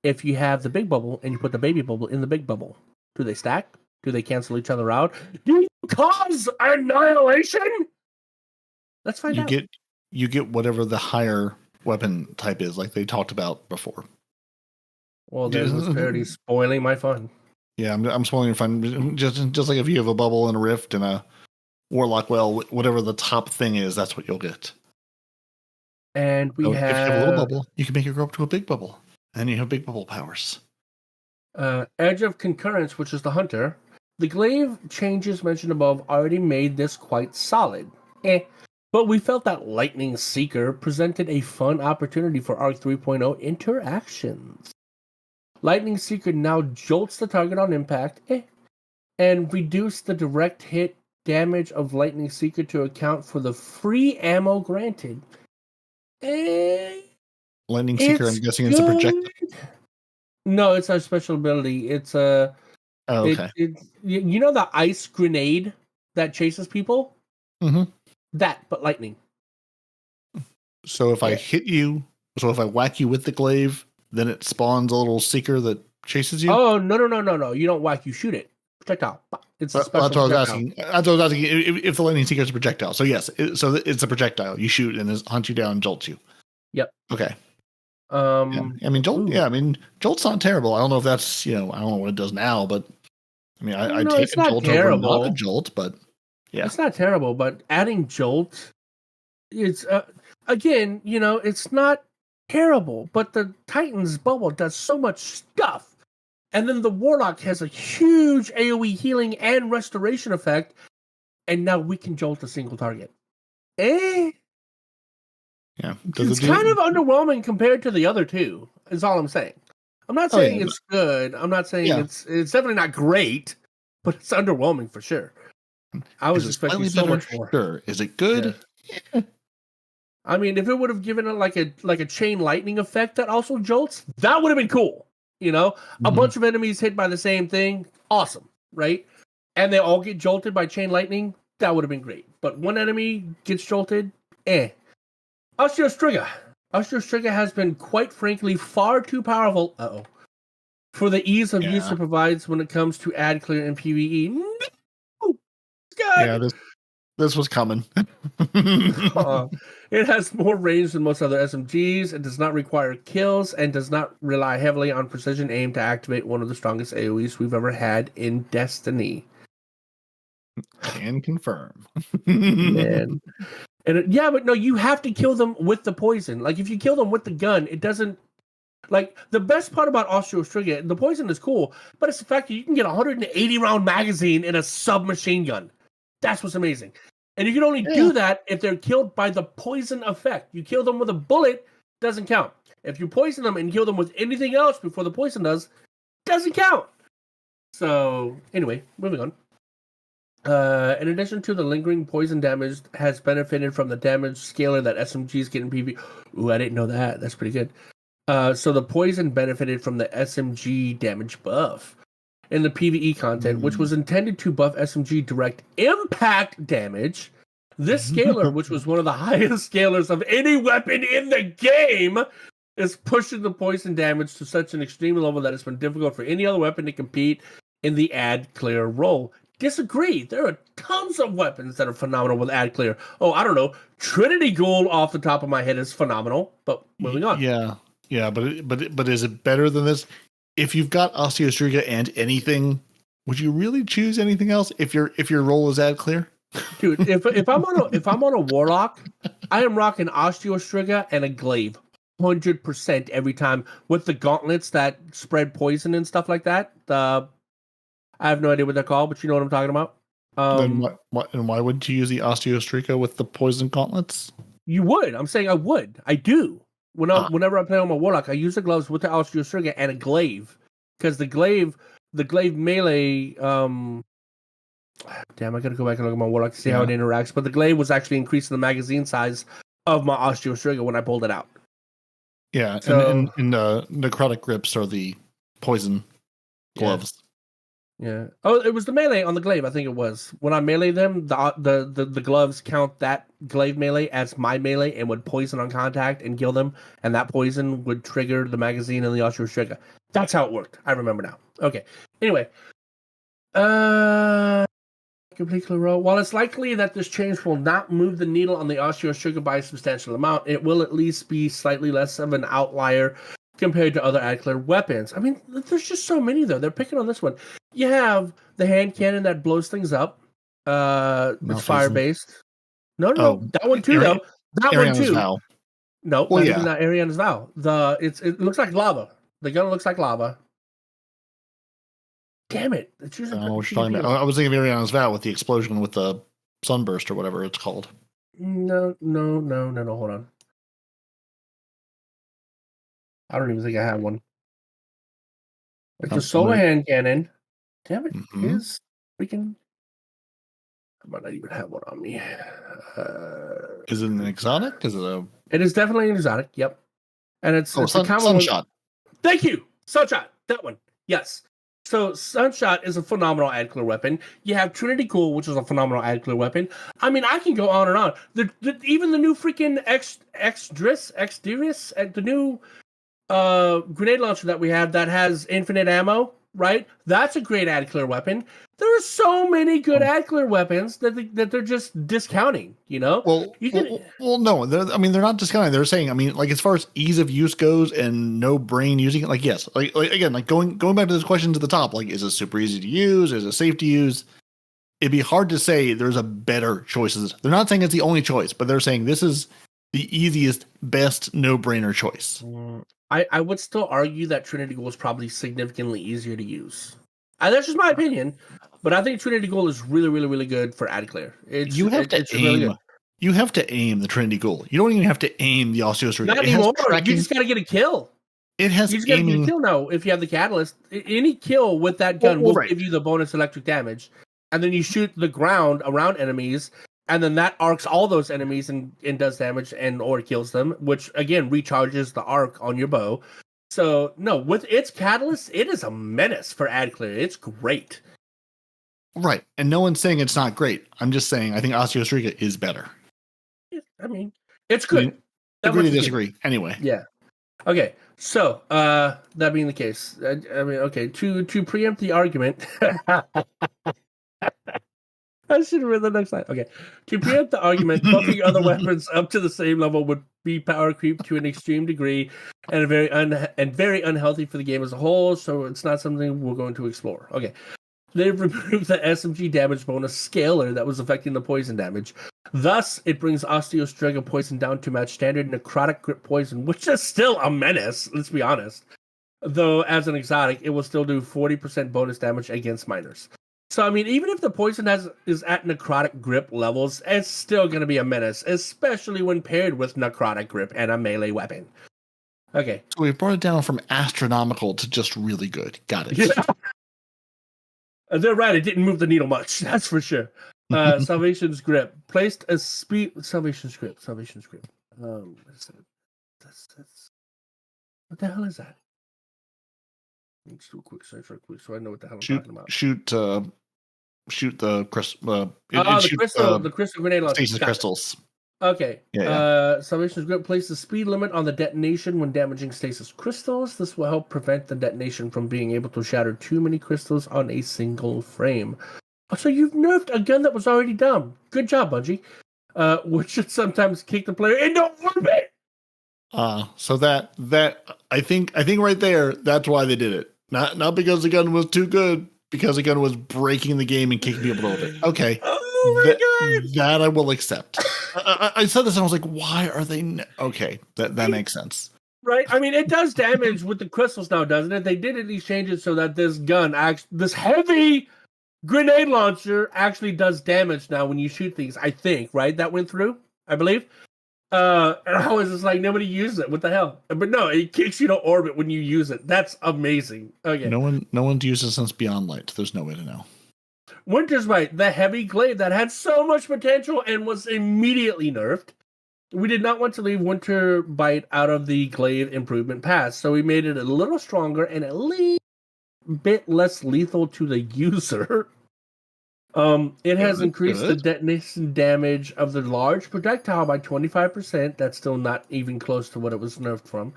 If you have the big bubble and you put the baby bubble in the big bubble, do they stack? Do they cancel each other out? Do you cause annihilation? Let's find out. You get whatever the higher weapon type is, like they talked about before. Well, there's this Peroty spoiling my fun. Yeah, I'm spoiling your fun. Just like if you have a bubble and a rift and a warlock well, whatever the top thing is, that's what you'll get. And we have... If you have a little bubble, you can make it grow up to a big bubble. And then you have big bubble powers. Edge of Concurrence, which is the hunter. The glaive changes mentioned above already made this quite solid. But we felt that Lightning Seeker presented a fun opportunity for ARC 3.0 interactions. Lightning Seeker now jolts the target on impact and reduce the direct hit damage of Lightning Seeker to account for the free ammo granted. Lightning Seeker, I'm guessing it's a projectile. No, it's a special ability. It's a... Oh, okay. You know the ice grenade that chases people? Mm-hmm. That, but lightning. So if I hit you, if I whack you with the glaive, then it spawns a little seeker that chases you? Oh, no. You don't whack, you shoot it. Projectile. It's a special that's what I was asking. That's what I was asking. If the lightning seeker is a projectile. So yes, it's a projectile. You shoot and it hunts you down and jolts you. Yep. Okay. Yeah. I mean, jolt. Ooh. Yeah, I mean, jolt's not terrible. I don't know if that's I don't know what it does now, but I mean, I take a jolt over not a jolt, but yeah, it's not terrible. But adding jolt, it's again, it's not terrible. But the Titan's bubble does so much stuff, and then the Warlock has a huge AOE healing and restoration effect, and now we can jolt a single target. Yeah, it's kind of underwhelming compared to the other two. Is all I'm saying. I'm not saying it's good. I'm not saying it's definitely not great, but it's underwhelming for sure. I was expecting so much more. Sure, is it good? Yeah. I mean, if it would have given it like a chain lightning effect that also jolts, that would have been cool. A bunch of enemies hit by the same thing, awesome, right? And they all get jolted by chain lightning, that would have been great. But one enemy gets jolted, Osteo Striga has been, quite frankly, far too powerful for the ease of use it provides when it comes to ad clear and PvE. No! Yeah, this was coming. It has more range than most other SMGs. It does not require kills and does not rely heavily on precision aim to activate one of the strongest AoEs we've ever had in Destiny. Can confirm. Man. But no, you have to kill them with the poison. Like, if you kill them with the gun, it doesn't... Like, the best part about Osteo Striga, the poison is cool, but it's the fact that you can get a 180-round magazine in a submachine gun. That's what's amazing. And you can only do that if they're killed by the poison effect. You kill them with a bullet, doesn't count. If you poison them and kill them with anything else before the poison doesn't count. So, anyway, moving on. In addition to the lingering poison damage, has benefited from the damage scaler that SMGs get in PvE. Ooh, I didn't know that. That's pretty good. So the poison benefited from the SMG damage buff in the PvE content, which was intended to buff SMG direct impact damage. This scaler, which was one of the highest scalers of any weapon in the game, is pushing the poison damage to such an extreme level that it's been difficult for any other weapon to compete in the ad clear role. Disagree. There are tons of weapons that are phenomenal with ad clear. Oh, I don't know. Trinity Ghoul off the top of my head is phenomenal, but moving on. Yeah, but is it better than this? If you've got Osteo Striga and anything, would you really choose anything else if your role is ad clear? Dude, if I'm on a Warlock, I am rocking Osteo Striga and a glaive 100% every time with the gauntlets that spread poison and stuff like that. I have no idea what they're called, but you know what I'm talking about. Then why wouldn't you use the Osteo Striga with the poison gauntlets? You would. I'm saying I would. I do. Whenever I play on my Warlock, I use the gloves with the Osteo Striga and a glaive. Because the glaive melee, damn, I gotta go back and look at my Warlock to see how it interacts. But the glaive was actually increasing the magazine size of my Osteo Striga when I pulled it out. Yeah, so, and necrotic grips are the poison gloves. Yeah. Oh, it was the melee on the glaive. I think it was when I melee them. The gloves count that glaive melee as my melee and would poison on contact and kill them, and that poison would trigger the magazine and the Osteo Striga. That's how it worked. I remember now. Okay. Anyway, complete clear row. While it's likely that this change will not move the needle on the Osteo Striga by a substantial amount, it will at least be slightly less of an outlier compared to other ad clear weapons. I mean, there's just so many though. They're picking on this one. You have the hand cannon that blows things up. It's fire based. No, that one too though. That one too. Vow. No, not even that Ariana's Vow. It looks like lava. The gun looks like lava. Damn it! It's using I was thinking of Ariana's Vow with the explosion with the sunburst or whatever it's called. No. Hold on. I don't even think I have one. It's a solar hand cannon. Damn it! Is freaking. I might not even have one on me. Is it an exotic? Is it a? It is definitely an exotic. Yep. And it's a common Sunshot. Thank you, Sunshot. That one. Yes. So Sunshot is a phenomenal ad-clear weapon. You have Trinity Cool, which is a phenomenal ad-clear weapon. I mean, I can go on and on. Even the new freaking X-Dris, the new grenade launcher that we have that has infinite ammo, right? That's a great ad-clear weapon. There are so many good ad-clear weapons that they're just discounting, you know? Well, no. They're not discounting. They're saying, like, as far as ease of use goes and no brain using it, like, yes. Like again, like going back to this question to the top, like, is it super easy to use? Is it safe to use? It'd be hard to say there's a better choices. They're not saying it's the only choice, but they're saying this is the easiest, best, no-brainer choice. I would still argue that Trinity Gold is probably significantly easier to use. That's just my opinion, but I think Trinity Gold is really, really, really good for ad clear. You have to aim the Trinity Gold. You don't even have to aim the Osteostrega. Not anymore. You just got to get a kill. It has you just got to get a kill now. If you have the catalyst, any kill with that gun will give you the bonus electric damage, and then you shoot the ground around enemies. And then that arcs all those enemies and does damage or kills them, which again recharges the arc on your bow. So no, with its catalyst, it is a menace for ad clear. It's great. Right. And no one's saying it's not great. I'm just saying I think Osteostrega is better. I mean, it's good. Agree to disagree. Anyway. Yeah. Okay. So that being the case, to preempt the argument. I should have read the next line. Okay. To preempt the argument, buffing other weapons up to the same level would be power creep to an extreme degree and very unhealthy for the game as a whole, so it's not something we're going to explore. Okay. They've removed the SMG damage bonus scaler that was affecting the poison damage. Thus, it brings Osteostrega poison down to match standard necrotic grip poison, which is still a menace, let's be honest. Though, as an exotic, it will still do 40% bonus damage against minors. So, I mean, even if the poison is at necrotic grip levels, it's still going to be a menace, especially when paired with necrotic grip and a melee weapon. Okay. So we brought it down from astronomical to just really good. Got it. Yeah. They're right. It didn't move the needle much. That's for sure. Salvation's grip. Placed a speed... Salvation's grip. What the hell is that? Let's do a quick search real quick so I know what the hell I'm talking about. Shoot the crystal. The crystal grenade launcher. Stasis crystals. Okay. Yeah. Salvation's grip places a speed limit on the detonation when damaging stasis crystals. This will help prevent the detonation from being able to shatter too many crystals on a single frame. So you've nerfed a gun that was already dumb. Good job, Bungie. Which should sometimes kick the player into orbit. So that I think right there, that's why they did it. Not because the gun was too good, because the gun was breaking the game and kicking people over. Okay. Oh my god. That I will accept. I said this and I was like, why are they okay, that makes sense. Right? I mean, it does damage with the crystals now, doesn't it? They did these changes so that this gun, this heavy grenade launcher actually does damage now when you shoot things, I think, right? That went through, I believe. And I was just like, nobody used it. What the hell? But no, it kicks you to orbit when you use it. That's amazing. Okay. No one's used it since Beyond Light. There's no way to know. Winter's Bite, the heavy glaive that had so much potential and was immediately nerfed. We did not want to leave Winter Bite out of the glaive improvement pass, so we made it a little stronger and a little bit less lethal to the user. It has increased the detonation damage of the large projectile by 25%. That's still not even close to what it was nerfed from.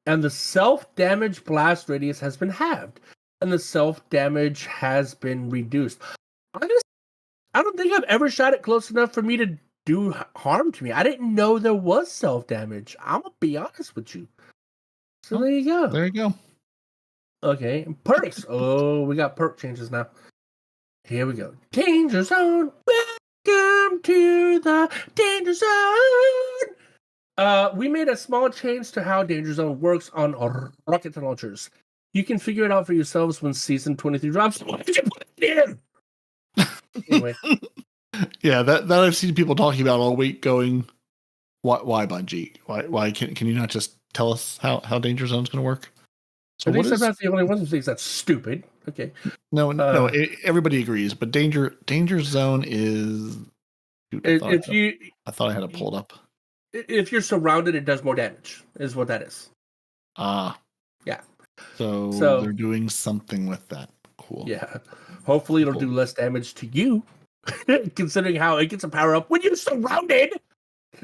And the self-damage blast radius has been halved. And the self-damage has been reduced. I don't think I've ever shot it close enough for me to do harm to me. I didn't know there was self-damage. I'm going to be honest with you. So there you go. There you go. Okay. Perks. Oh, we got perk changes now. Here we go. Danger Zone. Welcome to the Danger Zone. We made a small change to how Danger Zone works on rocket launchers. You can figure it out for yourselves when Season 23 drops. Why did you put it in? Anyway. Yeah, that I've seen people talking about all week going, why Bungie? Why can you not just tell us how Danger Zone's going to work? So I think sometimes the only one who thinks that's stupid. Okay. No, everybody agrees, but Danger Zone is. Dude, I thought I had it pulled up. If you're surrounded, it does more damage. Is what that is. Yeah. So they're doing something with that. Cool. Yeah. Hopefully, it'll do less damage to you, considering how it gets a power up when you're surrounded,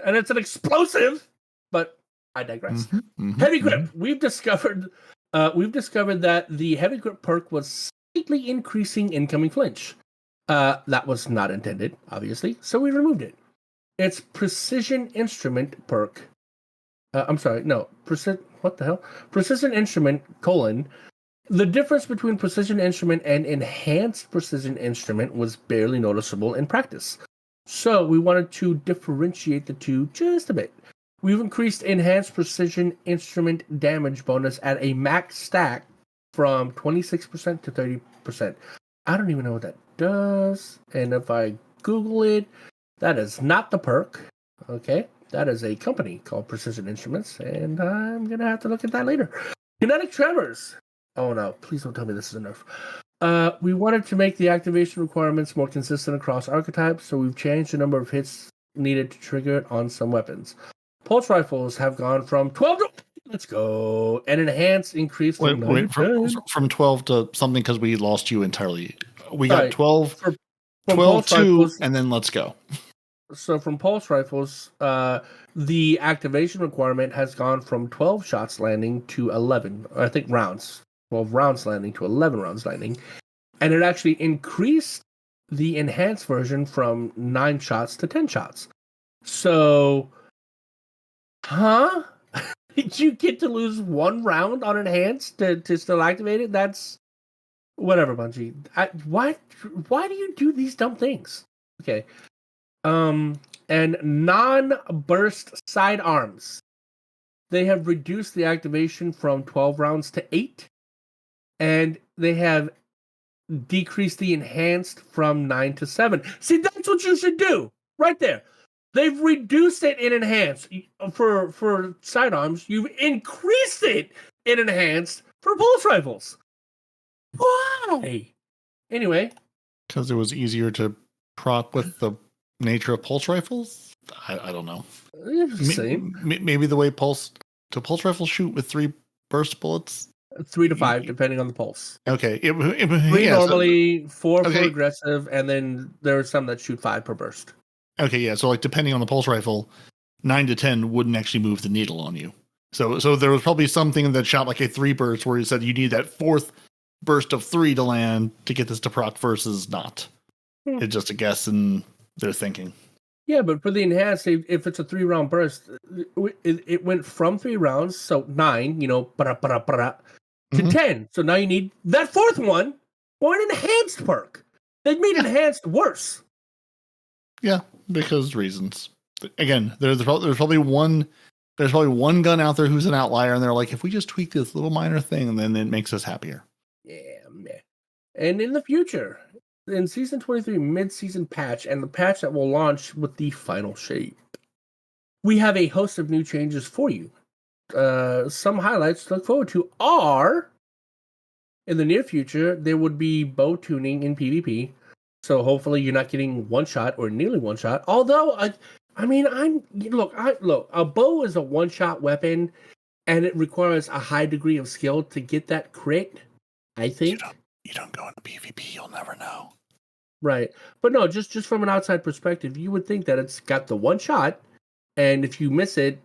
and it's an explosive. But I digress. Heavy grip. We've discovered that the heavy grip perk was slightly increasing incoming flinch. That was not intended, obviously, so we removed it. It's precision instrument perk. What the hell? Precision instrument : the difference between precision instrument and enhanced precision instrument was barely noticeable in practice. So we wanted to differentiate the two just a bit. We've increased enhanced precision instrument damage bonus at a max stack from 26% to 30%. I don't even know what that does. And if I Google it, that is not the perk. Okay. That is a company called Precision Instruments, and I'm going to have to look at that later. Kinetic Tremors. Oh, no. Please don't tell me this is enough. We wanted to make the activation requirements more consistent across archetypes, so we've changed the number of hits needed to trigger it on some weapons. Pulse rifles have gone from 12 to... Let's go. An enhanced increase from from 12 to something because we lost you entirely. We got 12 2, and then let's go. So from pulse rifles, the activation requirement has gone from 12 shots landing to 11, I think rounds. 12 rounds landing to 11 rounds landing. And it actually increased the enhanced version from 9 shots to 10 shots. So, Did you get to lose 1 round on enhanced to still activate it? That's whatever, Bungie. Why do you do these dumb things? Okay. And non-burst sidearms. They have reduced the activation from 12 rounds to 8. And they have decreased the enhanced from 9 to 7. See, that's what you should do. Right there. They've reduced it in enhanced for sidearms. You've increased it in enhanced for pulse rifles. Why? Anyway. Because it was easier to proc with the nature of pulse rifles? I don't know. Same. Maybe the way pulse rifles shoot with 3 burst bullets? 3 to 5, depending on the pulse. Okay. 3 normally, 4 for aggressive, and then there are some that shoot 5 per burst. Okay, yeah. So, like, depending on the pulse rifle, 9 to 10 wouldn't actually move the needle on you. So there was probably something that shot like a 3 burst where you said you need that 4th burst of 3 to land to get this to proc versus not. It's just a guess in their thinking. Yeah, but for the enhanced, if it's a 3-round burst, it went from 3 rounds, so 9, to 10. So now you need that 4th one for an enhanced perk. They've made enhanced worse. Yeah, because reasons. Again, there's probably one gun out there who's an outlier, and they're like, if we just tweak this little minor thing, then it makes us happier. Yeah, man. And in the future, in Season 23 mid-season patch, and the patch that will launch with the final shape, we have a host of new changes for you. Some highlights to look forward to are, in the near future, there would be bow tuning in PvP. So hopefully you're not getting 1 shot or nearly 1 shot. Although, a bow is a 1-shot weapon, and it requires a high degree of skill to get that crit, I think. You don't go into PvP, you'll never know. Right. But no, just from an outside perspective, you would think that it's got the 1 shot, and if you miss it,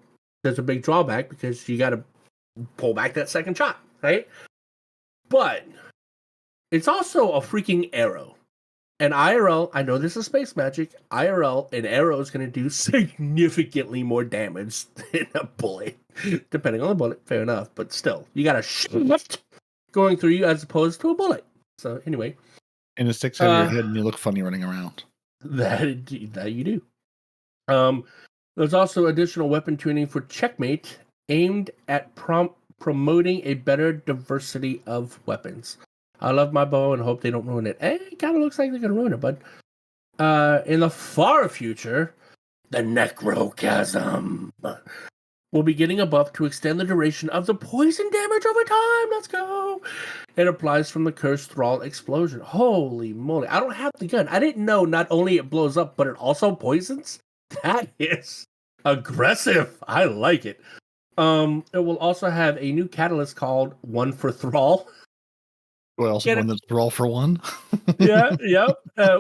there's a big drawback because you got to pull back that 2nd shot, right? But it's also a freaking arrow. And IRL, I know this is space magic, IRL, an arrow is going to do significantly more damage than a bullet. Depending on the bullet, fair enough. But still, you got a shift going through you as opposed to a bullet. So anyway. And it sticks out of your head and you look funny running around. That you do. There's also additional weapon tuning for Checkmate aimed at promoting a better diversity of weapons. I love my bow and hope they don't ruin it. It kind of looks like they're going to ruin it, bud. In the far future, the Necrochasm will be getting a buff to extend the duration of the poison damage over time. Let's go. It applies from the Cursed Thrall explosion. Holy moly. I don't have the gun. I didn't know not only it blows up, but it also poisons. That is aggressive. I like it. It will also have a new catalyst called One for Thrall. Well, also one that's Thrall for one.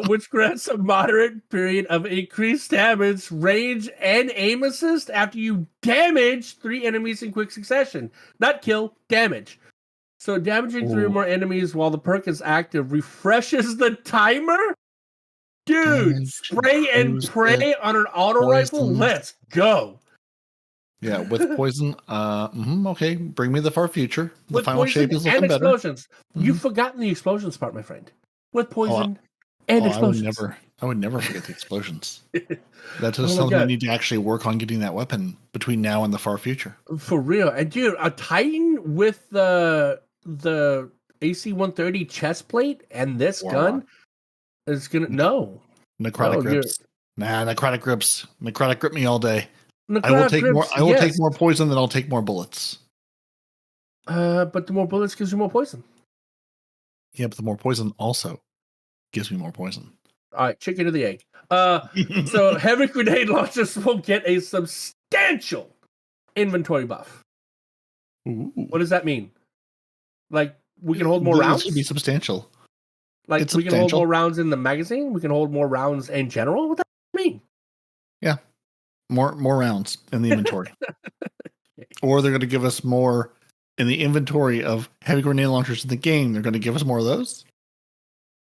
Which grants a moderate period of increased damage, range, and aim assist after you damage 3 enemies in quick succession. Not kill, damage. So damaging 3 or more enemies while the perk is active refreshes the timer? Dude, spray and pray on an auto rifle? Let's go. Yeah, with poison. Okay, bring me the far future. The with final shape is looking and better. Explosions. You've forgotten the explosions part, my friend. With poison and explosions. I would never forget the explosions. That's just something we need to actually work on getting that weapon between now and the far future. For real. And dude, a Titan with the AC-130 chest plate and this gun is gonna necrotic grips. Necrotic grips. Necrotic grip me all day. I will take more. I will take more poison than I'll take more bullets. But the more bullets gives you more poison. Yeah, but the more poison also gives me more poison. All right, chicken or the egg. So heavy grenade launchers will get a substantial inventory buff. Ooh. What does that mean? Like we can hold more rounds? It should be substantial. Like we can hold more rounds in the magazine? We can hold more rounds in general? What does that mean? Yeah. More rounds in the inventory. Or they're going to give us more in the inventory of heavy grenade launchers in the game. They're going to give us more of those?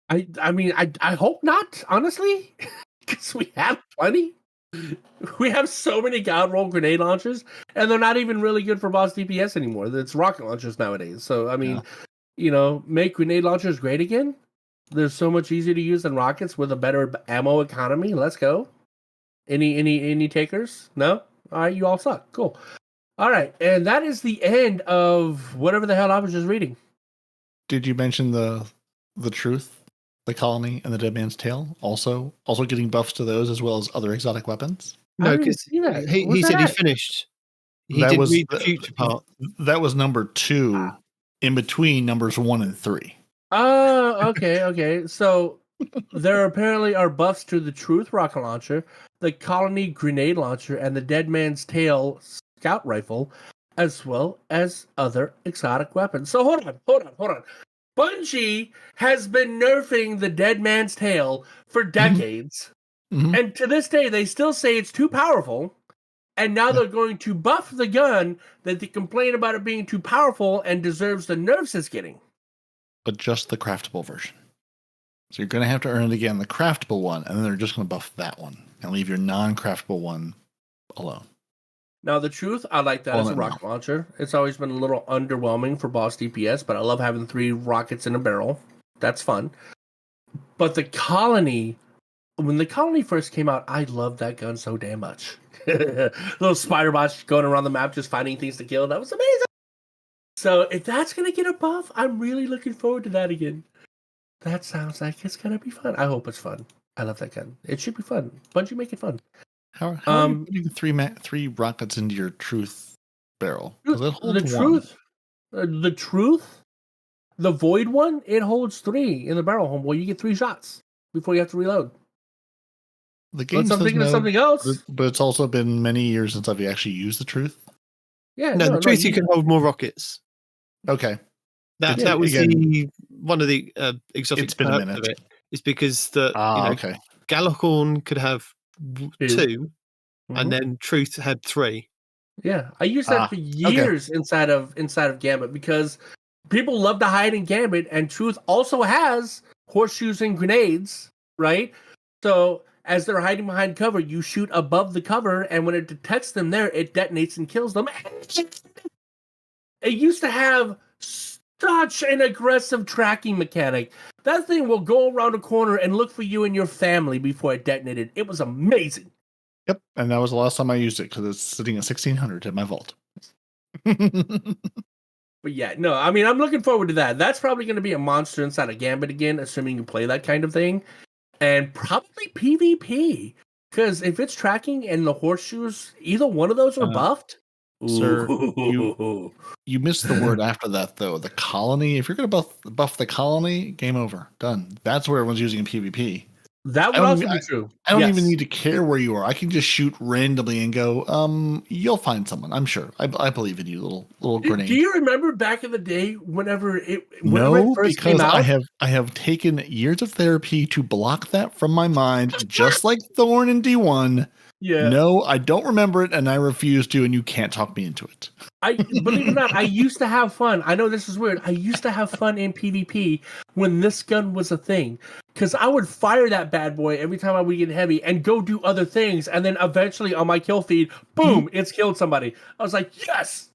I mean, I hope not, honestly. Because we have plenty. We have so many God roll grenade launchers, and they're not even really good for boss DPS anymore. It's rocket launchers nowadays. So, I mean, make grenade launchers great again. They're so much easier to use than rockets with a better ammo economy. Let's go. Any takers? No? All right, you all suck. Cool. All right, and that is the end of whatever the hell I was just reading. Did you mention the truth, the colony, and the Dead Man's Tale? Also getting buffs to those as well as other exotic weapons? No, because he said he finished. He didn't read the future part. That was number 2 in between numbers 1 and 3. Oh, okay. So there apparently are buffs to the Truth rocket launcher, the Colony grenade launcher, and the Dead Man's Tale scout rifle, as well as other exotic weapons. So hold on. Bungie has been nerfing the Dead Man's Tale for decades, and to this day they still say it's too powerful. And now they're going to buff the gun that they complain about it being too powerful and deserves the nerfs it's getting. But just the craftable version. So you're going to have to earn it again, the craftable one, and then they're just going to buff that one and leave your non-craftable one alone. Now, the Truth, I like that as a rocket launcher. It's always been a little underwhelming for boss DPS, but I love having 3 rockets in a barrel. That's fun. But the Colony, when the Colony first came out, I loved that gun so damn much. Little spider bots going around the map just finding things to kill. That was amazing. So if that's going to get a buff, I'm really looking forward to that again. That sounds like it's going to be fun. I hope it's fun. I love that gun. It should be fun. Bungie, make it fun. How are you putting 3 rockets into your Truth barrel? The Truth, the Void one, it holds 3 in the barrel. Homeboy, you get 3 shots before you have to reload. The game I'm thinking of something else. But it's also been many years since I've actually used the Truth. Yeah, the Truth you can hold more rockets. Okay. That was one of the exotic it's been a minute. Of it. Is because okay. Gallahorn could have 2, and then Truth had 3. Yeah, I used that for years inside of Gambit because people love to hide in Gambit, and Truth also has horseshoes and grenades, right? So as they're hiding behind cover, you shoot above the cover, and when it detects them there, it detonates and kills them. It used to have such an aggressive tracking mechanic. That thing will go around a corner and look for you and your family before it detonated. It was amazing. Yep, and that was the last time I used it because it's sitting at 1600 in my vault. But yeah, no, I mean, I'm looking forward to that. That's probably going to be a monster inside of Gambit again, assuming you play that kind of thing. and probably PvP. Because if it's tracking and the horseshoes, either one of those are buffed. Sir, you missed the word after that, though. The colony. If you're going to buff the colony, game over. Done. That's where everyone's using in PvP. That would also be true. I don't even need to care where you are. I can just shoot randomly and go, you'll find someone. I'm sure. I believe in you, little grenade. Do you remember back in the day whenever it first came out? I have taken years of therapy to block that from my mind, just like Thorn and D1. Yeah. No, I don't remember it, and I refuse to, and you can't talk me into it. I believe it or not, I used to have fun. I know this is weird. I used to have fun in PvP when this gun was a thing. Because I would fire that bad boy every time I would get heavy and go do other things. And then eventually on my kill feed, boom, it's killed somebody. I was like, yes.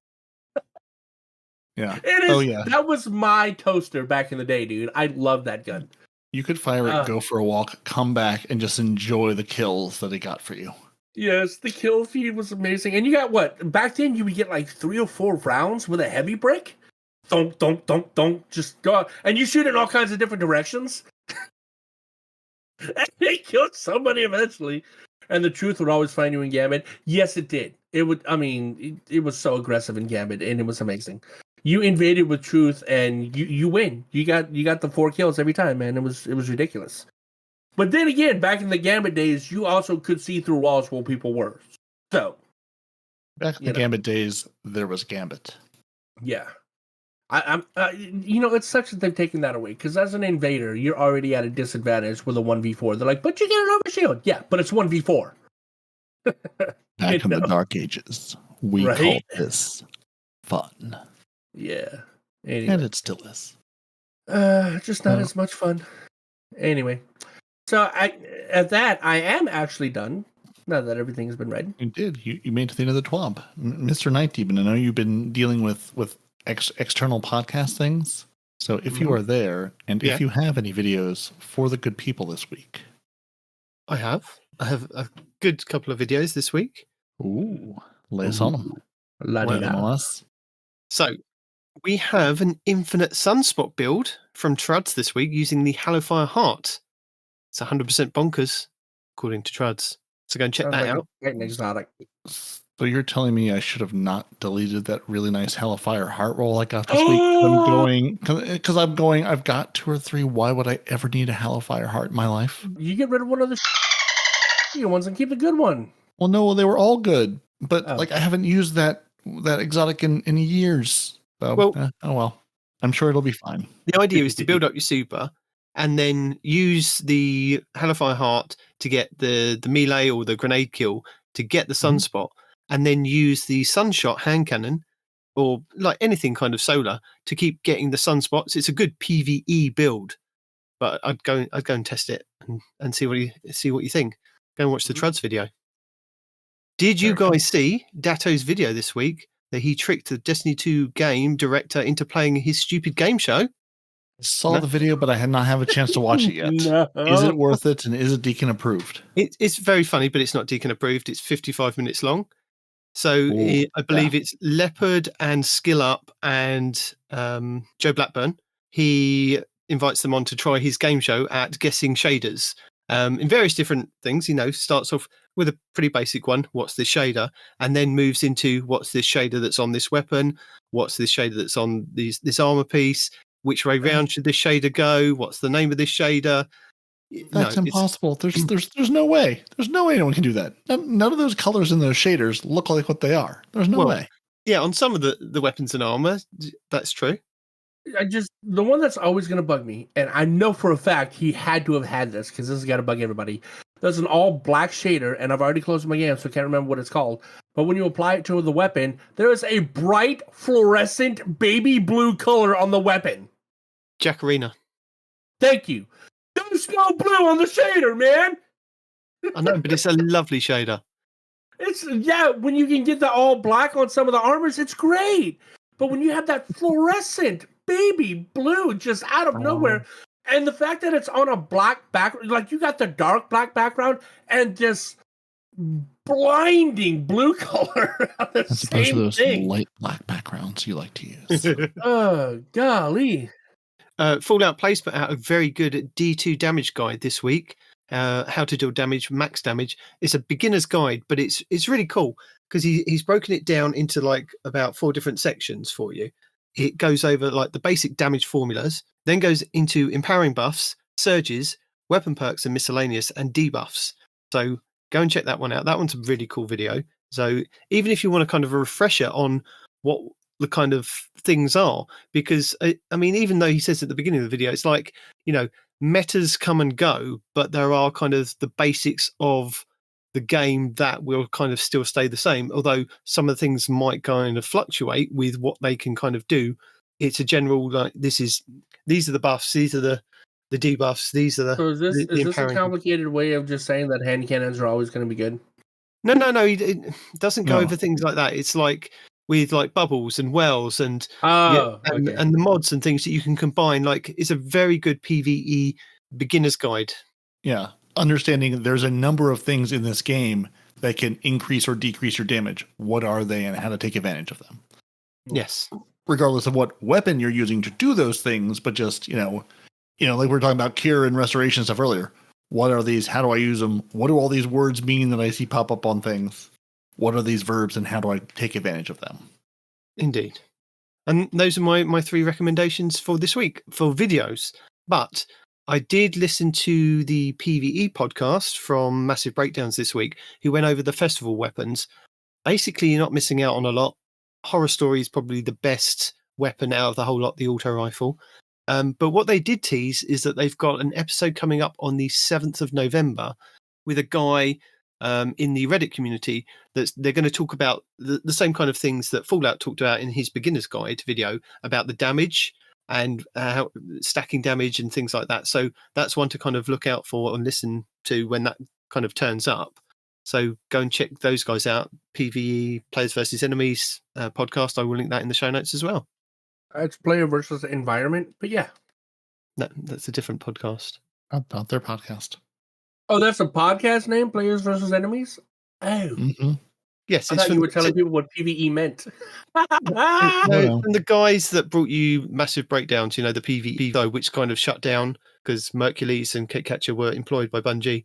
Yeah. It is. That was my toaster back in the day, dude. I love that gun. You could fire it, go for a walk, come back, and just enjoy the kills that it got for you. Yes, the kill feed was amazing. And you got what? Back then, you would get like 3 or 4 rounds with a heavy brick. Don't. Just go out. And you shoot in all kinds of different directions. And they killed somebody eventually. And the truth would always find you in Gambit. Yes, it did. It would. I mean, it was so aggressive in Gambit, and it was amazing. You invaded with truth, and you win. You got the 4 kills every time, man. It was ridiculous. But then again, back in the Gambit days, you also could see through walls where people were. So back in the Gambit days, there was Gambit. Yeah. I'm it sucks that they've taken that away, because as an invader, you're already at a disadvantage with a 1v4. They're like, but you get an overshield. Yeah, but it's 1v4. Back in the Dark Ages, we called this fun. Yeah. Anyway. And it still is. Just not as much fun. Anyway. So I am actually done, now that everything has been read. You did. You made it to the end of the TWAB. Mr. Nitedemon, I know you've been dealing with external podcast things. So if you are there, and if you have any videos for the good people this week. I have a good couple of videos this week. Ooh, lay us on them. So we have an infinite sunspot build from Truds this week using the Hellfire Heart. It's 100% bonkers, according to Truds. So go and check that out. Exotic. So you're telling me I should have not deleted that really nice Hellfire Heart roll I got this week? I've got 2 or 3. Why would I ever need a Hellfire Heart in my life? You get rid of one of the ones and keep the good one. Well, no, they were all good. But I haven't used that exotic in years. So, well. I'm sure it'll be fine. The idea is to build up your super and then use the Hellfire Heart to get the melee or the grenade kill to get the sunspot, and then use the sunshot hand cannon or like anything kind of solar to keep getting the sunspots. It's a good PvE build, but I'd go and test it and see what you think. Go and watch the Truds video. Did you guys see Datto's video this week that he tricked the Destiny 2 game director into playing his stupid game show? I saw the video, but I had not had a chance to watch it yet. No. Is it worth it, and is it Deacon approved? It's very funny, but it's not Deacon approved. It's 55 minutes long. So I believe it's Leopard and Skill Up and Joe Blackburn. He invites them on to try his game show at guessing shaders in various different things. Starts off with a pretty basic one, what's this shader, and then moves into what's this shader that's on this weapon, what's this shader that's on this armor piece, which way round should this shader go, what's the name of this shader. That's impossible. There's no way. There's no way anyone can do that. None of those colors in those shaders look like what they are. There's no way. Yeah, on some of the weapons and armor, that's true. The one that's always going to bug me, and I know for a fact he had to have had this because this has got to bug everybody. There's an all black shader, and I've already closed my game, so I can't remember what it's called. But when you apply it to the weapon, there is a bright fluorescent baby blue color on the weapon. Jackarina. Thank you. There's no blue on the shader, man. I know, but it's a lovely shader. When you can get the all black on some of the armors, it's great. But when you have that fluorescent baby blue just out of nowhere, and the fact that it's on a black background, like you got the dark black background and this blinding blue color of the same those thing. Light black backgrounds you like to use. Golly. Fallout Place put out a very good D2 damage guide this week. how to deal damage, max damage. It's a beginner's guide, but it's really cool because he's broken it down into like about 4 different sections for you. It goes over like the basic damage formulas, then goes into empowering buffs, surges, weapon perks and miscellaneous, and debuffs. So go and check that one out. That one's a really cool video. So even if you want a kind of a refresher on what the kind of things are, because I mean, even though he says at the beginning of the video, it's like, metas come and go, but there are kind of the basics of the game that will kind of still stay the same. Although some of the things might kind of fluctuate with what they can kind of do. It's a general, like, these are the buffs, these are the debuffs, these are the. So is this a complicated way of just saying that hand cannons are always going to be good? No. It doesn't go over things like that. It's like with like bubbles and wells and the mods and things that you can combine. Like, it's a very good PvE beginner's guide. Yeah, understanding there's a number of things in this game that can increase or decrease your damage. What are they, and how to take advantage of them? Yes, regardless of what weapon you're using to do those things, but just like we were talking about cure and restoration stuff earlier. What are these? How do I use them? What do all these words mean that I see pop up on things? What are these verbs, and how do I take advantage of them? Indeed. And those are my 3 recommendations for this week for videos. But I did listen to the PvE podcast from Massive Breakdowns this week, who went over the festival weapons. Basically, you're not missing out on a lot. Horror Story is probably the best weapon out of the whole lot, the auto rifle. But what they did tease is that they've got an episode coming up on the 7th of November with a guy in the Reddit community they're going to talk about the same kind of things that Fallout talked about in his beginner's guide video about the damage and how stacking damage and things like that. So that's one to kind of look out for and listen to when that kind of turns up. So go and check those guys out. PvE, Players versus Enemies podcast. I will link that in the show notes as well. It's player versus environment, but yeah. No, that's a different podcast. Not their podcast. Oh, that's a podcast name, Players versus Enemies? Oh. Mm-hmm. Yes. I thought you were telling people what PvE meant. And the guys that brought you Massive Breakdowns, the PvE, though, which kind of shut down because Mercules and Kitcatcher were employed by Bungie,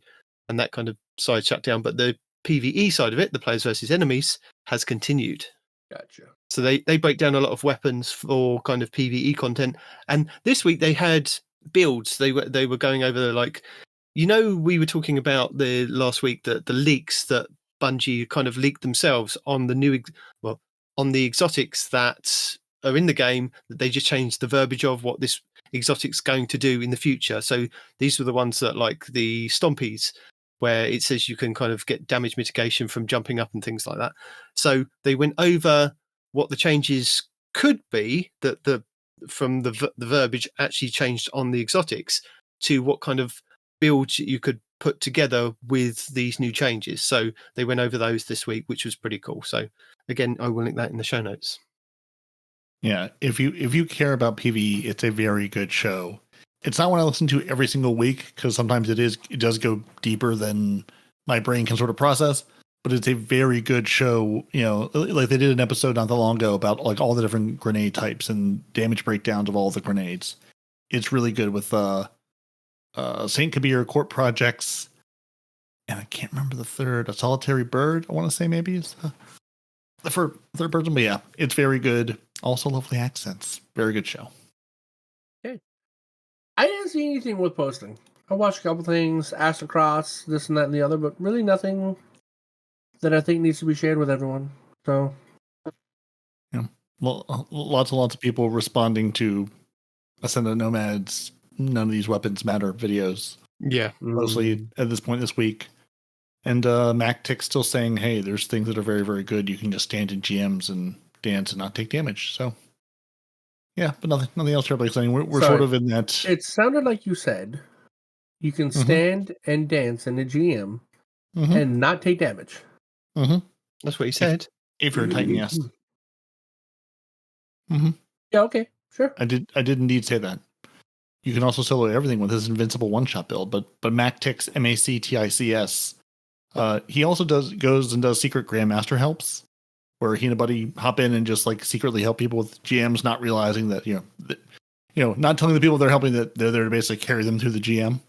and that kind of side shut down. But the PvE side of it, the Players versus Enemies, has continued. Gotcha. So they break down a lot of weapons for kind of PvE content. And this week they had builds. They were going over like, we were talking about the last week that the leaks that Bungie kind of leaked themselves on the on the exotics that are in the game, that they just changed the verbiage of what this exotic's going to do in the future. So these were the ones that, like the Stompies, where it says you can kind of get damage mitigation from jumping up and things like that. So they went over what the changes could be that from the verbiage actually changed on the exotics to what kind of builds you could put together with these new changes. So they went over those this week, which was pretty cool. So again, I will link that in the show notes. Yeah, if you care about PvE, it's a very good show. It's not one I listen to every single week because sometimes it does go deeper than my brain can sort of process. But it's a very good show. Like they did an episode not that long ago about like all the different grenade types and damage breakdowns of all the grenades. It's really good with St. Kabir Court Projects, and I can't remember the third. A Solitary Bird, I want to say maybe is the third person. But yeah, it's very good. Also lovely accents. Very good show. Okay. I didn't see anything worth posting. I watched a couple things, Astrocross, this and that and the other, but really nothing that I think needs to be shared with everyone. So, yeah, well, lots and lots of people responding to Ascend of Nomads. None of these weapons matter videos. Yeah, mostly at this point this week. And MacTick still saying, "Hey, there's things that are very, very good. You can just stand in GMs and dance and not take damage." So, yeah, but nothing else terribly exciting. We're sort of in that. It sounded like you said you can stand and dance in a GM and not take damage. Mm-hmm. That's what he said. If you're a Titan, yes. Yeah, okay, sure. I did indeed say that. You can also solo everything with his invincible one-shot build, but MacTics, MACTICS, he also goes and does secret Grandmaster helps, where he and a buddy hop in and just like secretly help people with GMs, not realizing that not telling the people they're helping that they're there to basically carry them through the GM.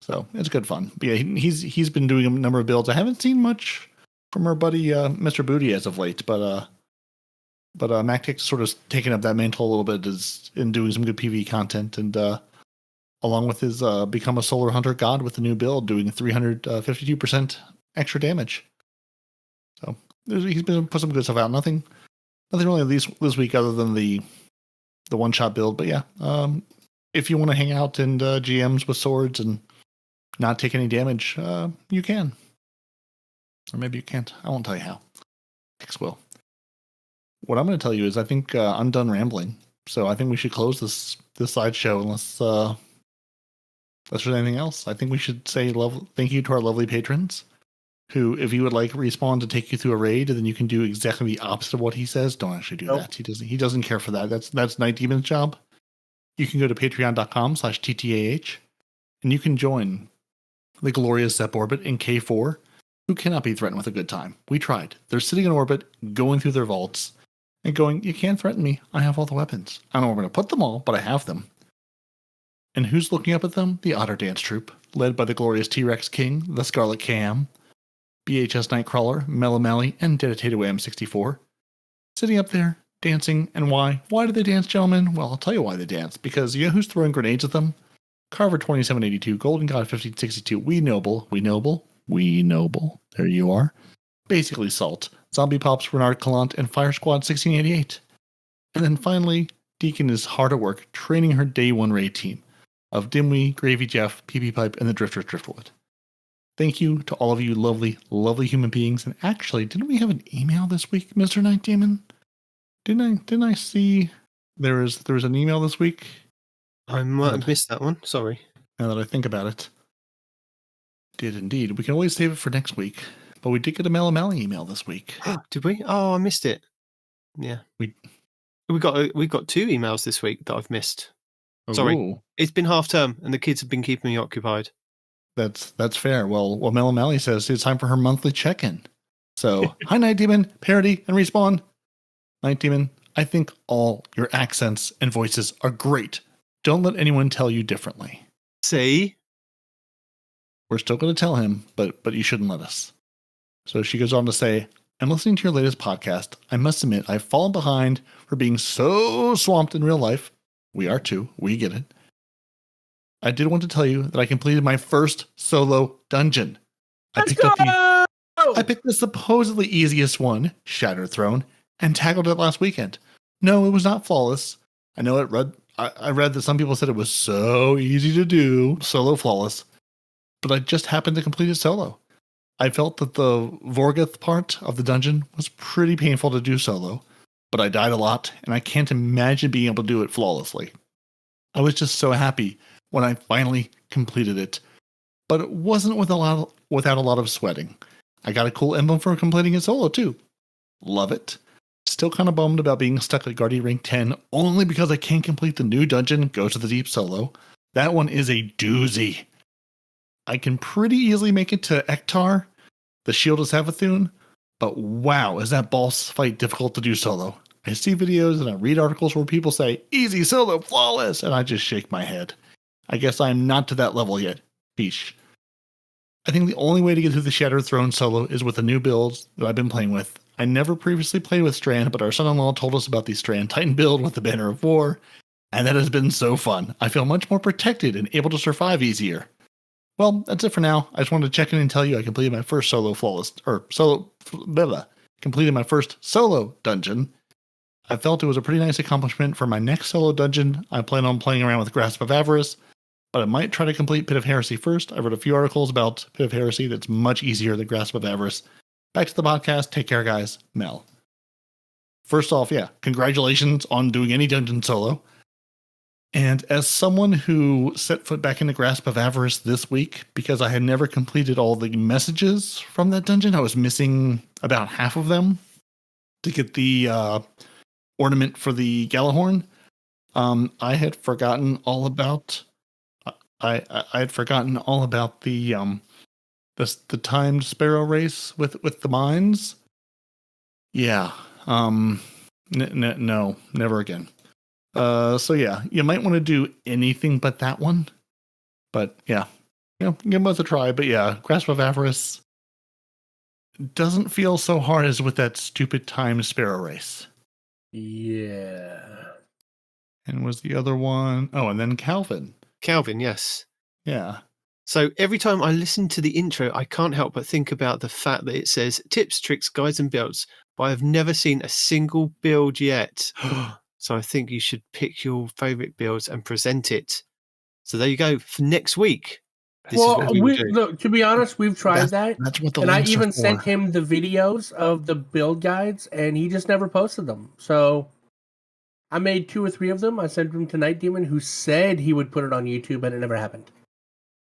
So it's good fun. But yeah, he's been doing a number of builds. I haven't seen much from our buddy Mr. Booty as of late, but MacTic's sort of taken up that mantle a little bit in doing some good PvE content, and along with his Become a Solar Hunter God with the new build, doing 352% extra damage. So he's been put some good stuff out. Nothing really this week other than the one-shot build. But yeah, if you want to hang out and GMs with swords and not take any damage, you can. Or maybe you can't. I won't tell you how. X will. What I'm going to tell you is I think I'm done rambling. So I think we should close this slideshow unless there's anything else. I think we should say thank you to our lovely patrons, who, if you would like Respawn to take you through a raid, then you can do exactly the opposite of what he says. Don't actually do that. He doesn't care for that. That's Nidedemon's job. You can go to patreon.com/TTAH, and you can join the glorious Zep Orbit in K4, who cannot be threatened with a good time. We tried. They're sitting in orbit, going through their vaults, and going, you can't threaten me. I have all the weapons. I don't know where I'm going to put them all, but I have them. And who's looking up at them? The Otter Dance Troupe, led by the glorious T-Rex King, the Scarlet Cam, BHS Nightcrawler, Melamali, and Dedicated M64. Sitting up there, dancing, and why? Why do they dance, gentlemen? Well, I'll tell you why they dance. Because you know who's throwing grenades at them? Carver 2782, Golden God 1562, We Noble. There you are. Basically Salt, Zombie Pops, Renard Calant, and Fire Squad 1688. And then finally, Deacon is hard at work training her day one raid team of Dimwee, Gravy Jeff, PP Pipe, and the Drifter Driftwood. Thank you to all of you lovely, lovely human beings. And actually, didn't we have an email this week, Mr. Nitedemon? Didn't I see there was an email this week? I might have missed that one. Sorry. Now that I think about it. Did indeed. We can always save it for next week. But we did get a Melamali email this week. Did we? Oh, I missed it. Yeah. We got 2 emails this week that I've missed. Sorry. Ooh. It's been half term and the kids have been keeping me occupied. That's fair. Well, Melamali says it's time for her monthly check-in. So, hi Nitedemon, Peroty, and Respawn. Nitedemon, I think all your accents and voices are great. Don't let anyone tell you differently. See? We're still going to tell him, but you shouldn't let us. So she goes on to say, I'm listening to your latest podcast. I must admit, I've fallen behind for being so swamped in real life. We are too. We get it. I did want to tell you that I completed my first solo dungeon. I picked the supposedly easiest one, Shattered Throne, and tackled it last weekend. No, it was not flawless. I know I read that some people said it was so easy to do, solo flawless, but I just happened to complete it solo. I felt that the Vorgoth part of the dungeon was pretty painful to do solo, but I died a lot, and I can't imagine being able to do it flawlessly. I was just so happy when I finally completed it, but it wasn't without a lot of sweating. I got a cool emblem for completing it solo too. Love it. Still kind of bummed about being stuck at Guardian Rank 10 only because I can't complete the new dungeon, Go to the Deep solo. That one is a doozy. I can pretty easily make it to Ektar, the Shield of Savathun, but wow, is that boss fight difficult to do solo. I see videos and I read articles where people say, easy solo, flawless, and I just shake my head. I guess I'm not to that level yet. Peace. I think the only way to get through the Shattered Throne solo is with the new builds that I've been playing with. I never previously played with Strand, but our son-in-law told us about the Strand Titan build with the Banner of War, and that has been so fun. I feel much more protected and able to survive easier. Well, that's it for now. I just wanted to check in and tell you I completed my first completed my first solo dungeon. I felt it was a pretty nice accomplishment for my next solo dungeon. I plan on playing around with Grasp of Avarice, but I might try to complete Pit of Heresy first. I read a few articles about Pit of Heresy that's much easier than Grasp of Avarice. Back to the podcast. Take care, guys. Mel. First off, congratulations on doing any dungeon solo. And as someone who set foot back in the Grasp of Avarice this week, because I had never completed all the messages from that dungeon, I was missing about half of them to get the ornament for the Galahorn. I had forgotten all about. I had forgotten all about the timed sparrow race with the mines. Yeah. No, never again. So yeah, you might want to do anything but that one. But yeah, give them both a try. But yeah, Grasp of Avarice doesn't feel so hard as with that stupid time sparrow race. Yeah. And was the other one? Oh, and then Calvin. Calvin, yes. Yeah. So every time I listen to the intro, I can't help but think about the fact that it says tips, tricks, guides, and builds, but I've never seen a single build yet. So I think you should pick your favorite builds and present it. So there you go for next week. This is what we do. Look, to be honest, we've tried that. That's what the and I links even are for. sent him the videos of the build guides, and he just never posted them. So I made 2 or 3 of them. I sent them to Nitedemon, who said he would put it on YouTube, and it never happened.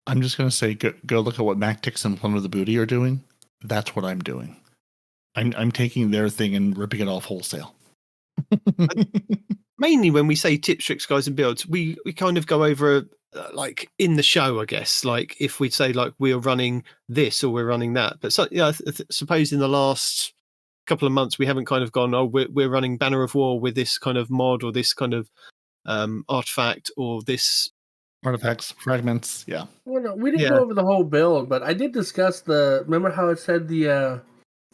I'm just going to say, go look at what MacTix and Plunder the Booty are doing. That's what I'm doing. I'm taking their thing and ripping it off wholesale. Mainly when we say tips, tricks, guides, and builds, we kind of go over like in the show, I guess. Like if we say like we're running this or we're running that. But so, yeah, I suppose in the last couple of months we haven't kind of gone, oh, we're running Banner of War with this kind of mod or this kind of artifact or this artifacts, fragments. Yeah. Well, no, we didn't go over the whole build, but I did discuss remember how it said the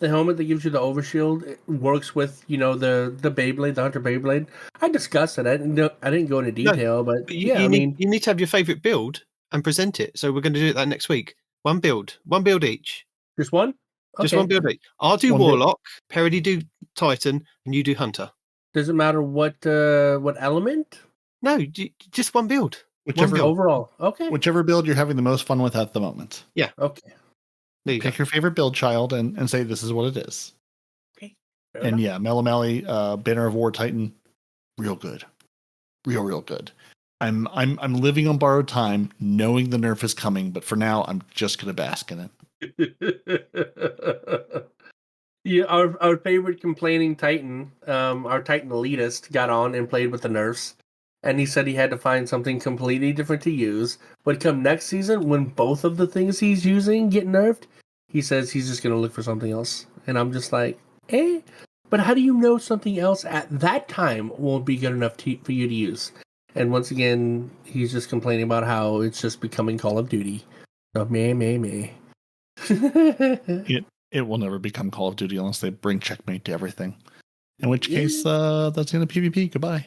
helmet that gives you the overshield, it works with, the Beyblade, the Hunter Beyblade. I discussed it. I didn't go into detail, but you need to have your favorite build and present it. So we're going to do that next week. One build each. Just one? Okay. Just one build each. I'll do Warlock, Peroty do Titan, and you do Hunter. Does it matter what element? No, just one build. Whichever build. Overall. Okay. Whichever build you're having the most fun with at the moment. Yeah. Okay. Pick your favorite build child and say this is what it is. Okay. And yeah, Melamali, Banner of War Titan, real good. Real good. I'm living on borrowed time, knowing the nerf is coming, but for now I'm just gonna bask in it. Yeah, our favorite complaining Titan, our Titan elitist, got on and played with the nerfs. And he said he had to find something completely different to use. But come next season, when both of the things he's using get nerfed, he says he's just going to look for something else. And I'm just like, but how do you know something else at that time won't be good enough for you to use? And once again, he's just complaining about how it's just becoming Call of Duty. So, me. It will never become Call of Duty unless they bring checkmate to everything. In which case, that's the end of PvP. Goodbye.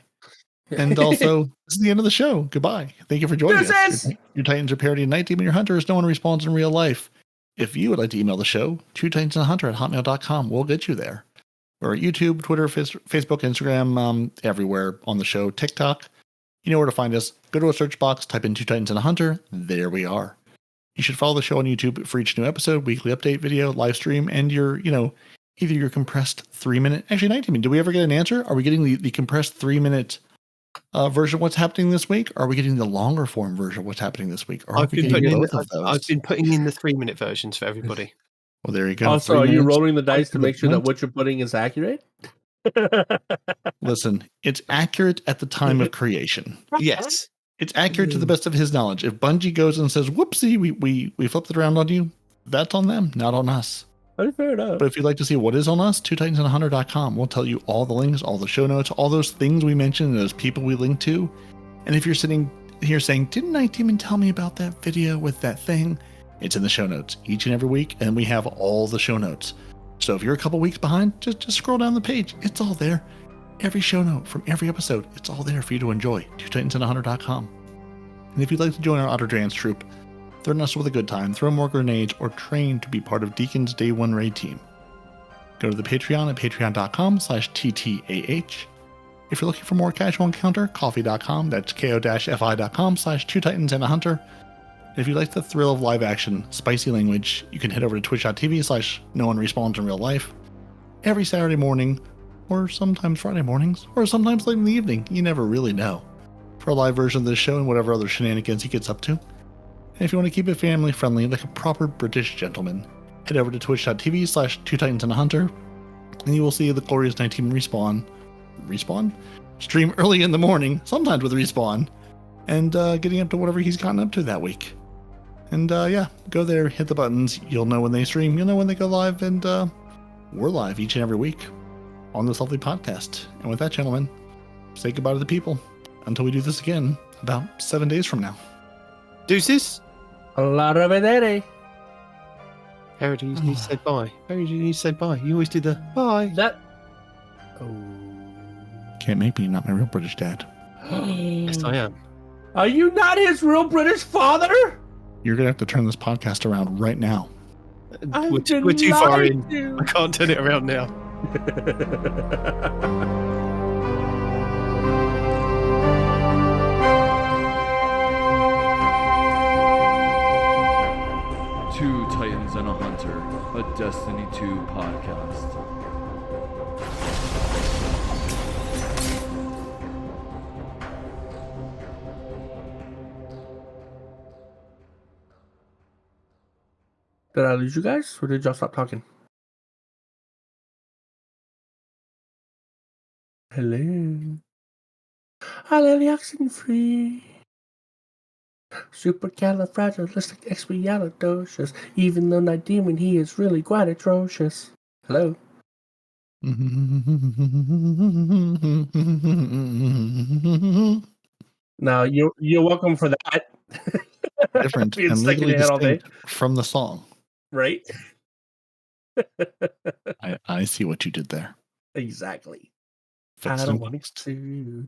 And also, this is the end of the show. Goodbye. Thank you for joining us. Your Titans are Peroty and Nitedemon, your Hunters. No one responds in real life. If you would like to email the show, twotitansandahunter@hotmail.com. We'll get you there. We're at YouTube, Twitter, Facebook, Instagram, everywhere on the show. TikTok. You know where to find us. Go to a search box, type in 2 Titans and a Hunter. There we are. You should follow the show on YouTube for each new episode, weekly update video, live stream, and your, either your compressed 3-minute. Actually, Nitedemon, did we ever get an answer? Are we getting the compressed 3-minute version of what's happening this week? Or are we getting the longer form version of what's happening this week? Or I've been putting in the 3-minute versions for everybody. Well, there you go. Also, are you rolling the dice to make sure that what you're putting is accurate? Listen, it's accurate at the time of creation. Yes. It's accurate to the best of his knowledge. If Bungie goes and says, whoopsie, we flipped it around on you, that's on them, not on us. Fair enough. But if you'd like to see what is on us, twotitansandahunter.com. We'll tell you all the links, all the show notes, all those things we mentioned, those people we link to. And if you're sitting here saying, didn't Nitedemon tell me about that video with that thing? It's in the show notes each and every week, and we have all the show notes. So if you're a couple weeks behind, just scroll down the page. It's all there. Every show note from every episode, it's all there for you to enjoy. twotitansandahunter.com. And if you'd like to join our Otter Drans troop, threaten us with a good time, throw more grenades, or train to be part of Deacon's Day 1 raid team, go to the Patreon at patreon.com/TTAH. If you're looking for more casual encounter, coffee.com, that's ko-fi.com/2titansandahunter. If you like the thrill of live action, spicy language, you can head over to twitch.tv/no-one-respawns in real life. Every Saturday morning, or sometimes Friday mornings, or sometimes late in the evening, you never really know, for a live version of this show and whatever other shenanigans he gets up to. And if you want to keep it family friendly like a proper British gentleman, head over to twitch.tv/2titansandahunter, and you will see the glorious Nitedemon stream early in the morning, sometimes with Respawn, and getting up to whatever he's gotten up to that week. And go there, hit the buttons. You'll know when they stream, you'll know when they go live, and we're live each and every week on this lovely podcast. And with that, gentlemen, say goodbye to the people until we do this again about 7 days from now. Deuces. Arrivederci. Peroty, you need to say bye. Peroty, you need to say bye. You always do the bye. Can't make me not my real British dad. Yes, I am. Are you not his real British father? You're going to have to turn this podcast around right now. We're too far in. I can't turn it around now. Two Titans and a Hunter, a Destiny 2 podcast. Did I lose you guys, or did y'all stop talking? Hello. Oxygen free. Supercalifragilisticexpialidocious. Even though Nitedemon, he is really quite atrocious. Hello. Now you're welcome for that. Different and legally distinct from the song. Right? I see what you did there. Exactly. Fixed I don't want to.